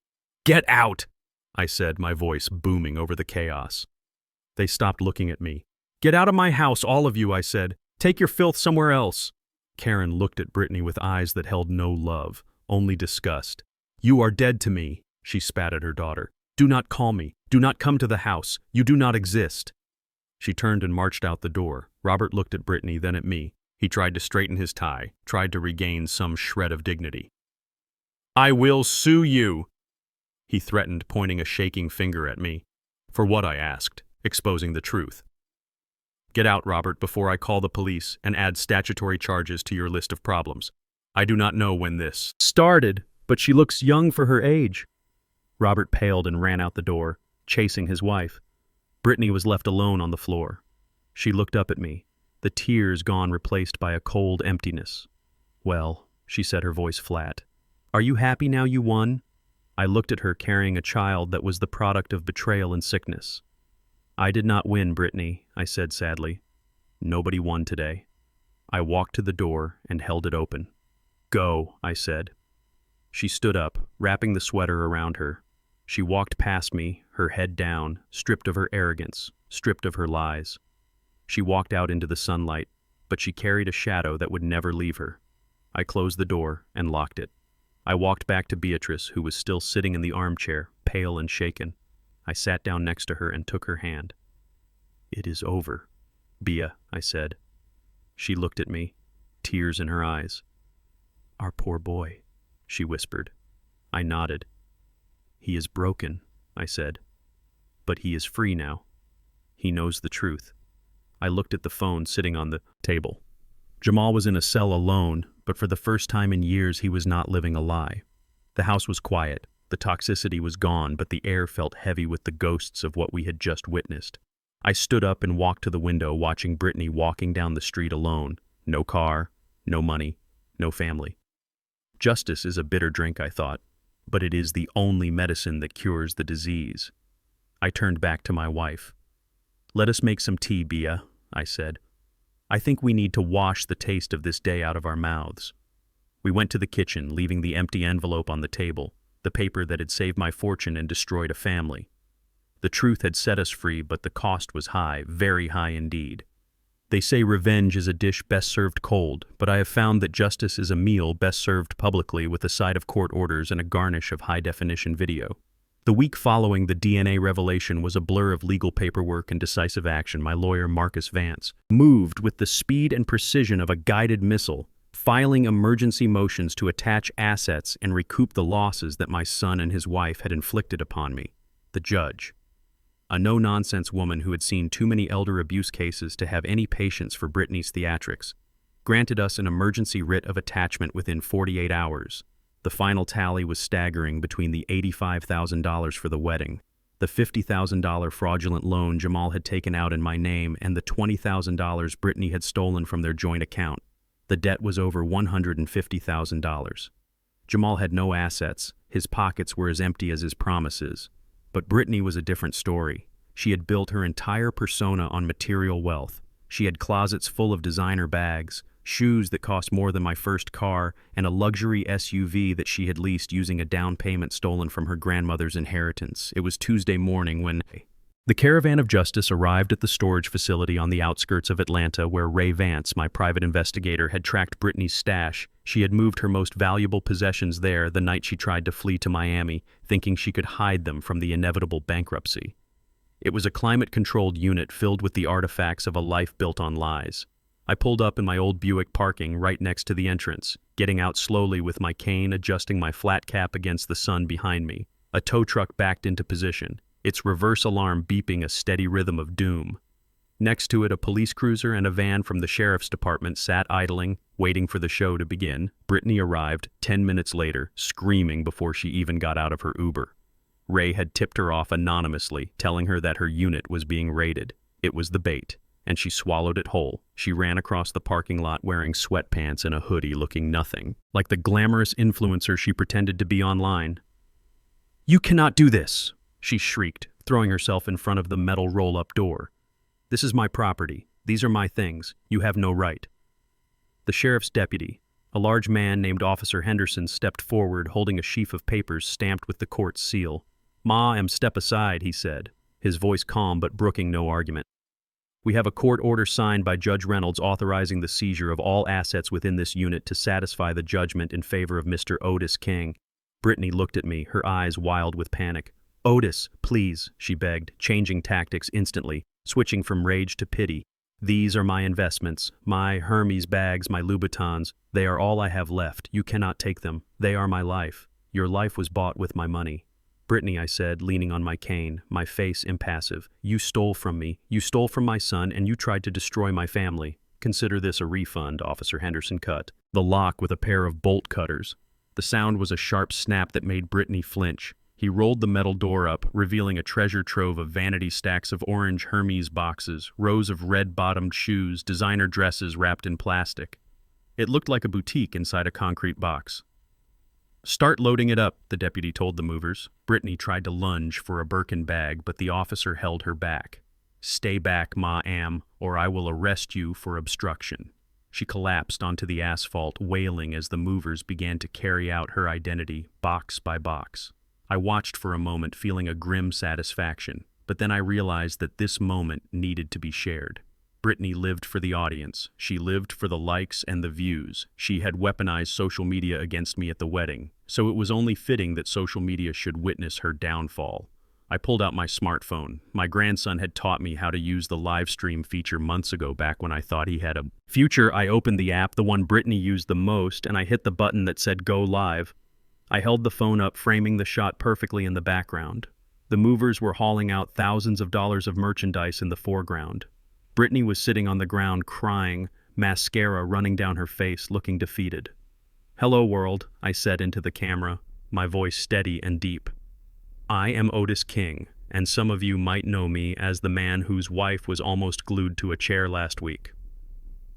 Get out, I said, my voice booming over the chaos. They stopped looking at me. Get out of my house, all of you, I said. Take your filth somewhere else. Karen looked at Brittany with eyes that held no love, only disgust. You are dead to me, she spat at her daughter. Do not call me. Do not come to the house. You do not exist. She turned and marched out the door. Robert looked at Brittany, then at me. He tried to straighten his tie, tried to regain some shred of dignity. I will sue you, he threatened, pointing a shaking finger at me. For what, I asked, exposing the truth. Get out, Robert, before I call the police and add statutory charges to your list of problems. I do not know when this started, but she looks young for her age. Robert paled and ran out the door, chasing his wife. Brittany was left alone on the floor. She looked up at me, the tears gone, replaced by a cold emptiness. Well, she said, her voice flat. Are you happy now you won? I looked at her, carrying a child that was the product of betrayal and sickness. I did not win, Brittany, I said sadly. Nobody won today. I walked to the door and held it open. Go, I said. She stood up, wrapping the sweater around her. She walked past me, her head down, stripped of her arrogance, stripped of her lies. She walked out into the sunlight, but she carried a shadow that would never leave her. I closed the door and locked it. I walked back to Beatrice, who was still sitting in the armchair, pale and shaken. I sat down next to her and took her hand. It is over, Bea, I said. She looked at me, tears in her eyes. Our poor boy, she whispered. I nodded. He is broken, I said. But he is free now. He knows the truth. I looked at the phone sitting on the table. Jamal was in a cell alone, but for the first time in years he was not living a lie. The house was quiet. The toxicity was gone, but the air felt heavy with the ghosts of what we had just witnessed. I stood up and walked to the window, watching Brittany walking down the street alone. No car, no money, no family. Justice is a bitter drink, I thought, but it is the only medicine that cures the disease. I turned back to my wife. Let us make some tea, Bea, I said. I think we need to wash the taste of this day out of our mouths. We went to the kitchen, leaving the empty envelope on the table, the paper that had saved my fortune and destroyed a family. The truth had set us free, but the cost was high, very high indeed. They say revenge is a dish best served cold, but I have found that justice is a meal best served publicly with a side of court orders and a garnish of high-definition video. The week following the DNA revelation was a blur of legal paperwork and decisive action. My lawyer, Marcus Vance, moved with the speed and precision of a guided missile, filing emergency motions to attach assets and recoup the losses that my son and his wife had inflicted upon me. The judge, a no-nonsense woman who had seen too many elder abuse cases to have any patience for Brittany's theatrics, granted us an emergency writ of attachment within 48 hours. The final tally was staggering between the $85,000 for the wedding, the $50,000 fraudulent loan Jamal had taken out in my name, and the $20,000 Brittany had stolen from their joint account. The debt was over $150,000. Jamal had no assets. His pockets were as empty as his promises. But Brittany was a different story. She had built her entire persona on material wealth. She had closets full of designer bags, shoes that cost more than my first car, and a luxury SUV that she had leased using a down payment stolen from her grandmother's inheritance. It was Tuesday morning when The caravan of justice arrived at the storage facility on the outskirts of Atlanta where Ray Vance, my private investigator, had tracked Brittany's stash. She had moved her most valuable possessions there the night she tried to flee to Miami, thinking she could hide them from the inevitable bankruptcy. It was a climate-controlled unit filled with the artifacts of a life built on lies. I pulled up in my old Buick parking right next to the entrance, getting out slowly with my cane adjusting my flat cap against the sun behind me. A tow truck backed into position, its reverse alarm beeping a steady rhythm of doom. Next to it, a police cruiser and a van from the sheriff's department sat idling, waiting for the show to begin. Brittany arrived 10 minutes later, screaming before she even got out of her Uber. Ray had tipped her off anonymously, telling her that her unit was being raided. It was the bait, and she swallowed it whole. She ran across the parking lot wearing sweatpants and a hoodie, looking nothing like the glamorous influencer she pretended to be online. "You cannot do this!" she shrieked, throwing herself in front of the metal roll-up door. "This is my property. These are my things. You have no right." The sheriff's deputy, a large man named Officer Henderson, stepped forward holding a sheaf of papers stamped with the court's seal. Step aside," he said, his voice calm but brooking no argument. "We have a court order signed by Judge Reynolds authorizing the seizure of all assets within this unit to satisfy the judgment in favor of Mr. Otis King." Brittany looked at me, her eyes wild with panic. "Otis, please," she begged, changing tactics instantly, switching from rage to pity. "These are my investments, my Hermes bags, my Louboutins. They are all I have left. You cannot take them. They are my life. Your life was bought with my money." "Brittany," I said, leaning on my cane, my face impassive, "you stole from me. You stole from my son, and you tried to destroy my family. Consider this a refund," Officer Henderson cut the lock with a pair of bolt cutters. The sound was a sharp snap that made Brittany flinch. He rolled the metal door up, revealing a treasure trove of vanity stacks of orange Hermes boxes, rows of red-bottomed shoes, designer dresses wrapped in plastic. It looked like a boutique inside a concrete box. "Start loading it up," the deputy told the movers. Brittany tried to lunge for a Birkin bag, but the officer held her back. "Stay back, ma'am, or I will arrest you for obstruction." She collapsed onto the asphalt, wailing as the movers began to carry out her identity, box by box. I watched for a moment, feeling a grim satisfaction, but then I realized that this moment needed to be shared. Brittany lived for the audience. She lived for the likes and the views. She had weaponized social media against me at the wedding, so it was only fitting that social media should witness her downfall. I pulled out my smartphone. My grandson had taught me how to use the live stream feature months ago, back when I thought he had a future. I opened the app, the one Brittany used the most, and I hit the button that said "Go Live." I held the phone up, framing the shot perfectly in the background. The movers were hauling out thousands of dollars of merchandise in the foreground. Brittany was sitting on the ground crying, mascara running down her face, looking defeated. "Hello, world," I said into the camera, my voice steady and deep. "I am Otis King, and some of you might know me as the man whose wife was almost glued to a chair last week.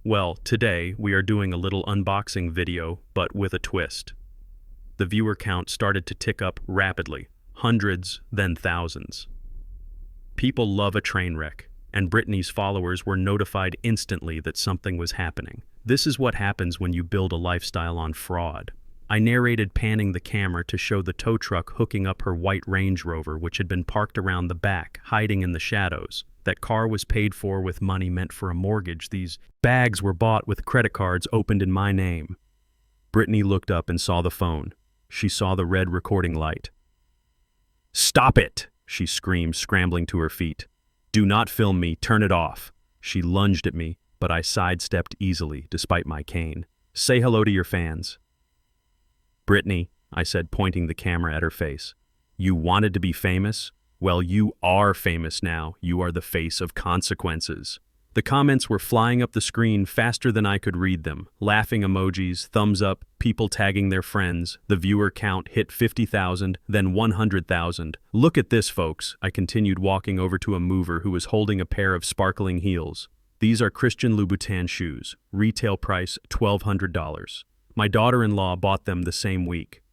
Well, today we are doing a little unboxing video, but with a twist." The viewer count started to tick up rapidly, hundreds, then thousands. People love a train wreck, and Brittany's followers were notified instantly that something was happening. This is what happens when you build a lifestyle on fraud. I narrated, panning the camera to show the tow truck hooking up her white Range Rover, which had been parked around the back, hiding in the shadows. That car was paid for with money meant for a mortgage. These bags were bought with credit cards opened in my name. Brittany looked up and saw the phone. She saw the red recording light. "Stop it!" she screamed, scrambling to her feet. "Do not film me. Turn it off." She lunged at me, but I sidestepped easily, despite my cane. "Say hello to your fans." "Brittany," I said, pointing the camera at her face. "You wanted to be famous? Well, you are famous now. You are the face of consequences." The comments were flying up the screen faster than I could read them. Laughing emojis, thumbs up, people tagging their friends. The viewer count hit 50,000, then 100,000. "Look at this, folks," I continued, walking over to a mover who was holding a pair of sparkling heels. "These are Christian Louboutin shoes. Retail price $1,200. My daughter-in-law bought them the same week.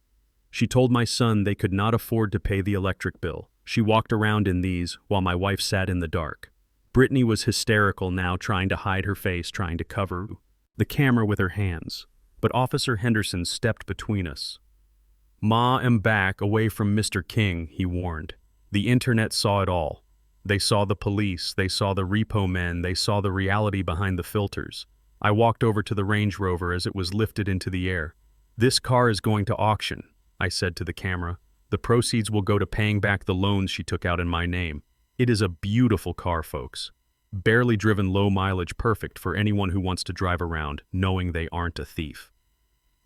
She told my son they could not afford to pay the electric bill. She walked around in these while my wife sat in the dark." Brittany was hysterical now, trying to hide her face, trying to cover the camera with her hands. But Officer Henderson stepped between us. "Ma am back, away from Mr. King," he warned. "The internet saw it all. They saw the police, they saw the repo men, they saw the reality behind the filters. I walked over to the Range Rover as it was lifted into the air. "This car is going to auction," I said to the camera. "The proceeds will go to paying back the loans she took out in my name." It is a beautiful car, folks. Barely driven, low mileage, perfect for anyone who wants to drive around knowing they aren't a thief.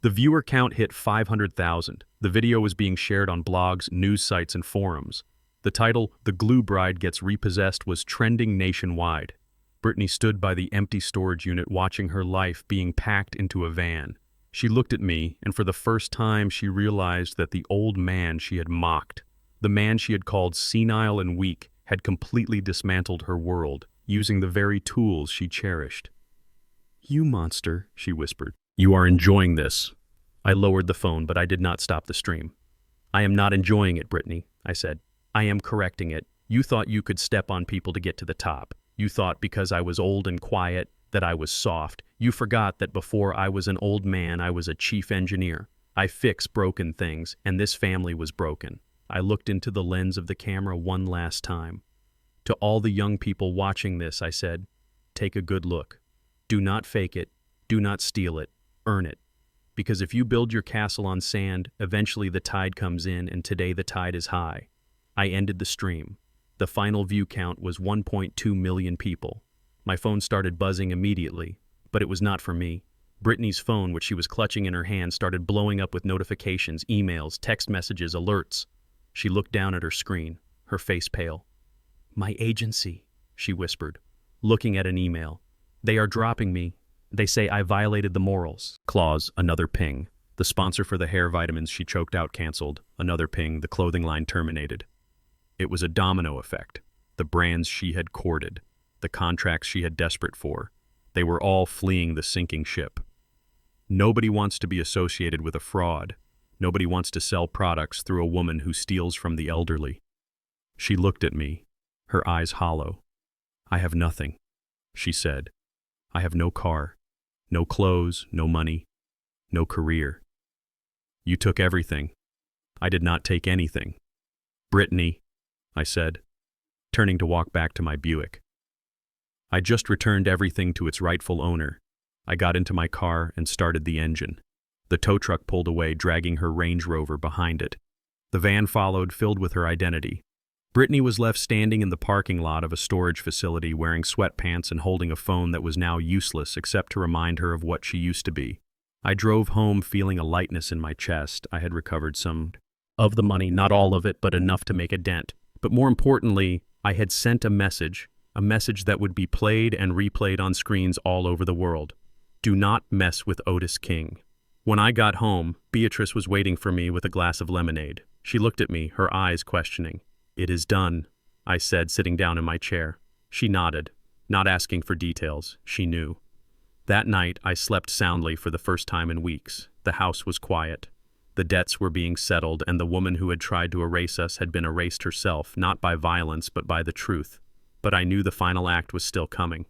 The viewer count hit 500,000. The video was being shared on blogs, news sites, and forums. The title, "The Glue Bride Gets Repossessed," was trending nationwide. Brittany stood by the empty storage unit watching her life being packed into a van. She looked at me, and for the first time she realized that the old man she had mocked, the man she had called senile and weak, had completely dismantled her world, using the very tools she cherished. "You monster," she whispered. "You are enjoying this." I lowered the phone, but I did not stop the stream. "I am not enjoying it, Brittany," I said. "I am correcting it. You thought you could step on people to get to the top. You thought because I was old and quiet that I was soft. You forgot that before I was an old man, I was a chief engineer. I fix broken things, and this family was broken." I looked into the lens of the camera one last time. To all the young people watching this, I said, "Take a good look. Do not fake it. Do not steal it. Earn it. Because if you build your castle on sand, eventually the tide comes in, and today the tide is high." I ended the stream. The final view count was 1.2 million people. My phone started buzzing immediately, but it was not for me. Brittany's phone, which she was clutching in her hand, started blowing up with notifications, emails, text messages, alerts. She looked down at her screen, her face pale. "My agency," she whispered, looking at an email. "They are dropping me. They say I violated the morals." Clause, another ping. The sponsor for the hair vitamins she choked out canceled. Another ping, the clothing line terminated. It was a domino effect. The brands she had courted, the contracts she had desperate for, they were all fleeing the sinking ship. Nobody wants to be associated with a fraud. Nobody wants to sell products through a woman who steals from the elderly. She looked at me, her eyes hollow. "I have nothing," she said. "I have no car, no clothes, no money, no career. You took everything. I did not take anything." "Brittany," I said, turning to walk back to my Buick. "I just returned everything to its rightful owner." I got into my car and started the engine. The tow truck pulled away, dragging her Range Rover behind it. The van followed, filled with her identity. Brittany was left standing in the parking lot of a storage facility, wearing sweatpants and holding a phone that was now useless except to remind her of what she used to be. I drove home feeling a lightness in my chest. I had recovered some of the money, not all of it, but enough to make a dent. But more importantly, I had sent a message that would be played and replayed on screens all over the world. Do not mess with Otis King. When I got home, Beatrice was waiting for me with a glass of lemonade. She looked at me, her eyes questioning. "It is done," I said, sitting down in my chair. She nodded, not asking for details. She knew. That night, I slept soundly for the first time in weeks. The house was quiet. The debts were being settled, and the woman who had tried to erase us had been erased herself, not by violence, but by the truth. But I knew the final act was still coming.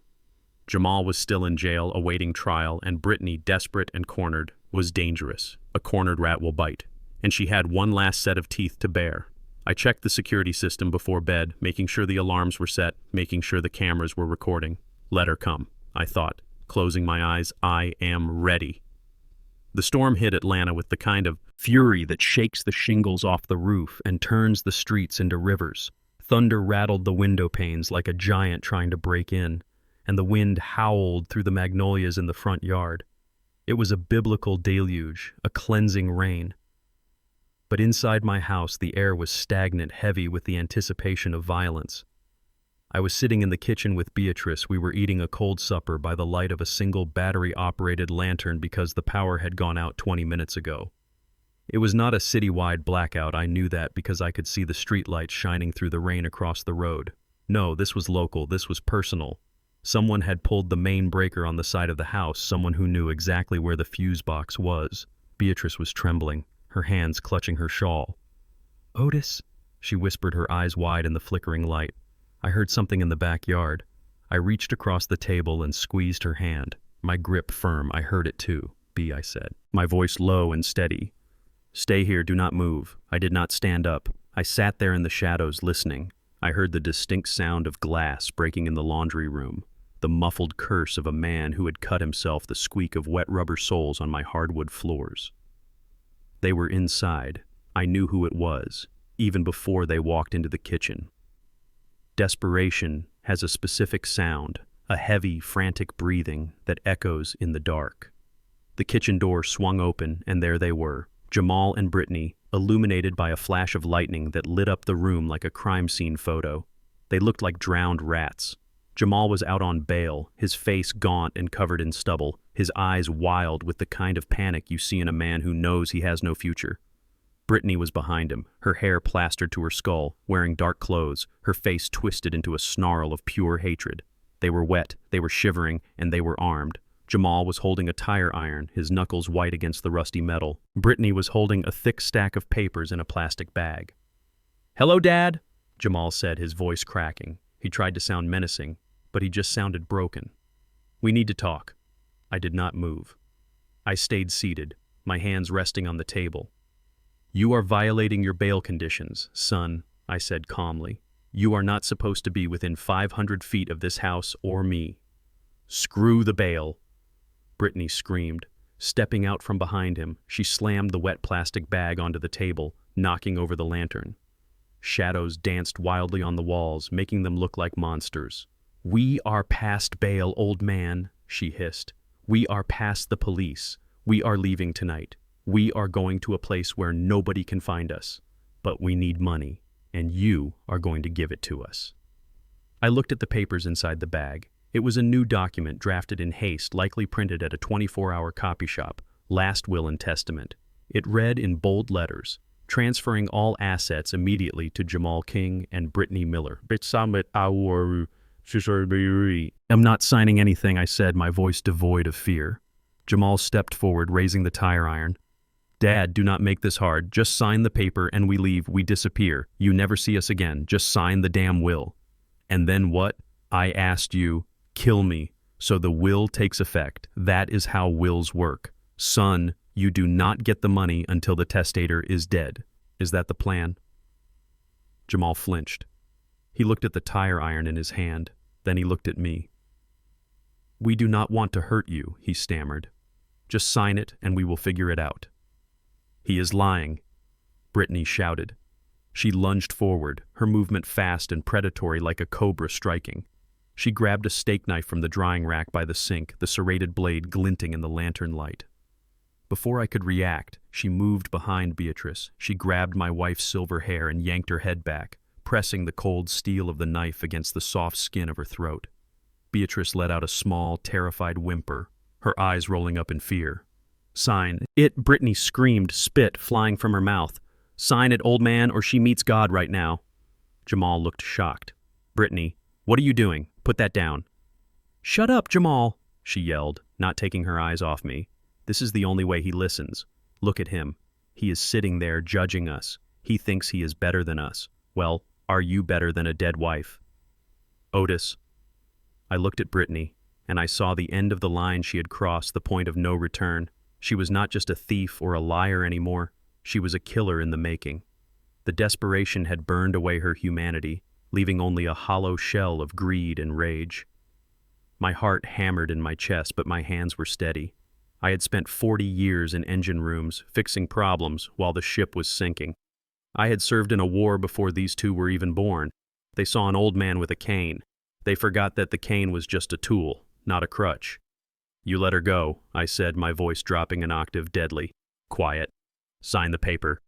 Jamal was still in jail, awaiting trial, and Brittany, desperate and cornered, was dangerous. A cornered rat will bite. And she had one last set of teeth to bear. I checked the security system before bed, making sure the alarms were set, making sure the cameras were recording. Let her come, I thought, closing my eyes. I am ready. The storm hit Atlanta with the kind of fury that shakes the shingles off the roof and turns the streets into rivers. Thunder rattled the window panes like a giant trying to break in, and the wind howled through the magnolias in the front yard. It was a biblical deluge, a cleansing rain. But inside my house, the air was stagnant, heavy with the anticipation of violence. I was sitting in the kitchen with Beatrice. We were eating a cold supper by the light of a single battery-operated lantern because the power had gone out 20 minutes ago. It was not a citywide blackout. I knew that because I could see the streetlights shining through the rain across the road. No, this was local. This was personal. Someone had pulled the main breaker on the side of the house, someone who knew exactly where the fuse box was. Beatrice was trembling, her hands clutching her shawl. "Otis," she whispered, her eyes wide in the flickering light. I heard something in the backyard. I reached across the table and squeezed her hand. My grip firm. I heard it too. "B," I said, my voice low and steady. "Stay here, do not move." I did not stand up. I sat there in the shadows, listening. I heard the distinct sound of glass breaking in the laundry room, the muffled curse of a man who had cut himself, the squeak of wet rubber soles on my hardwood floors. They were inside. I knew who it was, even before they walked into the kitchen. Desperation has a specific sound, a heavy, frantic breathing that echoes in the dark. The kitchen door swung open, and there they were, Jamal and Brittany, illuminated by a flash of lightning that lit up the room like a crime scene photo. They looked like drowned rats. Jamal was out on bail, his face gaunt and covered in stubble, his eyes wild with the kind of panic you see in a man who knows he has no future. Brittany was behind him, her hair plastered to her skull, wearing dark clothes, her face twisted into a snarl of pure hatred. They were wet, they were shivering, and they were armed. Jamal was holding a tire iron, his knuckles white against the rusty metal. Brittany was holding a thick stack of papers in a plastic bag. "Hello, Dad," Jamal said, his voice cracking. He tried to sound menacing, but he just sounded broken. "We need to talk." I did not move. I stayed seated, my hands resting on the table. "You are violating your bail conditions, son," I said calmly. "You are not supposed to be within 500 feet of this house or me." "Screw the bail," Brittany screamed. Stepping out from behind him, she slammed the wet plastic bag onto the table, knocking over the lantern. Shadows danced wildly on the walls, making them look like monsters. "We are past bail, old man," she hissed. "We are past the police. We are leaving tonight. We are going to a place where nobody can find us. But we need money, and you are going to give it to us." I looked at the papers inside the bag. It was a new document drafted in haste, likely printed at a 24-hour copy shop, last will and testament. It read in bold letters, transferring all assets immediately to Jamal King and Brittany Miller. "I'm not signing anything," I said, my voice devoid of fear. Jamal stepped forward, raising the tire iron. "Dad, do not make this hard. Just sign the paper and we leave. We disappear. You never see us again. Just sign the damn will." "And then what?" I asked you. "Kill me, so the will takes effect. That is how wills work. Son, you do not get the money until the testator is dead. Is that the plan?" Jamal flinched. He looked at the tire iron in his hand. Then he looked at me. "We do not want to hurt you," he stammered. "Just sign it and we will figure it out." "He is lying," Brittany shouted. She lunged forward, her movement fast and predatory like a cobra striking. She grabbed a steak knife from the drying rack by the sink, the serrated blade glinting in the lantern light. Before I could react, she moved behind Beatrice. She grabbed my wife's silver hair and yanked her head back, pressing the cold steel of the knife against the soft skin of her throat. Beatrice let out a small, terrified whimper, her eyes rolling up in fear. "Sign it," Brittany screamed, spit flying from her mouth. "Sign it, old man, or she meets God right now." Jamal looked shocked. "Brittany, what are you doing? Put that down." "Shut up, Jamal," she yelled, not taking her eyes off me. "This is the only way he listens. Look at him. He is sitting there judging us. He thinks he is better than us. Well, are you better than a dead wife?" "Otis." I looked at Brittany, and I saw the end of the line she had crossed, the point of no return. She was not just a thief or a liar anymore. She was a killer in the making. The desperation had burned away her humanity, leaving only a hollow shell of greed and rage. My heart hammered in my chest, but my hands were steady. I had spent 40 years in engine rooms, fixing problems while the ship was sinking. I had served in a war before these two were even born. They saw an old man with a cane. They forgot that the cane was just a tool, not a crutch. "You let her go," I said, my voice dropping an octave, deadly. "Quiet. Sign the paper."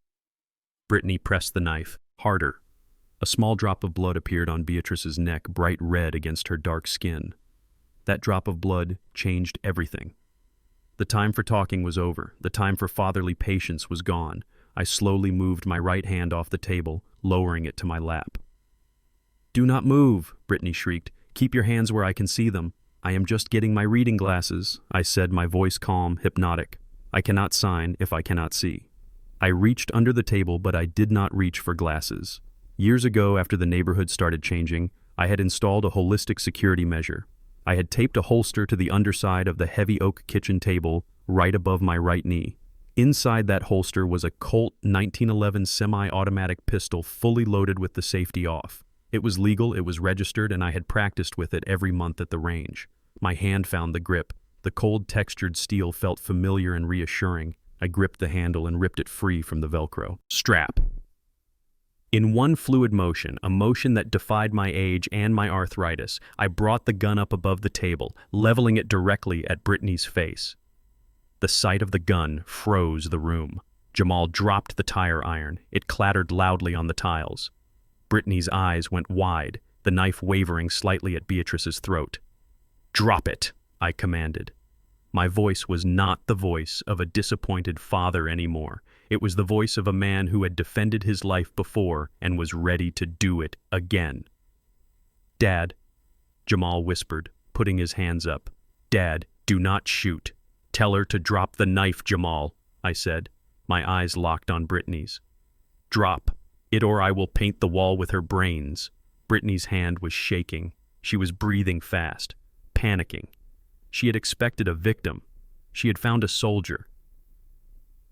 Brittany pressed the knife, harder. A small drop of blood appeared on Beatrice's neck, bright red against her dark skin. That drop of blood changed everything. The time for talking was over. The time for fatherly patience was gone. I slowly moved my right hand off the table, lowering it to my lap. "Do not move," Brittany shrieked. "Keep your hands where I can see them." "I am just getting my reading glasses," I said, my voice calm, hypnotic. "I cannot sign if I cannot see." I reached under the table, but I did not reach for glasses. Years ago, after the neighborhood started changing, I had installed a holistic security measure. I had taped a holster to the underside of the heavy oak kitchen table, right above my right knee. Inside that holster was a Colt 1911 semi-automatic pistol fully loaded with the safety off. It was legal, it was registered, and I had practiced with it every month at the range. My hand found the grip. The cold, textured steel felt familiar and reassuring. I gripped the handle and ripped it free from the Velcro strap. In one fluid motion, a motion that defied my age and my arthritis, I brought the gun up above the table, leveling it directly at Brittany's face. The sight of the gun froze the room. Jamal dropped the tire iron. It clattered loudly on the tiles. Brittany's eyes went wide, the knife wavering slightly at Beatrice's throat. "Drop it," I commanded. My voice was not the voice of a disappointed father anymore. It was the voice of a man who had defended his life before and was ready to do it again. "Dad," Jamal whispered, putting his hands up. "Dad, do not shoot. Tell her to drop the knife, Jamal," I said. My eyes locked on Brittany's. "Drop it or I will paint the wall with her brains." Brittany's hand was shaking. She was breathing fast, panicking. She had expected a victim. She had found a soldier.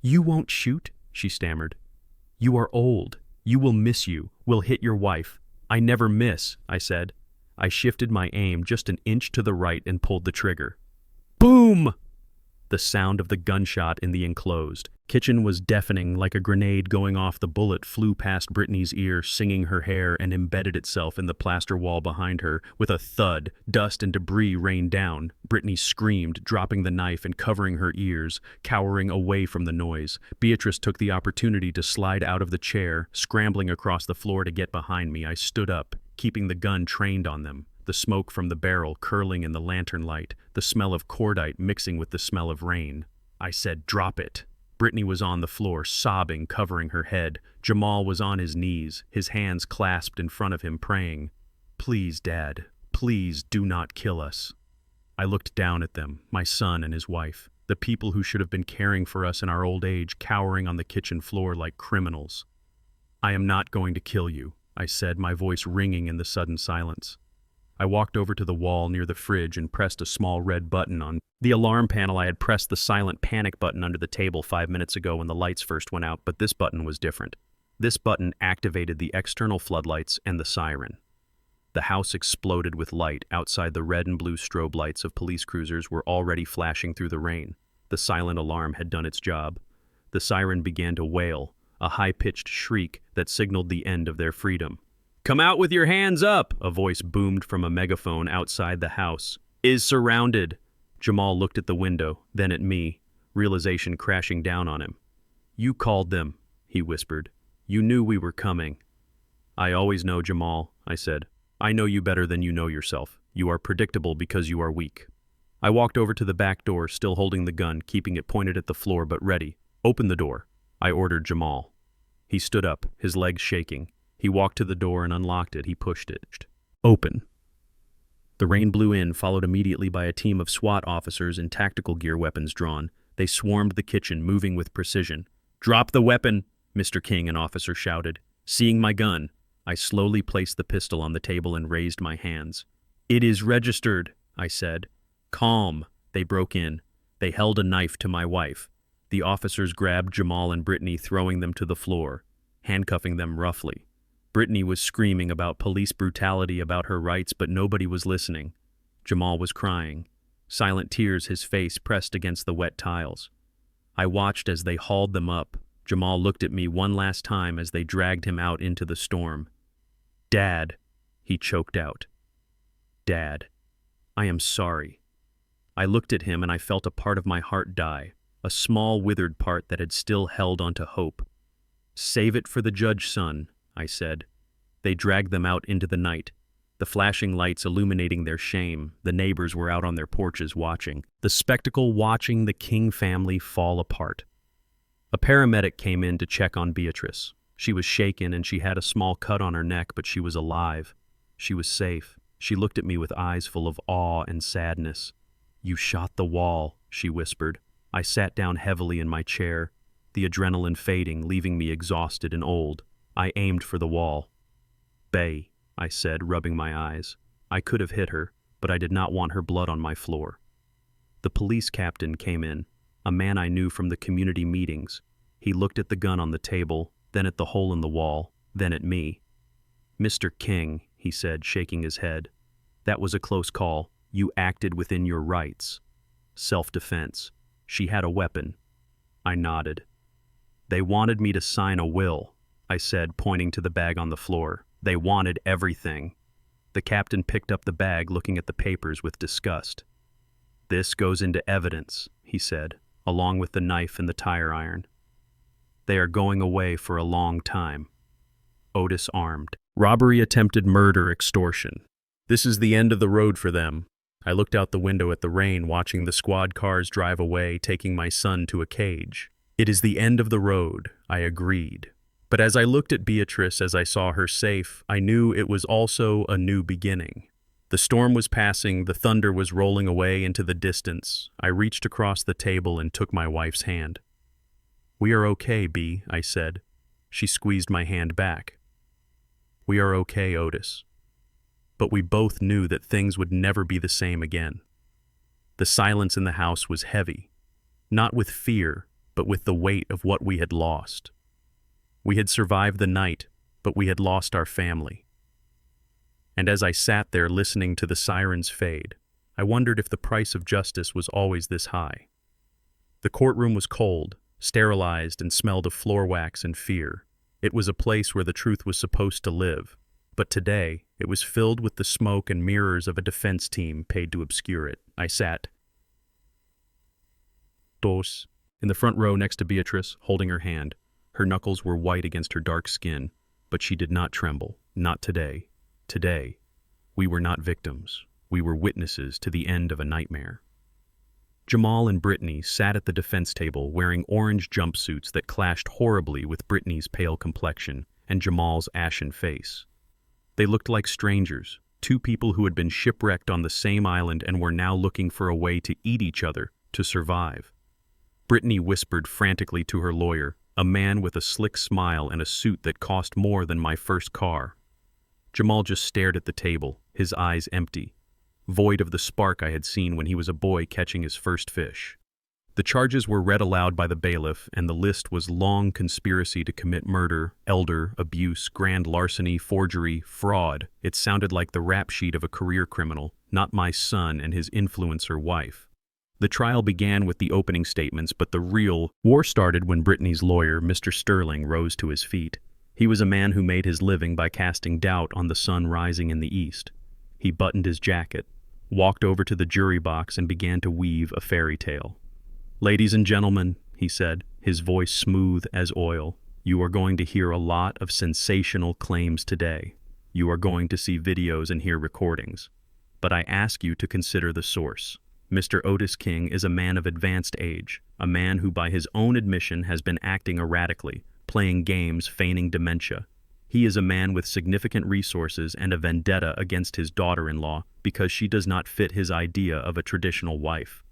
"You won't shoot," she stammered. "You are old. You will miss you. Will hit your wife." "I never miss," I said. I shifted my aim just an inch to the right and pulled the trigger. Boom! The sound of the gunshot in the enclosed kitchen was deafening, like a grenade going off. The bullet flew past Brittany's ear, singing her hair, and embedded itself in the plaster wall behind her. With a thud, dust and debris rained down. Brittany screamed, dropping the knife and covering her ears, cowering away from the noise. Beatrice took the opportunity to slide out of the chair, scrambling across the floor to get behind me. I stood up, keeping the gun trained on them. The smoke from the barrel curling in the lantern light, the smell of cordite mixing with the smell of rain. I said, "Drop it." Brittany was on the floor, sobbing, covering her head. Jamal was on his knees, his hands clasped in front of him, praying, "Please, Dad, please do not kill us." I looked down at them, my son and his wife, the people who should have been caring for us in our old age, cowering on the kitchen floor like criminals. "I am not going to kill you," I said, my voice ringing in the sudden silence. I walked over to the wall near the fridge and pressed a small red button on the alarm panel. I had pressed the silent panic button under the table 5 minutes ago when the lights first went out, but this button was different. This button activated the external floodlights and the siren. The house exploded with light. Outside, the red and blue strobe lights of police cruisers were already flashing through the rain. The silent alarm had done its job. The siren began to wail, a high-pitched shriek that signaled the end of their freedom. "Come out with your hands up!" a voice boomed from a megaphone outside the house. "Is surrounded." Jamal looked at the window, then at me, realization crashing down on him. "You called them," he whispered. "You knew we were coming." "I always know, Jamal," I said. "I know you better than you know yourself. You are predictable because you are weak." I walked over to the back door, still holding the gun, keeping it pointed at the floor but ready. "Open the door," I ordered Jamal. He stood up, his legs shaking. He walked to the door and unlocked it. He pushed it. "Open." The rain blew in, followed immediately by a team of SWAT officers in tactical gear, weapons drawn. They swarmed the kitchen, moving with precision. "Drop the weapon," Mr. King, an officer shouted. Seeing my gun, I slowly placed the pistol on the table and raised my hands. "It is registered," I said. "Calm." They broke in. They held a knife to my wife. The officers grabbed Jamal and Brittany, throwing them to the floor, handcuffing them roughly. Brittany was screaming about police brutality, about her rights, but nobody was listening. Jamal was crying, silent tears, his face pressed against the wet tiles. I watched as they hauled them up. Jamal looked at me one last time as they dragged him out into the storm. "Dad," he choked out. "Dad, I am sorry." I looked at him and I felt a part of my heart die, a small withered part that had still held onto hope. "Save it for the judge, son," I said. They dragged them out into the night, the flashing lights illuminating their shame. The neighbors were out on their porches watching. The spectacle, watching the King family fall apart. A paramedic came in to check on Beatrice. She was shaken and she had a small cut on her neck, but she was alive. She was safe. She looked at me with eyes full of awe and sadness. "You shot the wall," she whispered. I sat down heavily in my chair, the adrenaline fading, leaving me exhausted and old. I aimed for the wall. "Bay," I said, rubbing my eyes. I could have hit her, but I did not want her blood on my floor. The police captain came in, a man I knew from the community meetings. He looked at the gun on the table, then at the hole in the wall, then at me. "Mr. King," he said, shaking his head. That was a close call. You acted within your rights. Self-defense. She had a weapon. I nodded. They wanted me to sign a will, I said, pointing to the bag on the floor. They wanted everything. The captain picked up the bag, looking at the papers with disgust. This goes into evidence, he said, along with the knife and the tire iron. They are going away for a long time. Otis armed. Robbery, attempted murder, extortion. This is the end of the road for them. I looked out the window at the rain, watching the squad cars drive away, taking my son to a cage. It is the end of the road, I agreed. But as I looked at Beatrice, as I saw her safe, I knew it was also a new beginning. The storm was passing, the thunder was rolling away into the distance. I reached across the table and took my wife's hand. We are okay, Bea, I said. She squeezed my hand back. We are okay, Otis. But we both knew that things would never be the same again. The silence in the house was heavy, not with fear, but with the weight of what we had lost. We had survived the night, but we had lost our family. And as I sat there listening to the sirens fade, I wondered if the price of justice was always this high. The courtroom was cold, sterilized, and smelled of floor wax and fear. It was a place where the truth was supposed to live, but today it was filled with the smoke and mirrors of a defense team paid to obscure it. I sat in the front row next to Beatrice, holding her hand. Her knuckles were white against her dark skin, but she did not tremble. Not today. Today, we were not victims. We were witnesses to the end of a nightmare. Jamal and Brittany sat at the defense table wearing orange jumpsuits that clashed horribly with Brittany's pale complexion and Jamal's ashen face. They looked like strangers, two people who had been shipwrecked on the same island and were now looking for a way to eat each other, to survive. Brittany whispered frantically to her lawyer, a man with a slick smile and a suit that cost more than my first car. Jamal just stared at the table, his eyes empty, void of the spark I had seen when he was a boy catching his first fish. The charges were read aloud by the bailiff, and the list was long: conspiracy to commit murder, elder abuse, grand larceny, forgery, fraud. It sounded like the rap sheet of a career criminal, not my son and his influencer wife. The trial began with the opening statements, but the real war started when Brittany's lawyer, Mr. Sterling, rose to his feet. He was a man who made his living by casting doubt on the sun rising in the east. He buttoned his jacket, walked over to the jury box, and began to weave a fairy tale. Ladies and gentlemen, he said, his voice smooth as oil, you are going to hear a lot of sensational claims today. You are going to see videos and hear recordings. But I ask you to consider the source. Mr. Otis King is a man of advanced age, a man who by his own admission has been acting erratically, playing games, feigning dementia. He is a man with significant resources and a vendetta against his daughter-in-law because she does not fit his idea of a traditional wife.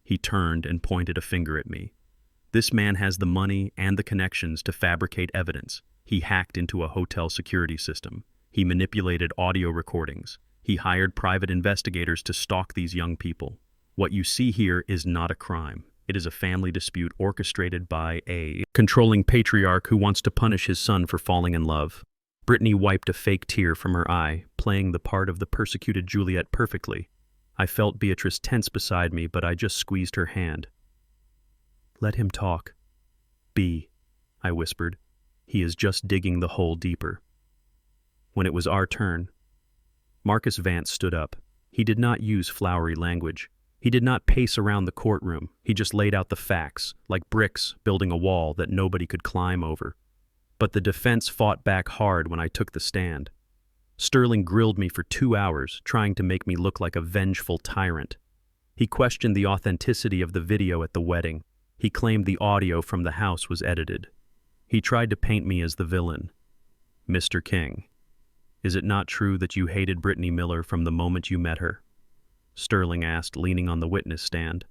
He turned and pointed a finger at me. This man has the money and the connections to fabricate evidence. He hacked into a hotel security system. He manipulated audio recordings. He hired private investigators to stalk these young people. What you see here is not a crime. It is a family dispute orchestrated by a controlling patriarch who wants to punish his son for falling in love. Brittany wiped a fake tear from her eye, playing the part of the persecuted Juliet perfectly. I felt Beatrice tense beside me, but I just squeezed her hand. Let him talk. Bea, I whispered. He is just digging the hole deeper. When it was our turn, Marcus Vance stood up. He did not use flowery language. He did not pace around the courtroom. He just laid out the facts, like bricks building a wall that nobody could climb over. But the defense fought back hard when I took the stand. Sterling grilled me for 2 hours, trying to make me look like a vengeful tyrant. He questioned the authenticity of the video at the wedding. He claimed the audio from the house was edited. He tried to paint me as the villain. Mr. King, is it not true that you hated Brittany Miller from the moment you met her? Sterling asked, leaning on the witness stand.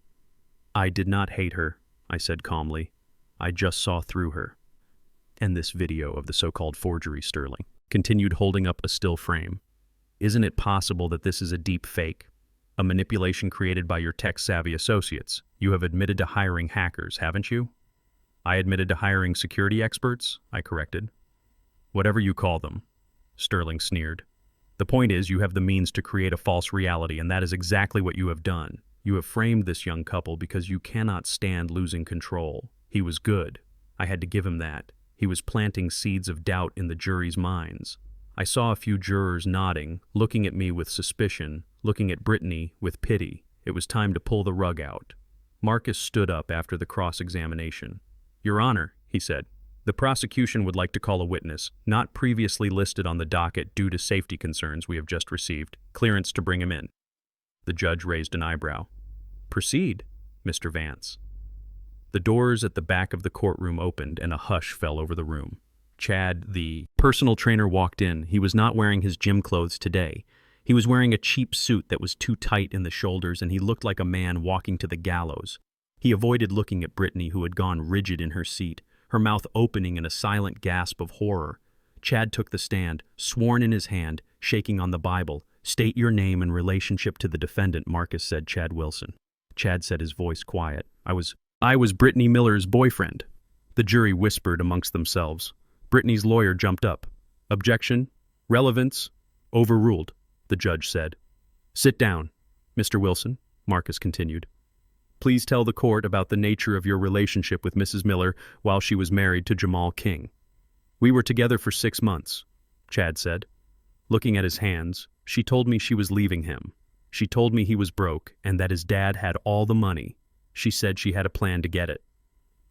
I did not hate her, I said calmly. I just saw through her. And this video of the so-called forgery, Sterling continued, holding up a still frame. Isn't it possible that this is a deep fake? A manipulation created by your tech-savvy associates? You have admitted to hiring hackers, haven't you? I admitted to hiring security experts, I corrected. Whatever you call them, Sterling sneered. The point is, you have the means to create a false reality, and that is exactly what you have done. You have framed this young couple because you cannot stand losing control. He was good. I had to give him that. He was planting seeds of doubt in the jury's minds. I saw a few jurors nodding, looking at me with suspicion, looking at Brittany with pity. It was time to pull the rug out. Marcus stood up after the cross-examination. "Your Honor," he said, "the prosecution would like to call a witness, not previously listed on the docket due to safety concerns we have just received. Clearance to bring him in." The judge raised an eyebrow. "Proceed, Mr. Vance." The doors at the back of the courtroom opened and a hush fell over the room. Chad, the personal trainer, walked in. He was not wearing his gym clothes today. He was wearing a cheap suit that was too tight in the shoulders, and he looked like a man walking to the gallows. He avoided looking at Brittany, who had gone rigid in her seat, her mouth opening in a silent gasp of horror. Chad took the stand, sworn in his hand, shaking on the Bible. "State your name and relationship to the defendant," Marcus said. "Chad Wilson." Chad said, his voice quiet. I was Brittany Miller's boyfriend." The jury whispered amongst themselves. Brittany's lawyer jumped up. "Objection. Relevance. Overruled," the judge said. "Sit down, Mr. Wilson," Marcus continued. "Please tell the court about the nature of your relationship with Mrs. Miller while she was married to Jamal King." "We were together for 6 months," Chad said. Looking at his hands, "She told me she was leaving him. She told me he was broke and that his dad had all the money. She said she had a plan to get it."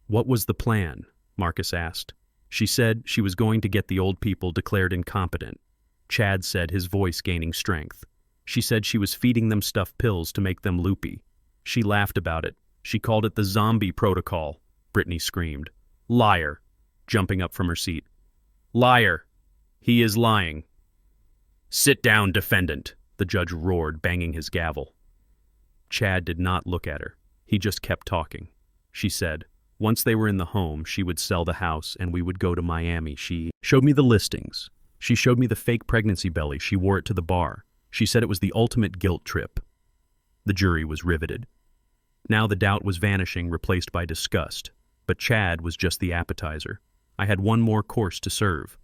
"What was the plan?" Marcus asked. "She said she was going to get the old people declared incompetent," Chad said, his voice gaining strength. "She said she was feeding them stuffed pills to make them loopy. She laughed about it. She called it the zombie protocol," Brittany screamed. "Liar," jumping up from her seat. "Liar. He is lying." "Sit down, defendant," the judge roared, banging his gavel. Chad did not look at her. He just kept talking. She said, "Once they were in the home, she would sell the house and we would go to Miami. She showed me the listings. She showed me the fake pregnancy belly. She wore it to the bar. She said it was the ultimate guilt trip." The jury was riveted. Now the doubt was vanishing, replaced by disgust. But Chad was just the appetizer. I had one more course to serve.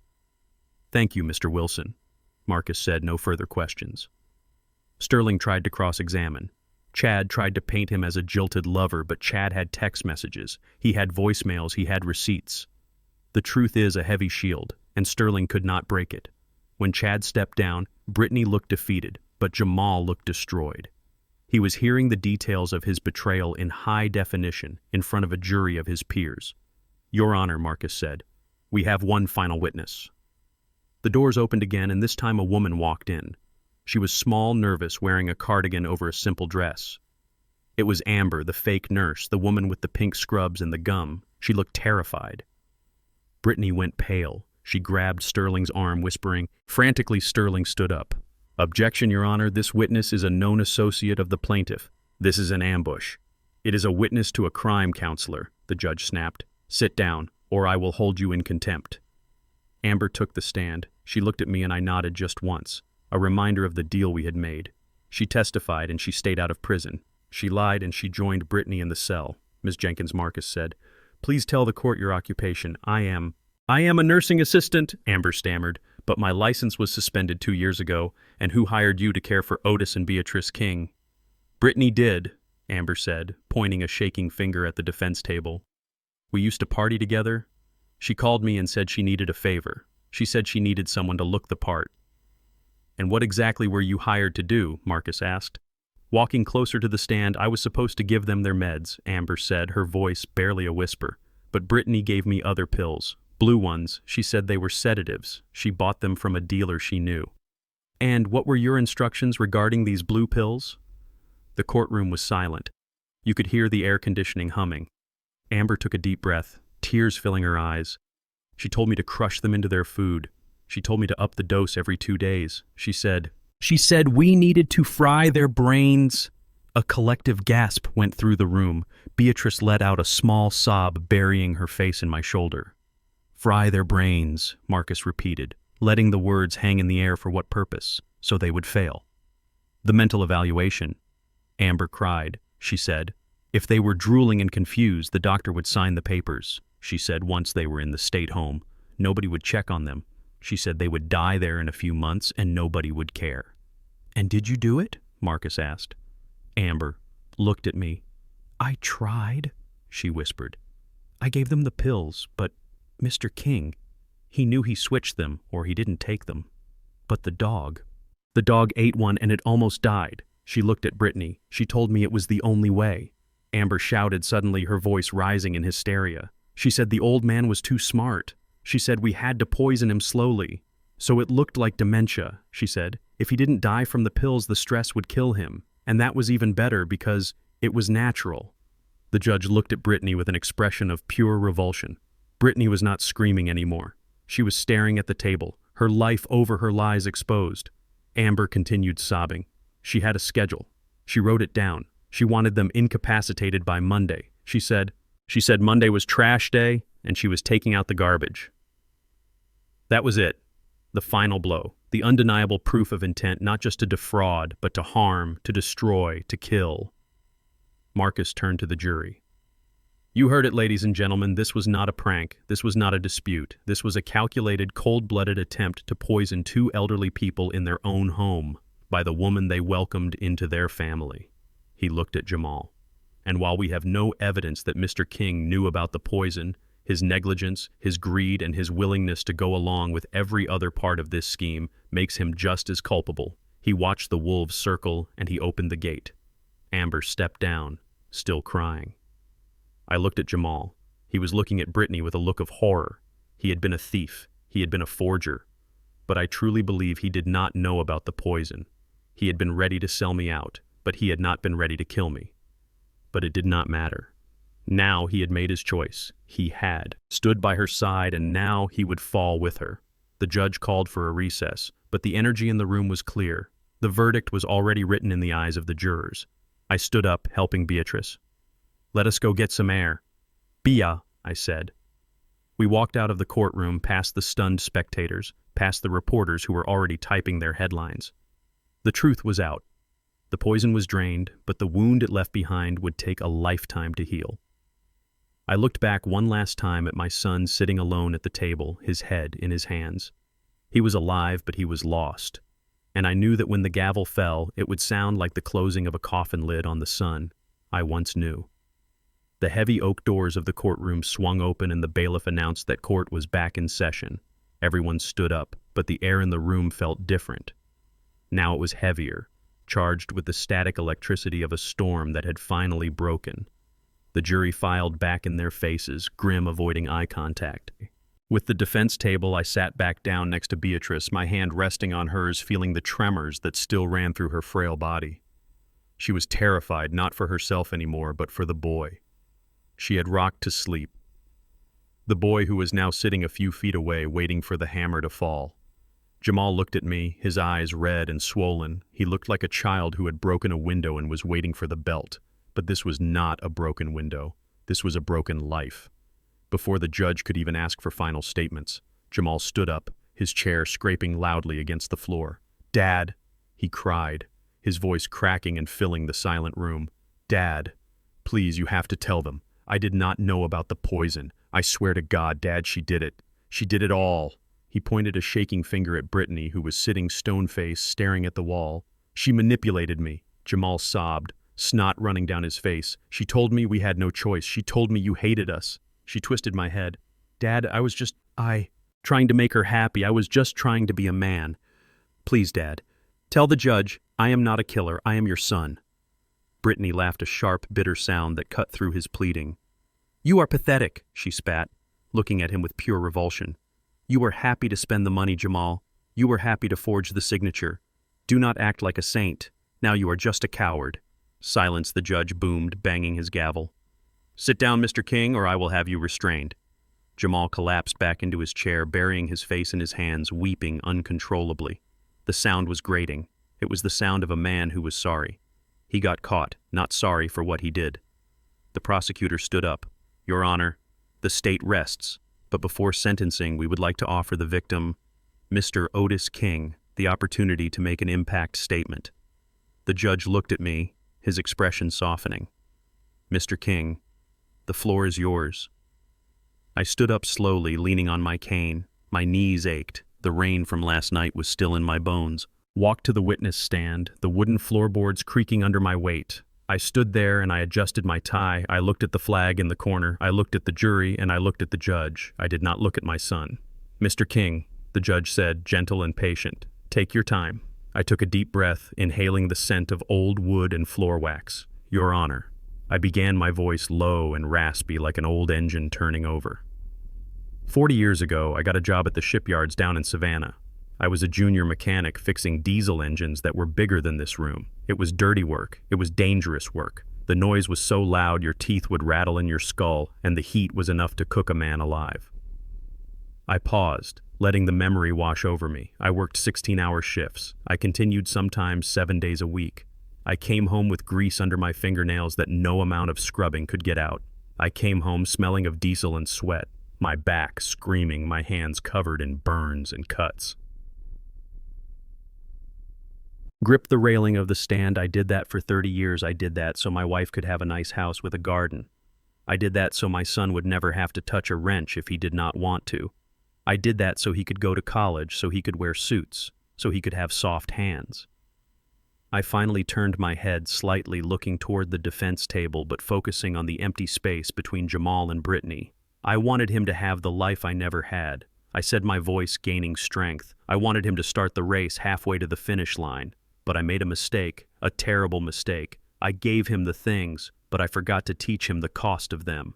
"Thank you, Mr. Wilson." Marcus said, no further questions. Sterling tried to cross-examine. Chad tried to paint him as a jilted lover, but Chad had text messages. He had voicemails. He had receipts. The truth is a heavy shield, and Sterling could not break it. When Chad stepped down, Brittany looked defeated, but Jamal looked destroyed. He was hearing the details of his betrayal in high definition in front of a jury of his peers. "Your Honor," Marcus said, "we have one final witness." The doors opened again, and this time a woman walked in. She was small, nervous, wearing a cardigan over a simple dress. It was Amber, the fake nurse, the woman with the pink scrubs and the gum. She looked terrified. Brittany went pale. She grabbed Sterling's arm, whispering. Frantically, Sterling stood up. "Objection, Your Honor. This witness is a known associate of the plaintiff. This is an ambush. It is a witness to a crime, counselor," the judge snapped. "Sit down, or I will hold you in contempt." Amber took the stand. She looked at me and I nodded just once, a reminder of the deal we had made. She testified and she stayed out of prison. She lied and she joined Brittany in the cell, Ms. Jenkins Marcus said. "Please tell the court your occupation." I am a nursing assistant," Amber stammered, "but my license was suspended 2 years ago, and who hired you to care for Otis and Beatrice King?" "Brittany did," Amber said, pointing a shaking finger at the defense table. "We used to party together. She called me and said she needed a favor. She said she needed someone to look the part." "And what exactly were you hired to do?" Marcus asked. Walking closer to the stand, "I was supposed to give them their meds," Amber said, her voice barely a whisper. "But Brittany gave me other pills. Blue ones. She said they were sedatives. She bought them from a dealer she knew." "And what were your instructions regarding these blue pills?" The courtroom was silent. You could hear the air conditioning humming. Amber took a deep breath, tears filling her eyes. "She told me to crush them into their food. She told me to up the dose every 2 days. She said we needed to fry their brains." A collective gasp went through the room. Beatrice let out a small sob, burying her face in my shoulder. "Fry their brains," Marcus repeated, letting the words hang in the air. For what purpose? So they would fail. "The mental evaluation." Amber cried. She said, "If they were drooling and confused, the doctor would sign the papers." She said once they were in the state home, nobody would check on them. She said they would die there in a few months and nobody would care. "And did you do it?" Marcus asked. Amber looked at me. "I tried," she whispered. "I gave them the pills, but Mr. King, he knew he switched them or he didn't take them. But the dog ate one and it almost died." She looked at Brittany. "She told me it was the only way." Amber shouted suddenly, her voice rising in hysteria. She said the old man was too smart. She said we had to poison him slowly. "So it looked like dementia," she said. "If he didn't die from the pills, the stress would kill him. And that was even better because it was natural." The judge looked at Brittany with an expression of pure revulsion. Brittany was not screaming anymore. She was staring at the table, her life over her lies exposed. Amber continued sobbing. She had a schedule. She wrote it down. She wanted them incapacitated by Monday. She said Monday was trash day and she was taking out the garbage. That was it. The final blow. The undeniable proof of intent not just to defraud, but to harm, to destroy, to kill. Marcus turned to the jury. "You heard it, ladies and gentlemen. This was not a prank. This was not a dispute. This was a calculated, cold-blooded attempt to poison two elderly people in their own home by the woman they welcomed into their family." He looked at Jamal. "And while we have no evidence that Mr. King knew about the poison, his negligence, his greed, and his willingness to go along with every other part of this scheme makes him just as culpable. He watched the wolves circle and he opened the gate." Amber stepped down, still crying. I looked at Jamal. He was looking at Brittany with a look of horror. He had been a thief. He had been a forger. But I truly believe he did not know about the poison. He had been ready to sell me out, but he had not been ready to kill me. But it did not matter. Now he had made his choice. He had stood by her side, and now he would fall with her. The judge called for a recess, but the energy in the room was clear. The verdict was already written in the eyes of the jurors. I stood up, helping Beatrice. "Let us go get some air." "Bia," I said. We walked out of the courtroom, past the stunned spectators, past the reporters who were already typing their headlines. The truth was out. The poison was drained, but the wound it left behind would take a lifetime to heal. I looked back one last time at my son sitting alone at the table, his head in his hands. He was alive, but he was lost. And I knew that when the gavel fell, it would sound like the closing of a coffin lid on the son I once knew. The heavy oak doors of the courtroom swung open and the bailiff announced that court was back in session. Everyone stood up, but the air in the room felt different. Now it was heavier, charged with the static electricity of a storm that had finally broken. The jury filed back in their faces, grim, avoiding eye contact. With the defense table, I sat back down next to Beatrice, my hand resting on hers, feeling the tremors that still ran through her frail body. She was terrified, not for herself anymore, but for the boy. She had rocked to sleep. The boy who was now sitting a few feet away, waiting for the hammer to fall. Jamal looked at me, his eyes red and swollen. He looked like a child who had broken a window and was waiting for the belt. But this was not a broken window. This was a broken life. Before the judge could even ask for final statements, Jamal stood up, his chair scraping loudly against the floor. "Dad," he cried, his voice cracking and filling the silent room. "Dad, please, you have to tell them. I did not know about the poison. I swear to God, Dad, she did it. She did it all." He pointed a shaking finger at Brittany, who was sitting stone-faced, staring at the wall. "She manipulated me," Jamal sobbed, snot running down his face. "She told me we had no choice. She told me you hated us." She twisted my head. "Dad, I was just trying to make her happy. I was just trying to be a man. Please, Dad, tell the judge I am not a killer. I am your son." Brittany laughed a sharp, bitter sound that cut through his pleading. "You are pathetic," she spat, looking at him with pure revulsion. "You were happy to spend the money, Jamal. You were happy to forge the signature. Do not act like a saint. Now you are just a coward." "Silence," the judge boomed, banging his gavel. "Sit down, Mr. King, or I will have you restrained." Jamal collapsed back into his chair, burying his face in his hands, weeping uncontrollably. The sound was grating. It was the sound of a man who was sorry. He got caught, not sorry for what he did. The prosecutor stood up. "Your Honor, the state rests, but before sentencing, we would like to offer the victim, Mr. Otis King, the opportunity to make an impact statement." The judge looked at me, his expression softening. "Mr. King, the floor is yours." I stood up slowly, leaning on my cane. My knees ached. The rain from last night was still in my bones. Walked to the witness stand, the wooden floorboards creaking under my weight. I stood there and I adjusted my tie. I looked at the flag in the corner. I looked at the jury and I looked at the judge. I did not look at my son. "Mr. King," the judge said, gentle and patient, "take your time." I took a deep breath, inhaling the scent of old wood and floor wax. "Your Honor." I began, my voice low and raspy like an old engine turning over. 40 years ago, I got a job at the shipyards down in Savannah. I was a junior mechanic fixing diesel engines that were bigger than this room. It was dirty work. It was dangerous work. The noise was so loud your teeth would rattle in your skull, and the heat was enough to cook a man alive. I paused, letting the memory wash over me. I worked 16-hour shifts. I continued sometimes 7 days a week. I came home with grease under my fingernails that no amount of scrubbing could get out. I came home smelling of diesel and sweat, my back screaming, my hands covered in burns and cuts. Grip the railing of the stand. I did that for 30 years. I did that so my wife could have a nice house with a garden. I did that so my son would never have to touch a wrench if he did not want to. I did that so he could go to college, so he could wear suits, so he could have soft hands. I finally turned my head slightly, looking toward the defense table but focusing on the empty space between Jamal and Brittany. I wanted him to have the life I never had. I said, my voice gaining strength. I wanted him to start the race halfway to the finish line. But I made a mistake, a terrible mistake. I gave him the things, but I forgot to teach him the cost of them.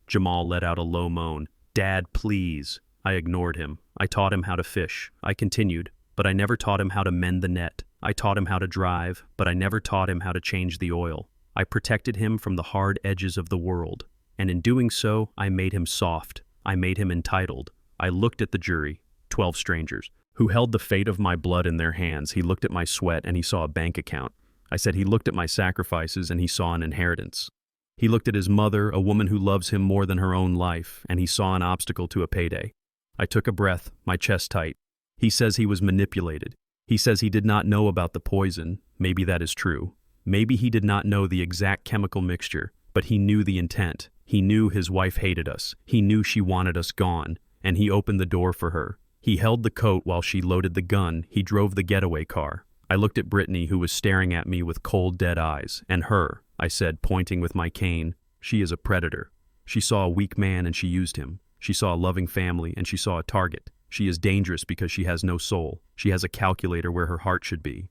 Jamal let out a low moan. "Dad, please." I ignored him. I taught him how to fish. I continued, but I never taught him how to mend the net. I taught him how to drive, but I never taught him how to change the oil. I protected him from the hard edges of the world, and in doing so, I made him soft. I made him entitled. I looked at the jury, 12 strangers, who held the fate of my blood in their hands. He looked at my sweat and he saw a bank account. I said he looked at my sacrifices and he saw an inheritance. He looked at his mother, a woman who loves him more than her own life, and he saw an obstacle to a payday. I took a breath, my chest tight. He says he was manipulated. He says he did not know about the poison. Maybe that is true. Maybe he did not know the exact chemical mixture, but he knew the intent. He knew his wife hated us. He knew she wanted us gone, and he opened the door for her. He held the coat while she loaded the gun. He drove the getaway car. I looked at Brittany, who was staring at me with cold, dead eyes. "And her," I said, pointing with my cane. "She is a predator. She saw a weak man and she used him. She saw a loving family and she saw a target. She is dangerous because she has no soul. She has a calculator where her heart should be."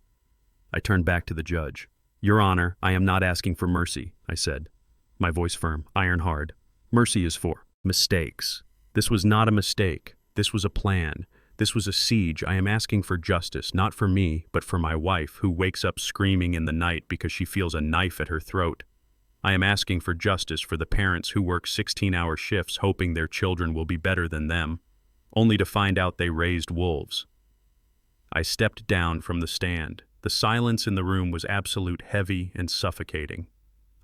I turned back to the judge. "Your Honor, I am not asking for mercy," I said, my voice firm, iron hard. "Mercy is for mistakes. This was not a mistake. This was a plan. This was a siege. I am asking for justice, not for me, but for my wife, who wakes up screaming in the night because she feels a knife at her throat. I am asking for justice for the parents who work 16-hour shifts hoping their children will be better than them, only to find out they raised wolves." I stepped down from the stand. The silence in the room was absolute, heavy and suffocating.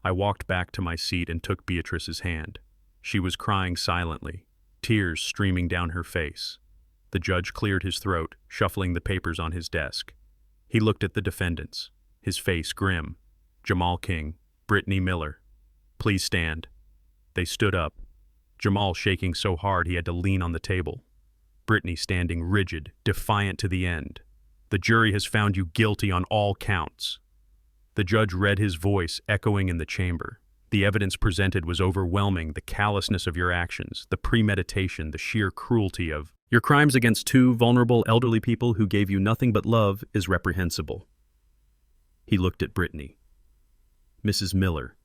I walked back to my seat and took Beatrice's hand. She was crying silently, tears streaming down her face. The judge cleared his throat, shuffling the papers on his desk. He looked at the defendants, his face grim. "Jamal King, Brittany Miller, please stand." They stood up, Jamal shaking so hard he had to lean on the table. Brittany standing rigid, defiant to the end. "The jury has found you guilty on all counts." The judge read his voice echoing in the chamber. "The evidence presented was overwhelming. The callousness of your actions, the premeditation, the sheer cruelty of your crimes against two vulnerable elderly people who gave you nothing but love is reprehensible." He looked at Brittany. "Mrs. Miller,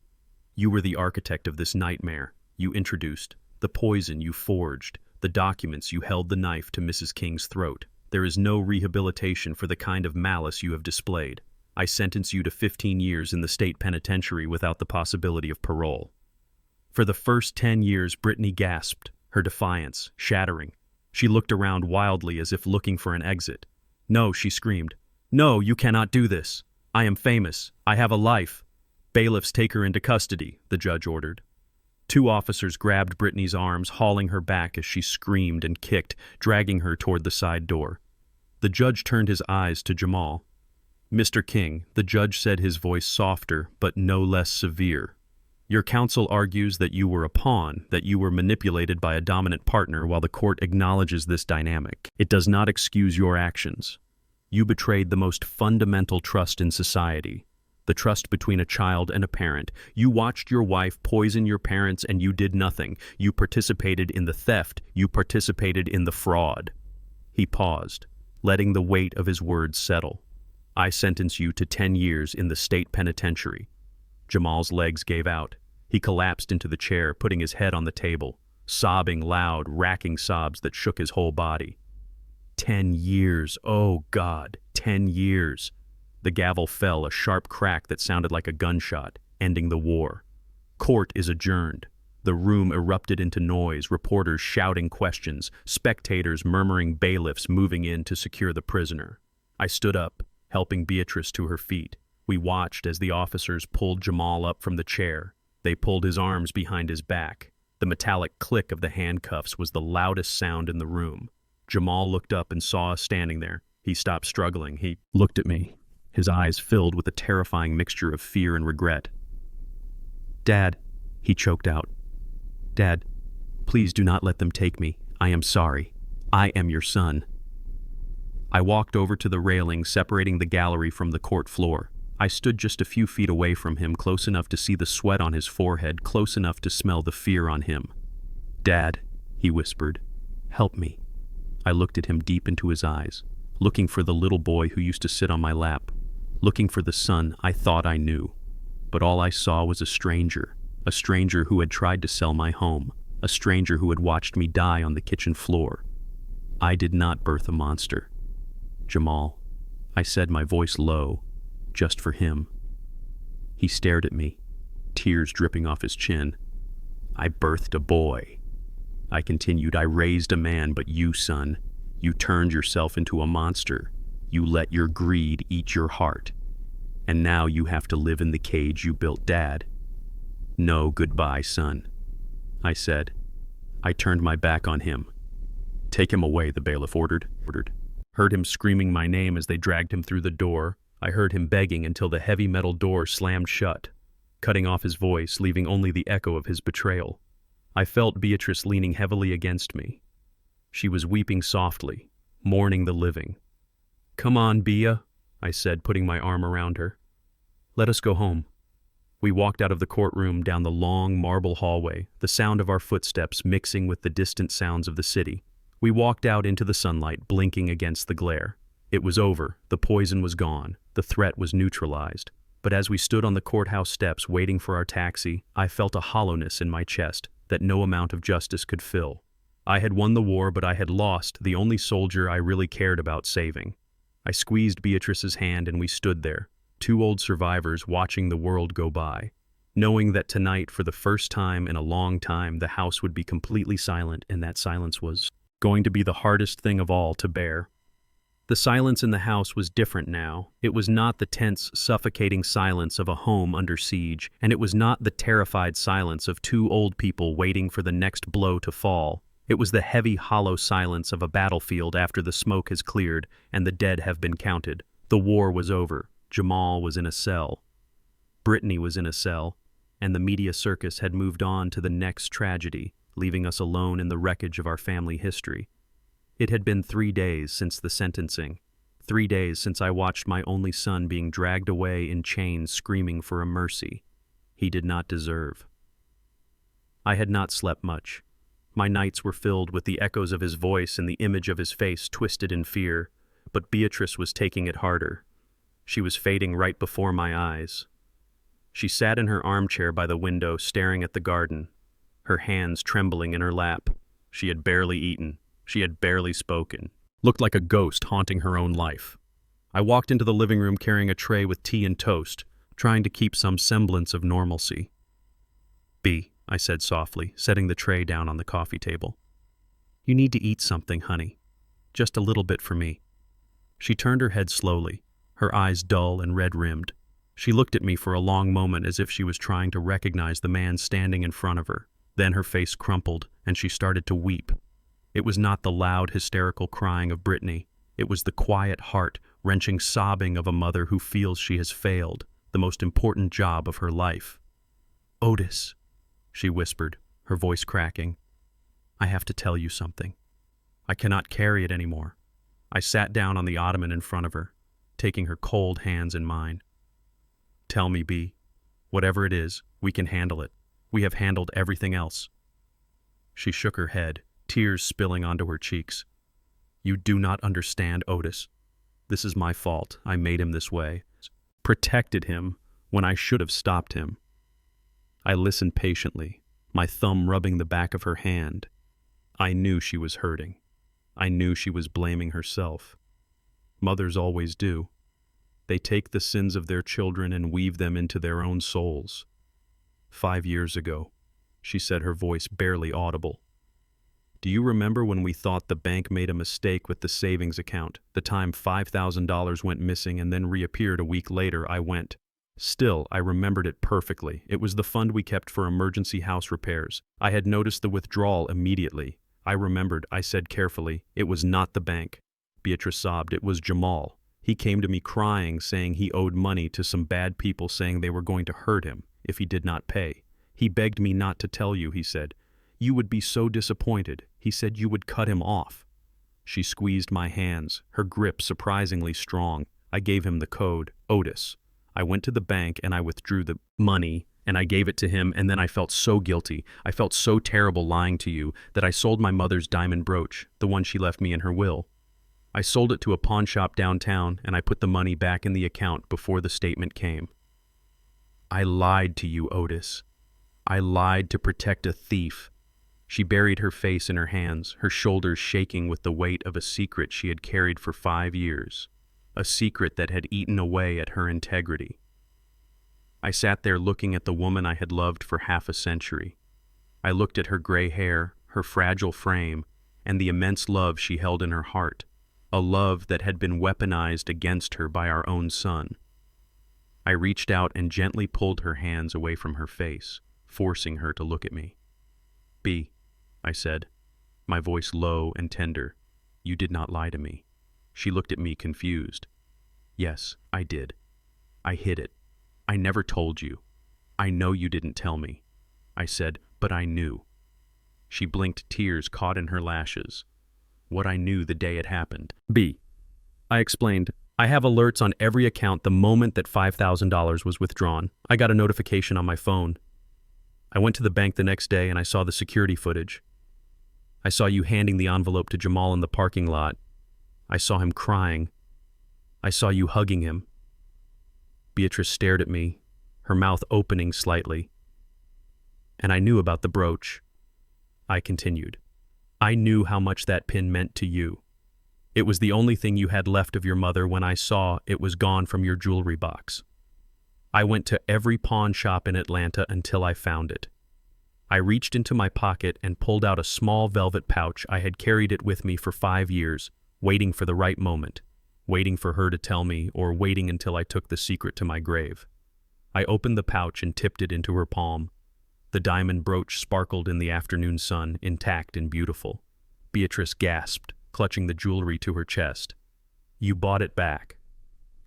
you were the architect of this nightmare. You introduced the poison, you forged the documents, you held the knife to Mrs. King's throat. There is no rehabilitation for the kind of malice you have displayed. I sentence you to 15 years in the state penitentiary without the possibility of parole." For the first 10 years, Brittany gasped, her defiance shattering. She looked around wildly as if looking for an exit. "No," she screamed. "No, you cannot do this. I am famous. I have a life." "Bailiffs, take her into custody," the judge ordered. 2 officers grabbed Brittany's arms, hauling her back as she screamed and kicked, dragging her toward the side door. The judge turned his eyes to Jamal. "Mr. King," the judge said, his voice softer but no less severe. Your counsel argues that you were a pawn, that you were manipulated by a dominant partner while the court acknowledges this dynamic. It does not excuse your actions. You betrayed the most fundamental trust in society, the trust between a child and a parent. You watched your wife poison your parents and you did nothing. You participated in the theft. You participated in the fraud. He paused, letting the weight of his words settle. I sentence you to 10 years in the state penitentiary. Jamal's legs gave out. He collapsed into the chair, putting his head on the table, sobbing loud, racking sobs that shook his whole body. 10 years, oh God, 10 years. The gavel fell, a sharp crack that sounded like a gunshot, ending the war. Court is adjourned. The room erupted into noise, reporters shouting questions, spectators murmuring, bailiffs moving in to secure the prisoner. I stood up, helping Beatrice to her feet. We watched as the officers pulled Jamal up from the chair. They pulled his arms behind his back. The metallic click of the handcuffs was the loudest sound in the room. Jamal looked up and saw us standing there. He stopped struggling. He looked at me, his eyes filled with a terrifying mixture of fear and regret. "Dad," he choked out. "Dad, please do not let them take me. I am sorry. I am your son." I walked over to the railing separating the gallery from the court floor. I stood just a few feet away from him, close enough to see the sweat on his forehead, close enough to smell the fear on him. "Dad," he whispered, "help me." I looked at him deep into his eyes, looking for the little boy who used to sit on my lap, looking for the son I thought I knew. But all I saw was a stranger who had tried to sell my home, a stranger who had watched me die on the kitchen floor. I did not birth a monster. "Jamal," I said, my voice low, just for him. He stared at me, tears dripping off his chin. "I birthed a boy." I continued, "I raised a man, but you, son, you turned yourself into a monster. You let your greed eat your heart. And now you have to live in the cage you built, Dad. No, goodbye, son," I said. I turned my back on him. "Take him away," the bailiff ordered. Heard him screaming my name as they dragged him through the door. I heard him begging until the heavy metal door slammed shut, cutting off his voice, leaving only the echo of his betrayal. I felt Beatrice leaning heavily against me. She was weeping softly, mourning the living. "Come on, Bea," I said, putting my arm around her. "Let us go home." We walked out of the courtroom down the long marble hallway, the sound of our footsteps mixing with the distant sounds of the city. We walked out into the sunlight, blinking against the glare. It was over. The poison was gone. The threat was neutralized. But as we stood on the courthouse steps waiting for our taxi, I felt a hollowness in my chest that no amount of justice could fill. I had won the war, but I had lost the only soldier I really cared about saving. I squeezed Beatrice's hand and we stood there, two old survivors watching the world go by, knowing that tonight, for the first time in a long time, the house would be completely silent, and that silence was going to be the hardest thing of all to bear. The silence in the house was different now. It was not the tense, suffocating silence of a home under siege, and it was not the terrified silence of two old people waiting for the next blow to fall. It was the heavy, hollow silence of a battlefield after the smoke has cleared and the dead have been counted. The war was over. Jamal was in a cell. Brittany was in a cell, and the media circus had moved on to the next tragedy, leaving us alone in the wreckage of our family history. It had been 3 days since the sentencing, 3 days since I watched my only son being dragged away in chains screaming for a mercy he did not deserve. I had not slept much. My nights were filled with the echoes of his voice and the image of his face twisted in fear, but Beatrice was taking it harder. She was fading right before my eyes. She sat in her armchair by the window staring at the garden, her hands trembling in her lap. She had barely eaten. She had barely spoken. Looked like a ghost haunting her own life. I walked into the living room carrying a tray with tea and toast, trying to keep some semblance of normalcy. "B," I said softly, setting the tray down on the coffee table. "You need to eat something, honey. Just a little bit for me." She turned her head slowly, her eyes dull and red-rimmed. She looked at me for a long moment as if she was trying to recognize the man standing in front of her. Then her face crumpled, and she started to weep. It was not the loud, hysterical crying of Brittany. It was the quiet, heart-wrenching sobbing of a mother who feels she has failed the most important job of her life. Otis, she whispered, her voice cracking. I have to tell you something. I cannot carry it anymore. I sat down on the ottoman in front of her, taking her cold hands in mine. Tell me, B. Whatever it is, we can handle it. We have handled everything else. She shook her head, tears spilling onto her cheeks. You do not understand, Otis. This is my fault. I made him this way. Protected him when I should have stopped him. I listened patiently, my thumb rubbing the back of her hand. I knew she was hurting. I knew she was blaming herself. Mothers always do. They take the sins of their children and weave them into their own souls. 5 years ago, she said, her voice barely audible. Do you remember when we thought the bank made a mistake with the savings account, the time $5,000 went missing and then reappeared a week later? I went. Still, I remembered it perfectly. It was the fund we kept for emergency house repairs. I had noticed the withdrawal immediately. I remembered, I said carefully, it was not the bank. Beatrice sobbed, it was Jamal. He came to me crying, saying he owed money to some bad people, saying they were going to hurt him if he did not pay. He begged me not to tell you, he said. You would be so disappointed. He said you would cut him off. She squeezed my hands, her grip surprisingly strong. I gave him the code, Otis. I went to the bank and I withdrew the money and I gave it to him, and then I felt so guilty. I felt so terrible lying to you that I sold my mother's diamond brooch, the one she left me in her will. I sold it to a pawn shop downtown and I put the money back in the account before the statement came. I lied to you, Otis. I lied to protect a thief. She buried her face in her hands, her shoulders shaking with the weight of a secret she had carried for 5 years, a secret that had eaten away at her integrity. I sat there looking at the woman I had loved for half a century. I looked at her gray hair, her fragile frame, and the immense love she held in her heart, a love that had been weaponized against her by our own son. I reached out and gently pulled her hands away from her face, forcing her to look at me. B, I said, my voice low and tender, you did not lie to me. She looked at me confused. Yes, I did. I hid it. I never told you. I know you didn't tell me. I said, but I knew. She blinked, tears caught in her lashes. What I knew the day it happened. B, I explained, I have alerts on every account the moment that $5,000 was withdrawn. I got a notification on my phone. I went to the bank the next day and I saw the security footage. I saw you handing the envelope to Jamal in the parking lot. I saw him crying. I saw you hugging him. Beatrice stared at me, her mouth opening slightly. And I knew about the brooch. I continued. I knew how much that pin meant to you. It was the only thing you had left of your mother when I saw it was gone from your jewelry box. I went to every pawn shop in Atlanta until I found it. I reached into my pocket and pulled out a small velvet pouch. I had carried it with me for 5 years, waiting for the right moment, waiting for her to tell me, or waiting until I took the secret to my grave. I opened the pouch and tipped it into her palm. The diamond brooch sparkled in the afternoon sun, intact and beautiful. Beatrice gasped, clutching the jewelry to her chest. You bought it back.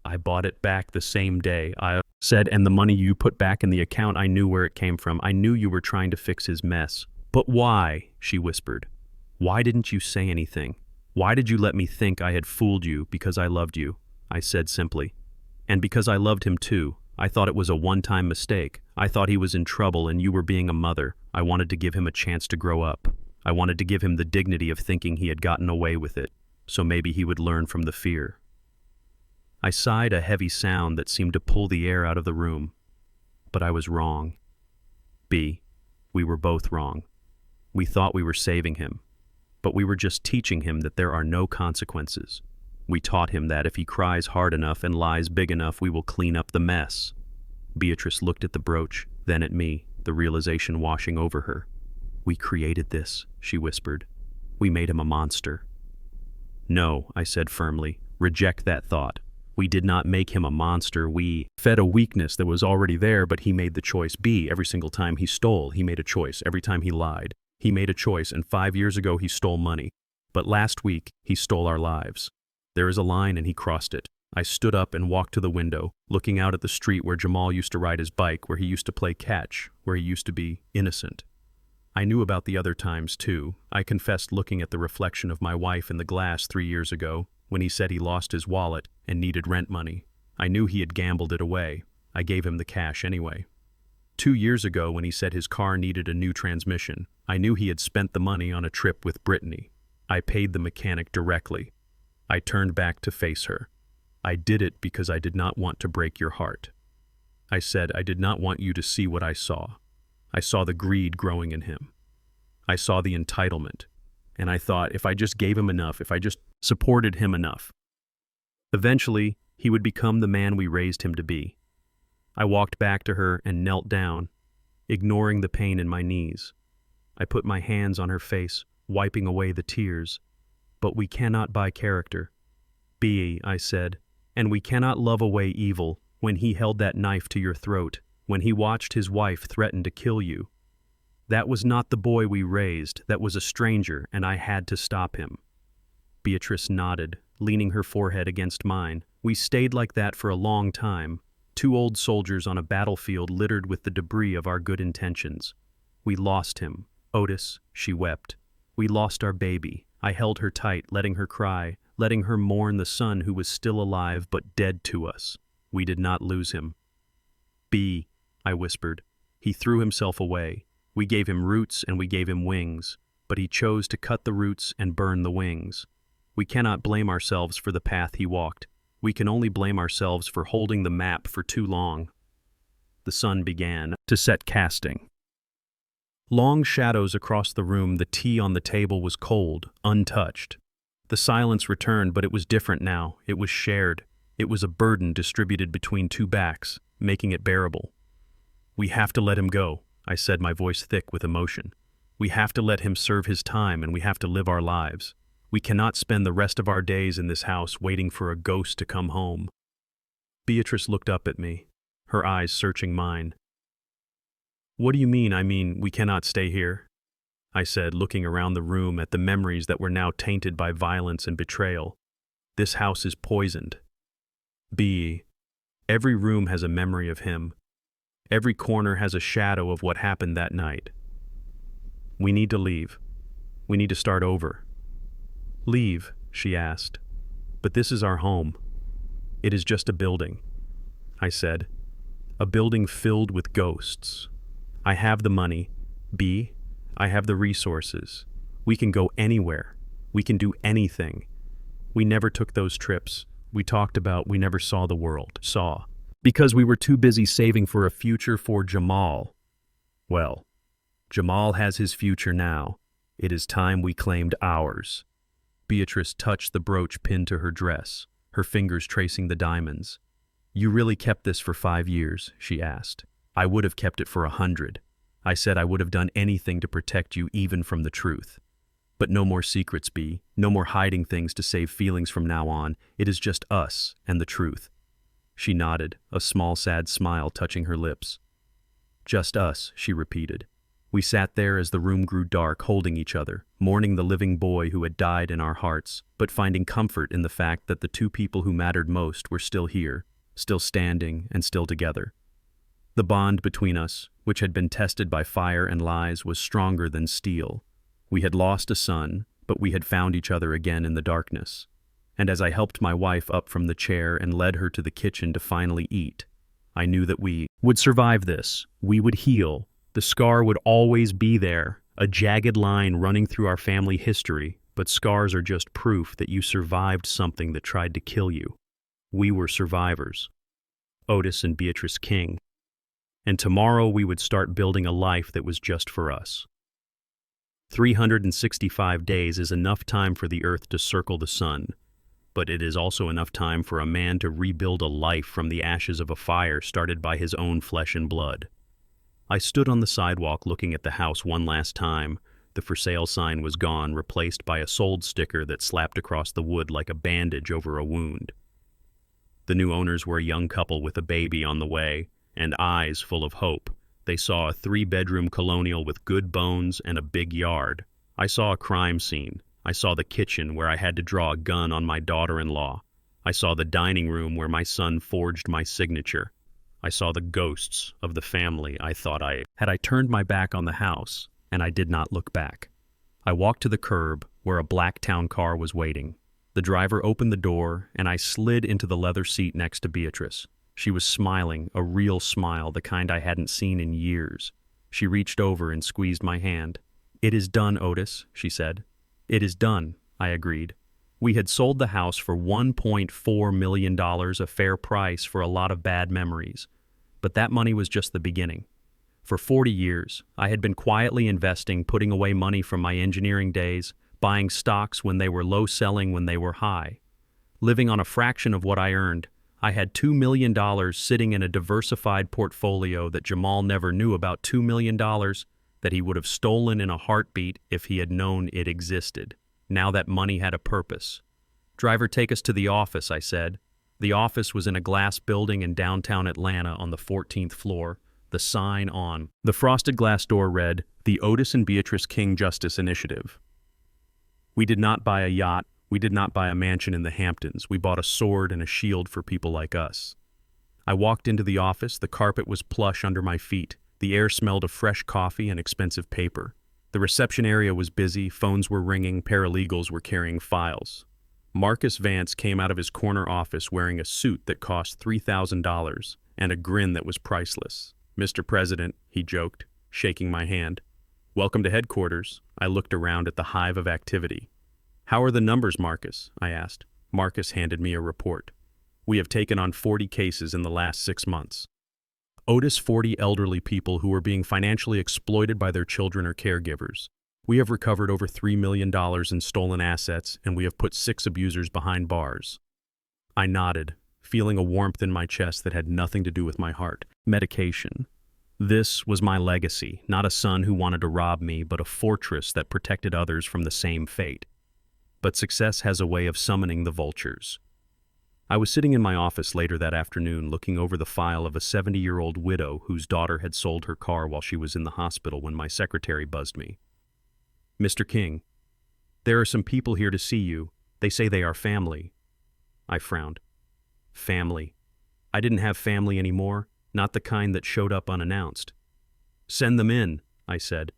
I bought it back the same day, I said, and the money you put back in the account, I knew where it came from. I knew you were trying to fix his mess. But why? She whispered. Why didn't you say anything? Why did you let me think I had fooled you because I loved you? I said simply. And because I loved him too. I thought it was a one-time mistake. I thought he was in trouble and you were being a mother. I wanted to give him a chance to grow up. I wanted to give him the dignity of thinking he had gotten away with it, so maybe he would learn from the fear. I sighed, a heavy sound that seemed to pull the air out of the room. But I was wrong. B, we were both wrong. We thought we were saving him, but we were just teaching him that there are no consequences. We taught him that if he cries hard enough and lies big enough, we will clean up the mess. Beatrice looked at the brooch, then at me, the realization washing over her. We created this, she whispered. We made him a monster. No, I said firmly, reject that thought. We did not make him a monster. We fed a weakness that was already there, but he made the choice. B, every single time he stole, he made a choice. Every time he lied, he made a choice. And 5 years ago, he stole money. But last week, he stole our lives. There is a line and he crossed it. I stood up and walked to the window, looking out at the street where Jamal used to ride his bike, where he used to play catch, where he used to be innocent. I knew about the other times, too. I confessed looking at the reflection of my wife in the glass 3 years ago, when he said he lost his wallet and needed rent money. I knew he had gambled it away. I gave him the cash anyway. 2 years ago, when he said his car needed a new transmission, I knew he had spent the money on a trip with Brittany. I paid the mechanic directly. I turned back to face her. I did it because I did not want to break your heart. I said I did not want you to see what I saw. I saw the greed growing in him. I saw the entitlement. And I thought if I just gave him enough, if I just supported him enough, eventually he would become the man we raised him to be. I walked back to her and knelt down, ignoring the pain in my knees. I put my hands on her face, wiping away the tears. But we cannot buy character. Be, I said, and we cannot love away evil when he held that knife to your throat, when he watched his wife threaten to kill you. That was not the boy we raised, that was a stranger, and I had to stop him. Beatrice nodded, leaning her forehead against mine. We stayed like that for a long time, 2 old soldiers on a battlefield littered with the debris of our good intentions. We lost him. Otis, she wept. We lost our baby. I held her tight, letting her cry, letting her mourn the son who was still alive but dead to us. We did not lose him. B, I whispered. He threw himself away. We gave him roots and we gave him wings, but he chose to cut the roots and burn the wings. We cannot blame ourselves for the path he walked. We can only blame ourselves for holding the map for too long. The sun began to set, casting long shadows across the room. The tea on the table was cold, untouched. The silence returned, but it was different now. It was shared. It was a burden distributed between 2 backs, making it bearable. We have to let him go, I said, my voice thick with emotion. We have to let him serve his time, and we have to live our lives. We cannot spend the rest of our days in this house waiting for a ghost to come home. Beatrice looked up at me, her eyes searching mine. What do you mean? I mean, we cannot stay here? I said, looking around the room at the memories that were now tainted by violence and betrayal. This house is poisoned. B. Every room has a memory of him. Every corner has a shadow of what happened that night. We need to leave. We need to start over. Leave, she asked. But this is our home. It is just a building, I said. A building filled with ghosts. I have the money. B. I have the resources. We can go anywhere. We can do anything. We never took those trips. We talked about we never saw the world. Because we were too busy saving for a future for Jamal. Well, Jamal has his future now. It is time we claimed ours. Beatrice touched the brooch pinned to her dress, her fingers tracing the diamonds. You really kept this for 5 years, she asked. I would have kept it for 100. I said I would have done anything to protect you, even from the truth. But no more secrets, B. No more hiding things to save feelings from now on. It is just us and the truth. She nodded, a small sad smile touching her lips. Just us, she repeated. We sat there as the room grew dark, holding each other, mourning the living boy who had died in our hearts, but finding comfort in the fact that the 2 people who mattered most were still here, still standing and still together. The bond between us, which had been tested by fire and lies, was stronger than steel. We had lost a son, but we had found each other again in the darkness. And as I helped my wife up from the chair and led her to the kitchen to finally eat, I knew that we would survive this. We would heal. The scar would always be there, a jagged line running through our family history, but scars are just proof that you survived something that tried to kill you. We were survivors. Otis and Beatrice King. And tomorrow we would start building a life that was just for us. 365 days is enough time for the earth to circle the sun, but it is also enough time for a man to rebuild a life from the ashes of a fire started by his own flesh and blood. I stood on the sidewalk looking at the house one last time. The for sale sign was gone, replaced by a sold sticker that slapped across the wood like a bandage over a wound. The new owners were a young couple with a baby on the way, and eyes full of hope. They saw a 3-bedroom colonial with good bones and a big yard. I saw a crime scene. I saw the kitchen where I had to draw a gun on my daughter-in-law. I saw the dining room where my son forged my signature. I saw the ghosts of the family I thought I had. I turned my back on the house, and I did not look back. I walked to the curb where a black town car was waiting. The driver opened the door, and I slid into the leather seat next to Beatrice. She was smiling, a real smile, the kind I hadn't seen in years. She reached over and squeezed my hand. "It is done, Otis," she said. "It is done," I agreed. We had sold the house for $1.4 million, a fair price for a lot of bad memories. But that money was just the beginning. For 40 years, I had been quietly investing, putting away money from my engineering days, buying stocks when they were low, selling when they were high. Living on a fraction of what I earned, I had $2 million sitting in a diversified portfolio that Jamal never knew about, $2 million that he would have stolen in a heartbeat if he had known it existed. Now that money had a purpose. "Driver, take us to the office," I said. The office was in a glass building in downtown Atlanta on the 14th floor, the sign on the frosted glass door read, "The Otis and Beatrice King Justice Initiative." We did not buy a yacht. We did not buy a mansion in the Hamptons. We bought a sword and a shield for people like us. I walked into the office. The carpet was plush under my feet. The air smelled of fresh coffee and expensive paper. The reception area was busy. Phones were ringing. Paralegals were carrying files. Marcus Vance came out of his corner office wearing a suit that cost $3,000 and a grin that was priceless. "Mr. President," he joked, shaking my hand. "Welcome to headquarters." I looked around at the hive of activity. "How are the numbers, Marcus?" I asked. Marcus handed me a report. "We have taken on 40 cases in the last 6 months. Otis, 40 elderly people who were being financially exploited by their children or caregivers. We have recovered over $3 million in stolen assets, and we have put 6 abusers behind bars." I nodded, feeling a warmth in my chest that had nothing to do with my heart. Medication. This was my legacy, not a son who wanted to rob me, but a fortress that protected others from the same fate. But success has a way of summoning the vultures. I was sitting in my office later that afternoon looking over the file of a 70-year-old widow whose daughter had sold her car while she was in the hospital when my secretary buzzed me. "Mr. King, there are some people here to see you. They say they are family." I frowned. Family. I didn't have family anymore, not the kind that showed up unannounced. "Send them in," I said.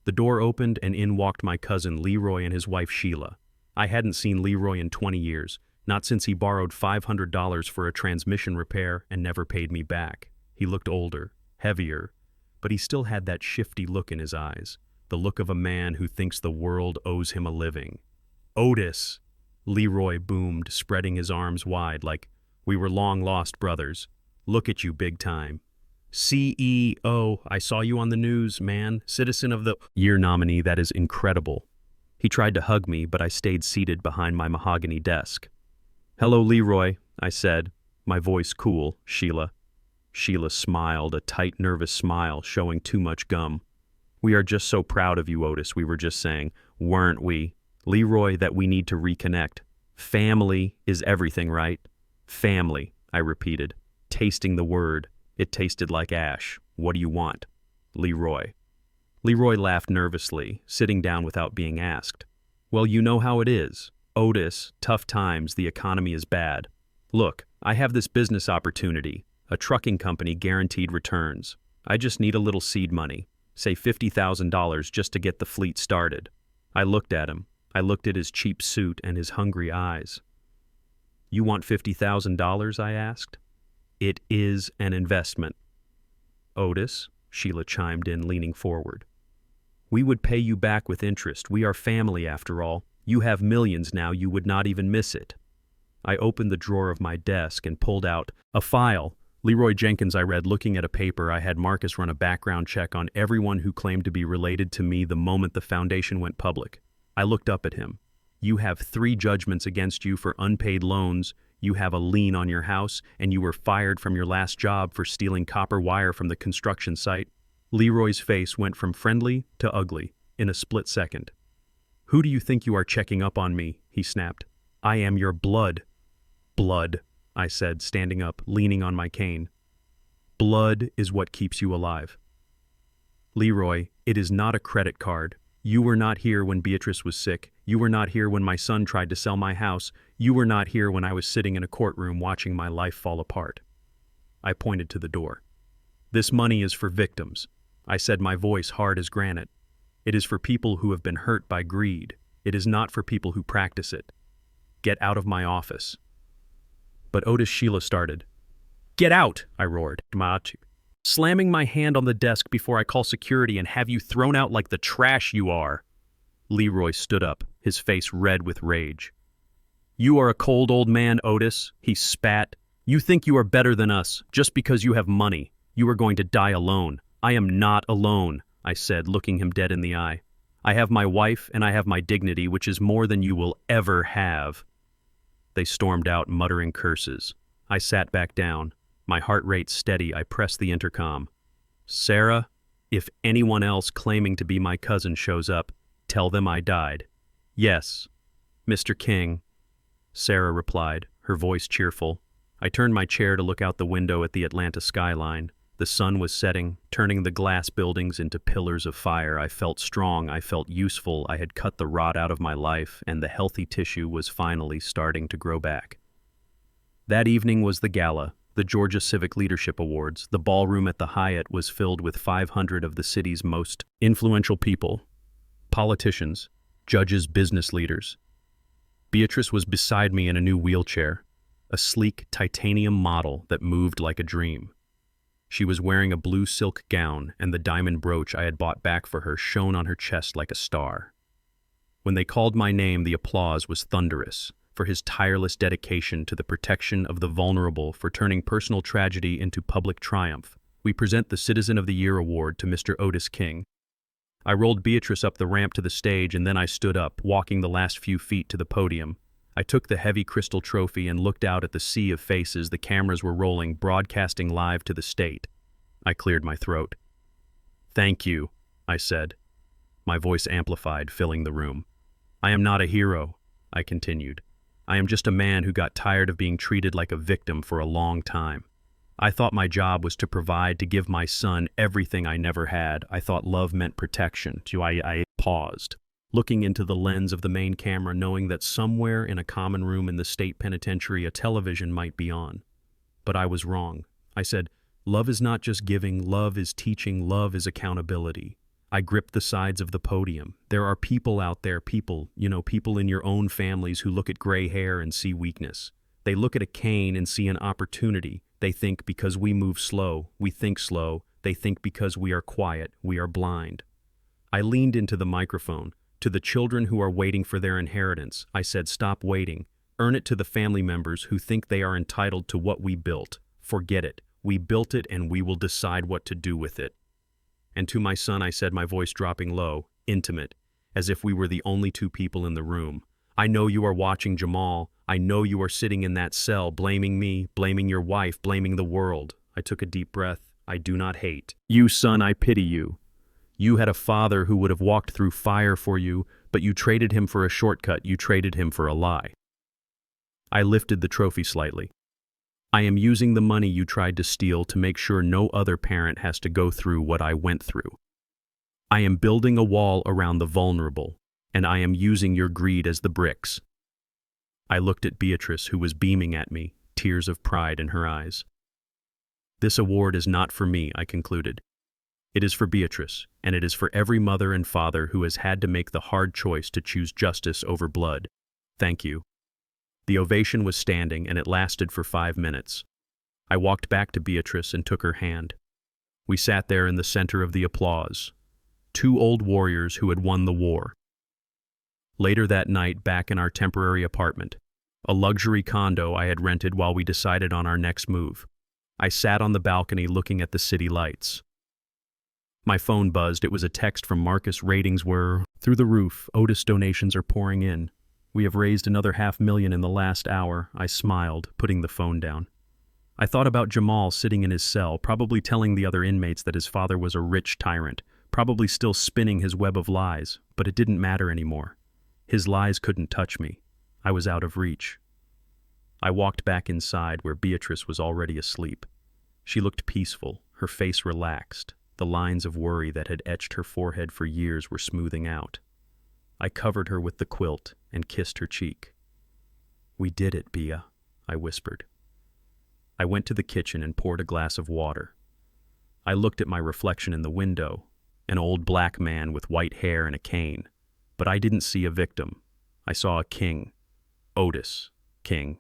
The door opened and in walked my cousin Leroy and his wife Sheila. I hadn't seen Leroy in 20 years, not since he borrowed $500 for a transmission repair and never paid me back. He looked older, heavier, but he still had that shifty look in his eyes, the look of a man who thinks the world owes him a living. "Otis!" Leroy boomed, spreading his arms wide like we were long-lost brothers. "Look at you, big time. CEO, I saw you on the news, man. Citizen of the Year nominee, that is incredible." He tried to hug me, but I stayed seated behind my mahogany desk. "Hello, Leroy," I said, my voice cool. "Sheila." Sheila smiled, a tight, nervous smile showing too much gum. "We are just so proud of you, Otis. We were just saying, weren't we, Leroy, that we need to reconnect. Family is everything, right?" "Family," I repeated, tasting the word. It tasted like ash. "What do you want?" "Leroy." Leroy laughed nervously, sitting down without being asked. "Well, you know how it is. Otis, tough times, the economy is bad. Look, I have this business opportunity, a trucking company, guaranteed returns. I just need a little seed money, say $50,000 just to get the fleet started." I looked at him. I looked at his cheap suit and his hungry eyes. "You want $50,000, I asked. "It is an investment." "Otis," Sheila chimed in, leaning forward. "We would pay you back with interest. We are family, after all. You have millions now, you would not even miss it." I opened the drawer of my desk and pulled out a file. "Leroy Jenkins," I read, looking at a paper. I had Marcus run a background check on everyone who claimed to be related to me the moment the foundation went public. I looked up at him. "You have 3 judgments against you for unpaid loans. You have a lien on your house, and you were fired from your last job for stealing copper wire from the construction site." Leroy's face went from friendly to ugly in a split second. "Who do you think you are checking up on me?" he snapped. "I am your blood." "Blood," I said, standing up, leaning on my cane. "Blood is what keeps you alive. Leroy, it is not a credit card. You were not here when Beatrice was sick. You were not here when my son tried to sell my house. You were not here when I was sitting in a courtroom watching my life fall apart. I pointed to the door. This money is for victims. I said, my voice hard as granite. It is for people who have been hurt by greed. It is not for people who practice it. Get out of my office. But Otis Sheila started. Get out, I roared, slamming my hand on the desk before I call security and have you thrown out like the trash you are. Leroy stood up, his face red with rage. You are a cold old man, Otis, he spat. You think you are better than us, just because you have money. You are going to die alone. I am not alone, I said, looking him dead in the eye. I have my wife and I have my dignity, which is more than you will ever have. They stormed out, muttering curses. I sat back down. My heart rate steady, I pressed the intercom. Sarah, if anyone else claiming to be my cousin shows up, tell them I died. Yes, Mr. King, Sarah replied, her voice cheerful. I turned my chair to look out the window at the Atlanta skyline. The sun was setting, turning the glass buildings into pillars of fire. I felt strong, I felt useful, I had cut the rot out of my life, and the healthy tissue was finally starting to grow back. That evening was the gala, the Georgia Civic Leadership Awards. The ballroom at the Hyatt was filled with 500 of the city's most influential people, politicians, judges, business leaders. Beatrice was beside me in a new wheelchair, a sleek titanium model that moved like a dream. She was wearing a blue silk gown, and the diamond brooch I had bought back for her shone on her chest like a star. When they called my name, the applause was thunderous, for his tireless dedication to the protection of the vulnerable, for turning personal tragedy into public triumph. We present the Citizen of the Year award to Mr. Otis King. I rolled Beatrice up the ramp to the stage, and then I stood up, walking the last few feet to the podium. I took the heavy crystal trophy and looked out at the sea of faces. The cameras were rolling, broadcasting live to the state. I cleared my throat. Thank you, I said. My voice amplified, filling the room. I am not a hero, I continued. I am just a man who got tired of being treated like a victim for a long time. I thought my job was to provide, to give my son everything I never had. I thought love meant protection. I paused, looking into the lens of the main camera, knowing that somewhere in a common room in the state penitentiary a television might be on. But I was wrong. I said, love is not just giving, love is teaching, love is accountability. I gripped the sides of the podium. There are people out there, people in your own families who look at gray hair and see weakness. They look at a cane and see an opportunity. They think because we move slow, we think slow. They think because we are quiet, we are blind. I leaned into the microphone. To the children who are waiting for their inheritance, I said, stop waiting. Earn it to the family members who think they are entitled to what we built. Forget it. We built it and we will decide what to do with it. And to my son, I said, my voice dropping low, intimate, as if we were the only two people in the room. I know you are watching, Jamal. I know you are sitting in that cell, blaming me, blaming your wife, blaming the world. I took a deep breath. I do not hate. You, son, I pity you. You had a father who would have walked through fire for you, but you traded him for a shortcut. You traded him for a lie. I lifted the trophy slightly. I am using the money you tried to steal to make sure no other parent has to go through what I went through. I am building a wall around the vulnerable, and I am using your greed as the bricks. I looked at Beatrice, who was beaming at me, tears of pride in her eyes. This award is not for me, I concluded. It is for Beatrice, and it is for every mother and father who has had to make the hard choice to choose justice over blood. Thank you. The ovation was standing, and it lasted for 5 minutes. I walked back to Beatrice and took her hand. We sat there in the center of the applause, two old warriors who had won the war. Later that night, back in our temporary apartment, a luxury condo I had rented while we decided on our next move, I sat on the balcony looking at the city lights. My phone buzzed. It was a text from Marcus. Ratings were through the roof. Otis donations are pouring in. We have raised another $500,000 in the last hour. I smiled, putting the phone down. I thought about Jamal sitting in his cell, probably telling the other inmates that his father was a rich tyrant, probably still spinning his web of lies, but it didn't matter anymore. His lies couldn't touch me. I was out of reach. I walked back inside where Beatrice was already asleep. She looked peaceful, her face relaxed. The lines of worry that had etched her forehead for years were smoothing out. I covered her with the quilt and kissed her cheek. We did it, Bia, I whispered. I went to the kitchen and poured a glass of water. I looked at my reflection in the window, an old black man with white hair and a cane. But I didn't see a victim. I saw a king. Otis, king.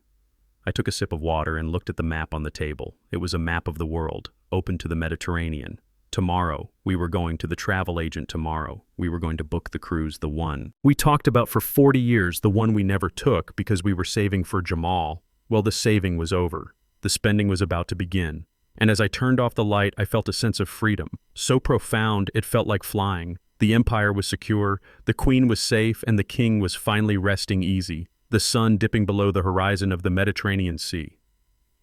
I took a sip of water and looked at the map on the table. It was a map of the world, open to the Mediterranean. Tomorrow, we were going to the travel agent tomorrow. We were going to book the cruise, the one we talked about for 40 years, the one we never took because we were saving for Jamal. Well, the saving was over. The spending was about to begin. And as I turned off the light, I felt a sense of freedom, so profound it felt like flying. The empire was secure, the queen was safe, and the king was finally resting easy, the sun dipping below the horizon of the Mediterranean Sea.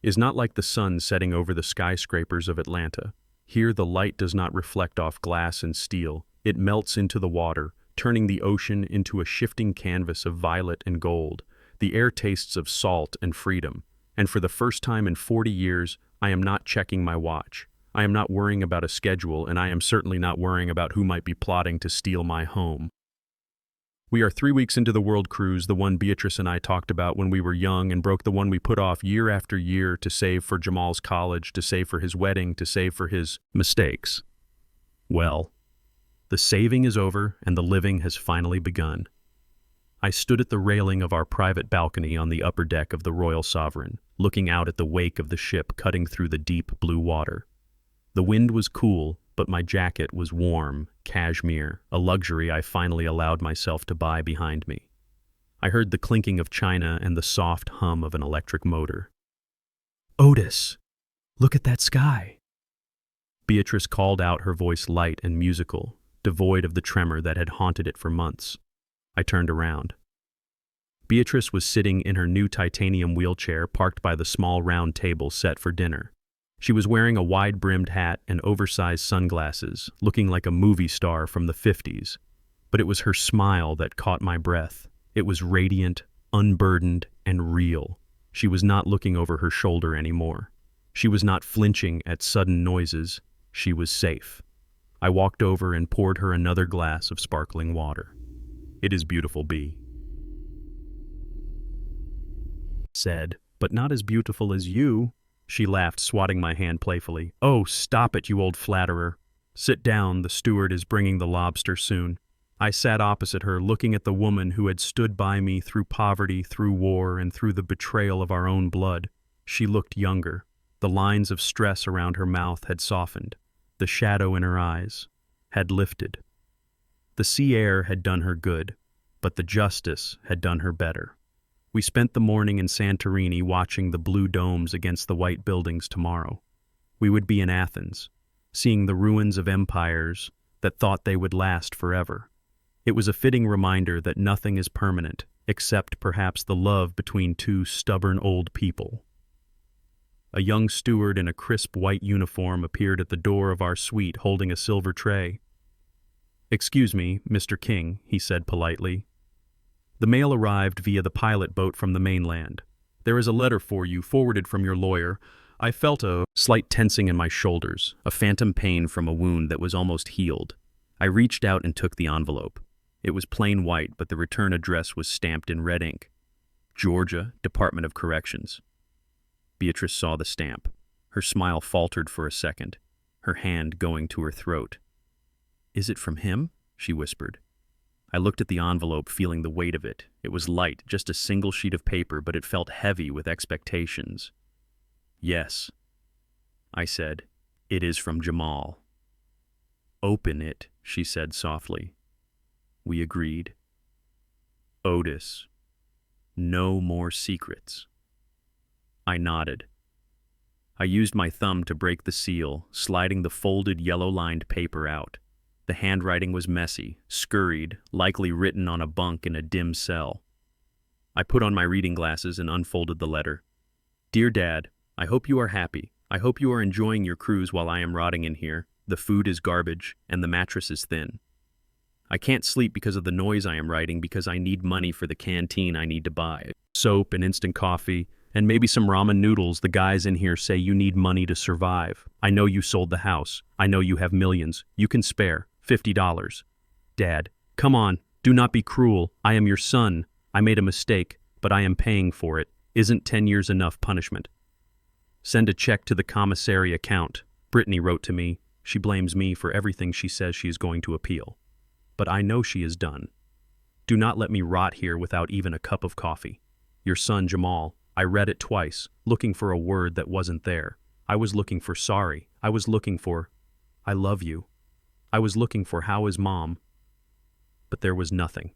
Is not like the sun setting over the skyscrapers of Atlanta. Here the light does not reflect off glass and steel. It melts into the water, turning the ocean into a shifting canvas of violet and gold. The air tastes of salt and freedom. And for the first time in 40 years, I am not checking my watch. I am not worrying about a schedule, and I am certainly not worrying about who might be plotting to steal my home. We are 3 weeks into the world cruise, the one Beatrice and I talked about when we were young and broke, the one we put off year after year to save for Jamal's college, to save for his wedding, to save for his mistakes. Well, the saving is over and the living has finally begun. I stood at the railing of our private balcony on the upper deck of the Royal Sovereign, looking out at the wake of the ship cutting through the deep blue water. The wind was cool, but my jacket was warm, cashmere, a luxury I finally allowed myself to buy behind me. I heard the clinking of china and the soft hum of an electric motor. "Otis, look at that sky!" Beatrice called out, her voice light and musical, devoid of the tremor that had haunted it for months. I turned around. Beatrice was sitting in her new titanium wheelchair parked by the small round table set for dinner. She was wearing a wide-brimmed hat and oversized sunglasses, looking like a movie star from the 50s. But it was her smile that caught my breath. It was radiant, unburdened, and real. She was not looking over her shoulder anymore. She was not flinching at sudden noises. She was safe. I walked over and poured her another glass of sparkling water. "It is beautiful, Bee," said, "but not as beautiful as you." She laughed, swatting my hand playfully. "Oh, stop it, you old flatterer. Sit down, the steward is bringing the lobster soon." I sat opposite her, looking at the woman who had stood by me through poverty, through war, and through the betrayal of our own blood. She looked younger. The lines of stress around her mouth had softened. The shadow in her eyes had lifted. The sea air had done her good, but the justice had done her better. We spent the morning in Santorini watching the blue domes against the white buildings tomorrow. We would be in Athens, seeing the ruins of empires that thought they would last forever. It was a fitting reminder that nothing is permanent, except perhaps the love between two stubborn old people. A young steward in a crisp white uniform appeared at the door of our suite holding a silver tray. "Excuse me, Mr. King," he said politely. "The mail arrived via the pilot boat from the mainland. There is a letter for you, forwarded from your lawyer." I felt a slight tensing in my shoulders, a phantom pain from a wound that was almost healed. I reached out and took the envelope. It was plain white, but the return address was stamped in red ink. Georgia, Department of Corrections. Beatrice saw the stamp. Her smile faltered for a second, her hand going to her throat. "Is it from him?" she whispered. I looked at the envelope, feeling the weight of it. It was light, just a single sheet of paper, but it felt heavy with expectations. "Yes," I said. "It is from Jamal." "Open it," she said softly. We agreed. "Otis, no more secrets." I nodded. I used my thumb to break the seal, sliding the folded yellow-lined paper out. The handwriting was messy, scurried, likely written on a bunk in a dim cell. I put on my reading glasses and unfolded the letter. "Dear Dad, I hope you are happy. I hope you are enjoying your cruise while I am rotting in here. The food is garbage, and the mattress is thin. I can't sleep because of the noise I am writing, because I need money for the canteen I need to buy. Soap and instant coffee, and maybe some ramen noodles. The guys in here say you need money to survive. I know you sold the house. I know you have millions. You can spare $50. Dad, come on, do not be cruel. I am your son. I made a mistake, but I am paying for it. Isn't 10 years enough punishment? Send a check to the commissary account. Brittany wrote to me. She blames me for everything she says she is going to appeal. But I know she is done. Do not let me rot here without even a cup of coffee. Your son, Jamal, I read it twice, looking for a word that wasn't there. I was looking for sorry. I was looking for, I love you. I was looking for how is mom. But there was nothing.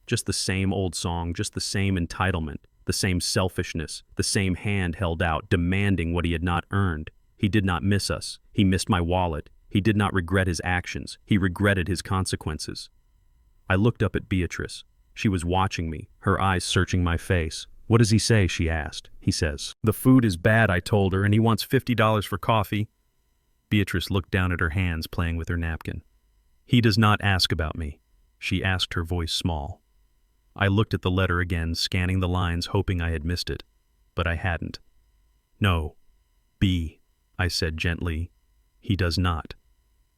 Just the same old song, just the same entitlement, the same selfishness, the same hand held out, demanding what he had not earned. He did not miss us. He missed my wallet. He did not regret his actions. He regretted his consequences. I looked up at Beatrice. She was watching me, her eyes searching my face. What does he say? She asked. He says, the food is bad, I told her, and he wants $50 for coffee. Beatrice looked down at her hands, playing with her napkin. He does not ask about me, she asked, her voice small. I looked at the letter again, scanning the lines, hoping I had missed it, but I hadn't. No, B, I said gently. He does not.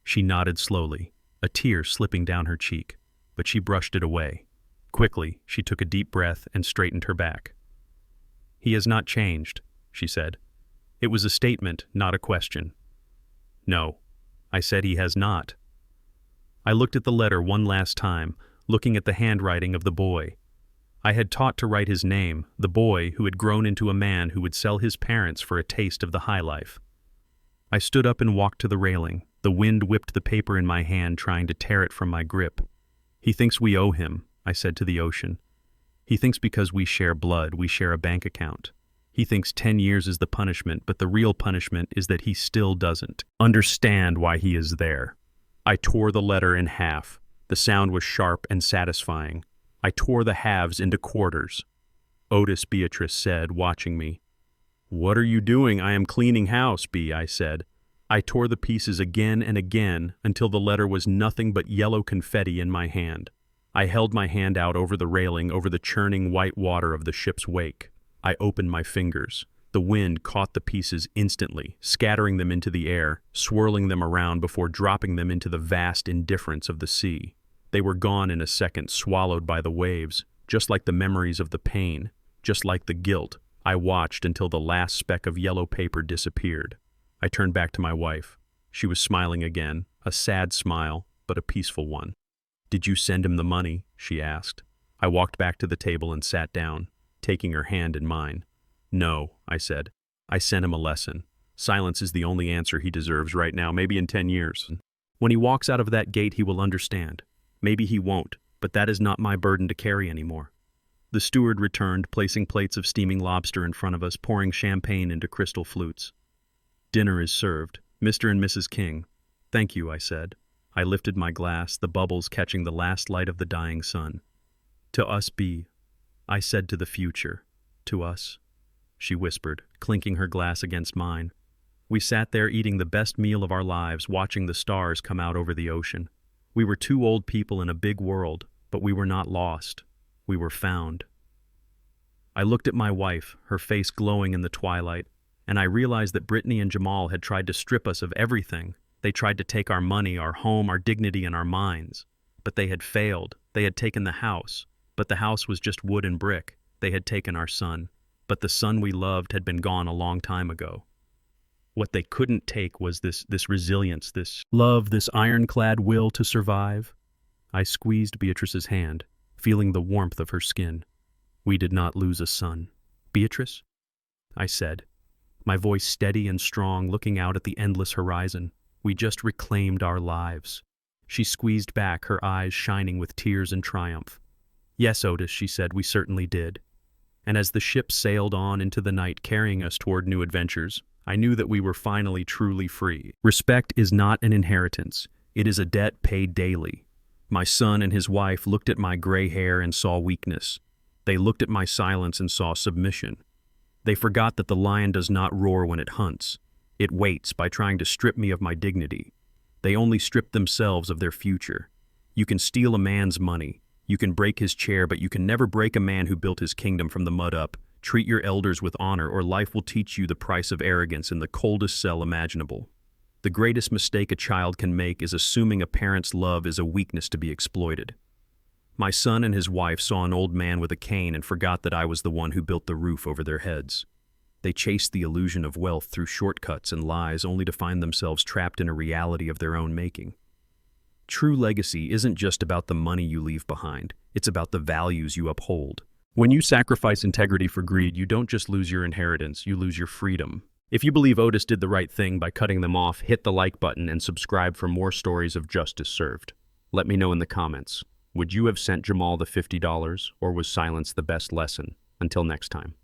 She nodded slowly, a tear slipping down her cheek, but she brushed it away. Quickly, she took a deep breath and straightened her back. He has not changed, she said. It was a statement, not a question. No, I said, he has not. I looked at the letter one last time, looking at the handwriting of the boy. I had taught to write his name, the boy who had grown into a man who would sell his parents for a taste of the high life. I stood up and walked to the railing. The wind whipped the paper in my hand, trying to tear it from my grip. He thinks we owe him, I said to the ocean. He thinks because we share blood, we share a bank account. He thinks 10 years is the punishment, but the real punishment is that he still doesn't understand why he is there. I tore the letter in half. The sound was sharp and satisfying. I tore the halves into quarters. Otis, Beatrice said, watching me. What are you doing? I am cleaning house, B, I said. I tore the pieces again and again until the letter was nothing but yellow confetti in my hand. I held my hand out over the railing, over the churning white water of the ship's wake. I opened my fingers. The wind caught the pieces instantly, scattering them into the air, swirling them around before dropping them into the vast indifference of the sea. They were gone in a second, swallowed by the waves, just like the memories of the pain, just like the guilt. I watched until the last speck of yellow paper disappeared. I turned back to my wife. She was smiling again, a sad smile, but a peaceful one. Did you send him the money? She asked. I walked back to the table and sat down, taking her hand in mine. No, I said. I sent him a lesson. Silence is the only answer he deserves right now, maybe in 10 years. When he walks out of that gate, he will understand. Maybe he won't, but that is not my burden to carry anymore. The steward returned, placing plates of steaming lobster in front of us, pouring champagne into crystal flutes. Dinner is served. Mr. and Mrs. King. Thank you, I said. I lifted my glass, the bubbles catching the last light of the dying sun. To us, B, I said, to the future. To us, she whispered, clinking her glass against mine. We sat there eating the best meal of our lives, watching the stars come out over the ocean. We were two old people in a big world, but we were not lost. We were found. I looked at my wife, her face glowing in the twilight, and I realized that Brittany and Jamal had tried to strip us of everything. They tried to take our money, our home, our dignity, and our minds. But they had failed. They had taken the house. But the house was just wood and brick. They had taken our son. But the son we loved had been gone a long time ago. What they couldn't take was this resilience, this love, this ironclad will to survive. I squeezed Beatrice's hand, feeling the warmth of her skin. We did not lose a son. Beatrice? I said, my voice steady and strong, looking out at the endless horizon. We just reclaimed our lives. She squeezed back, her eyes shining with tears and triumph. Yes, Otis, she said, we certainly did. And as the ship sailed on into the night, carrying us toward new adventures, I knew that we were finally truly free. Respect is not an inheritance. It is a debt paid daily. My son and his wife looked at my gray hair and saw weakness. They looked at my silence and saw submission. They forgot that the lion does not roar when it hunts. It waits by trying to strip me of my dignity. They only strip themselves of their future. You can steal a man's money. You can break his chair, but you can never break a man who built his kingdom from the mud up. Treat your elders with honor, or life will teach you the price of arrogance in the coldest cell imaginable. The greatest mistake a child can make is assuming a parent's love is a weakness to be exploited. My son and his wife saw an old man with a cane and forgot that I was the one who built the roof over their heads. They chased the illusion of wealth through shortcuts and lies only to find themselves trapped in a reality of their own making. True legacy isn't just about the money you leave behind, it's about the values you uphold. When you sacrifice integrity for greed, you don't just lose your inheritance, you lose your freedom. If you believe Otis did the right thing by cutting them off, hit the like button and subscribe for more stories of justice served. Let me know in the comments. Would you have sent Jamal the $50, or was silence the best lesson? Until next time.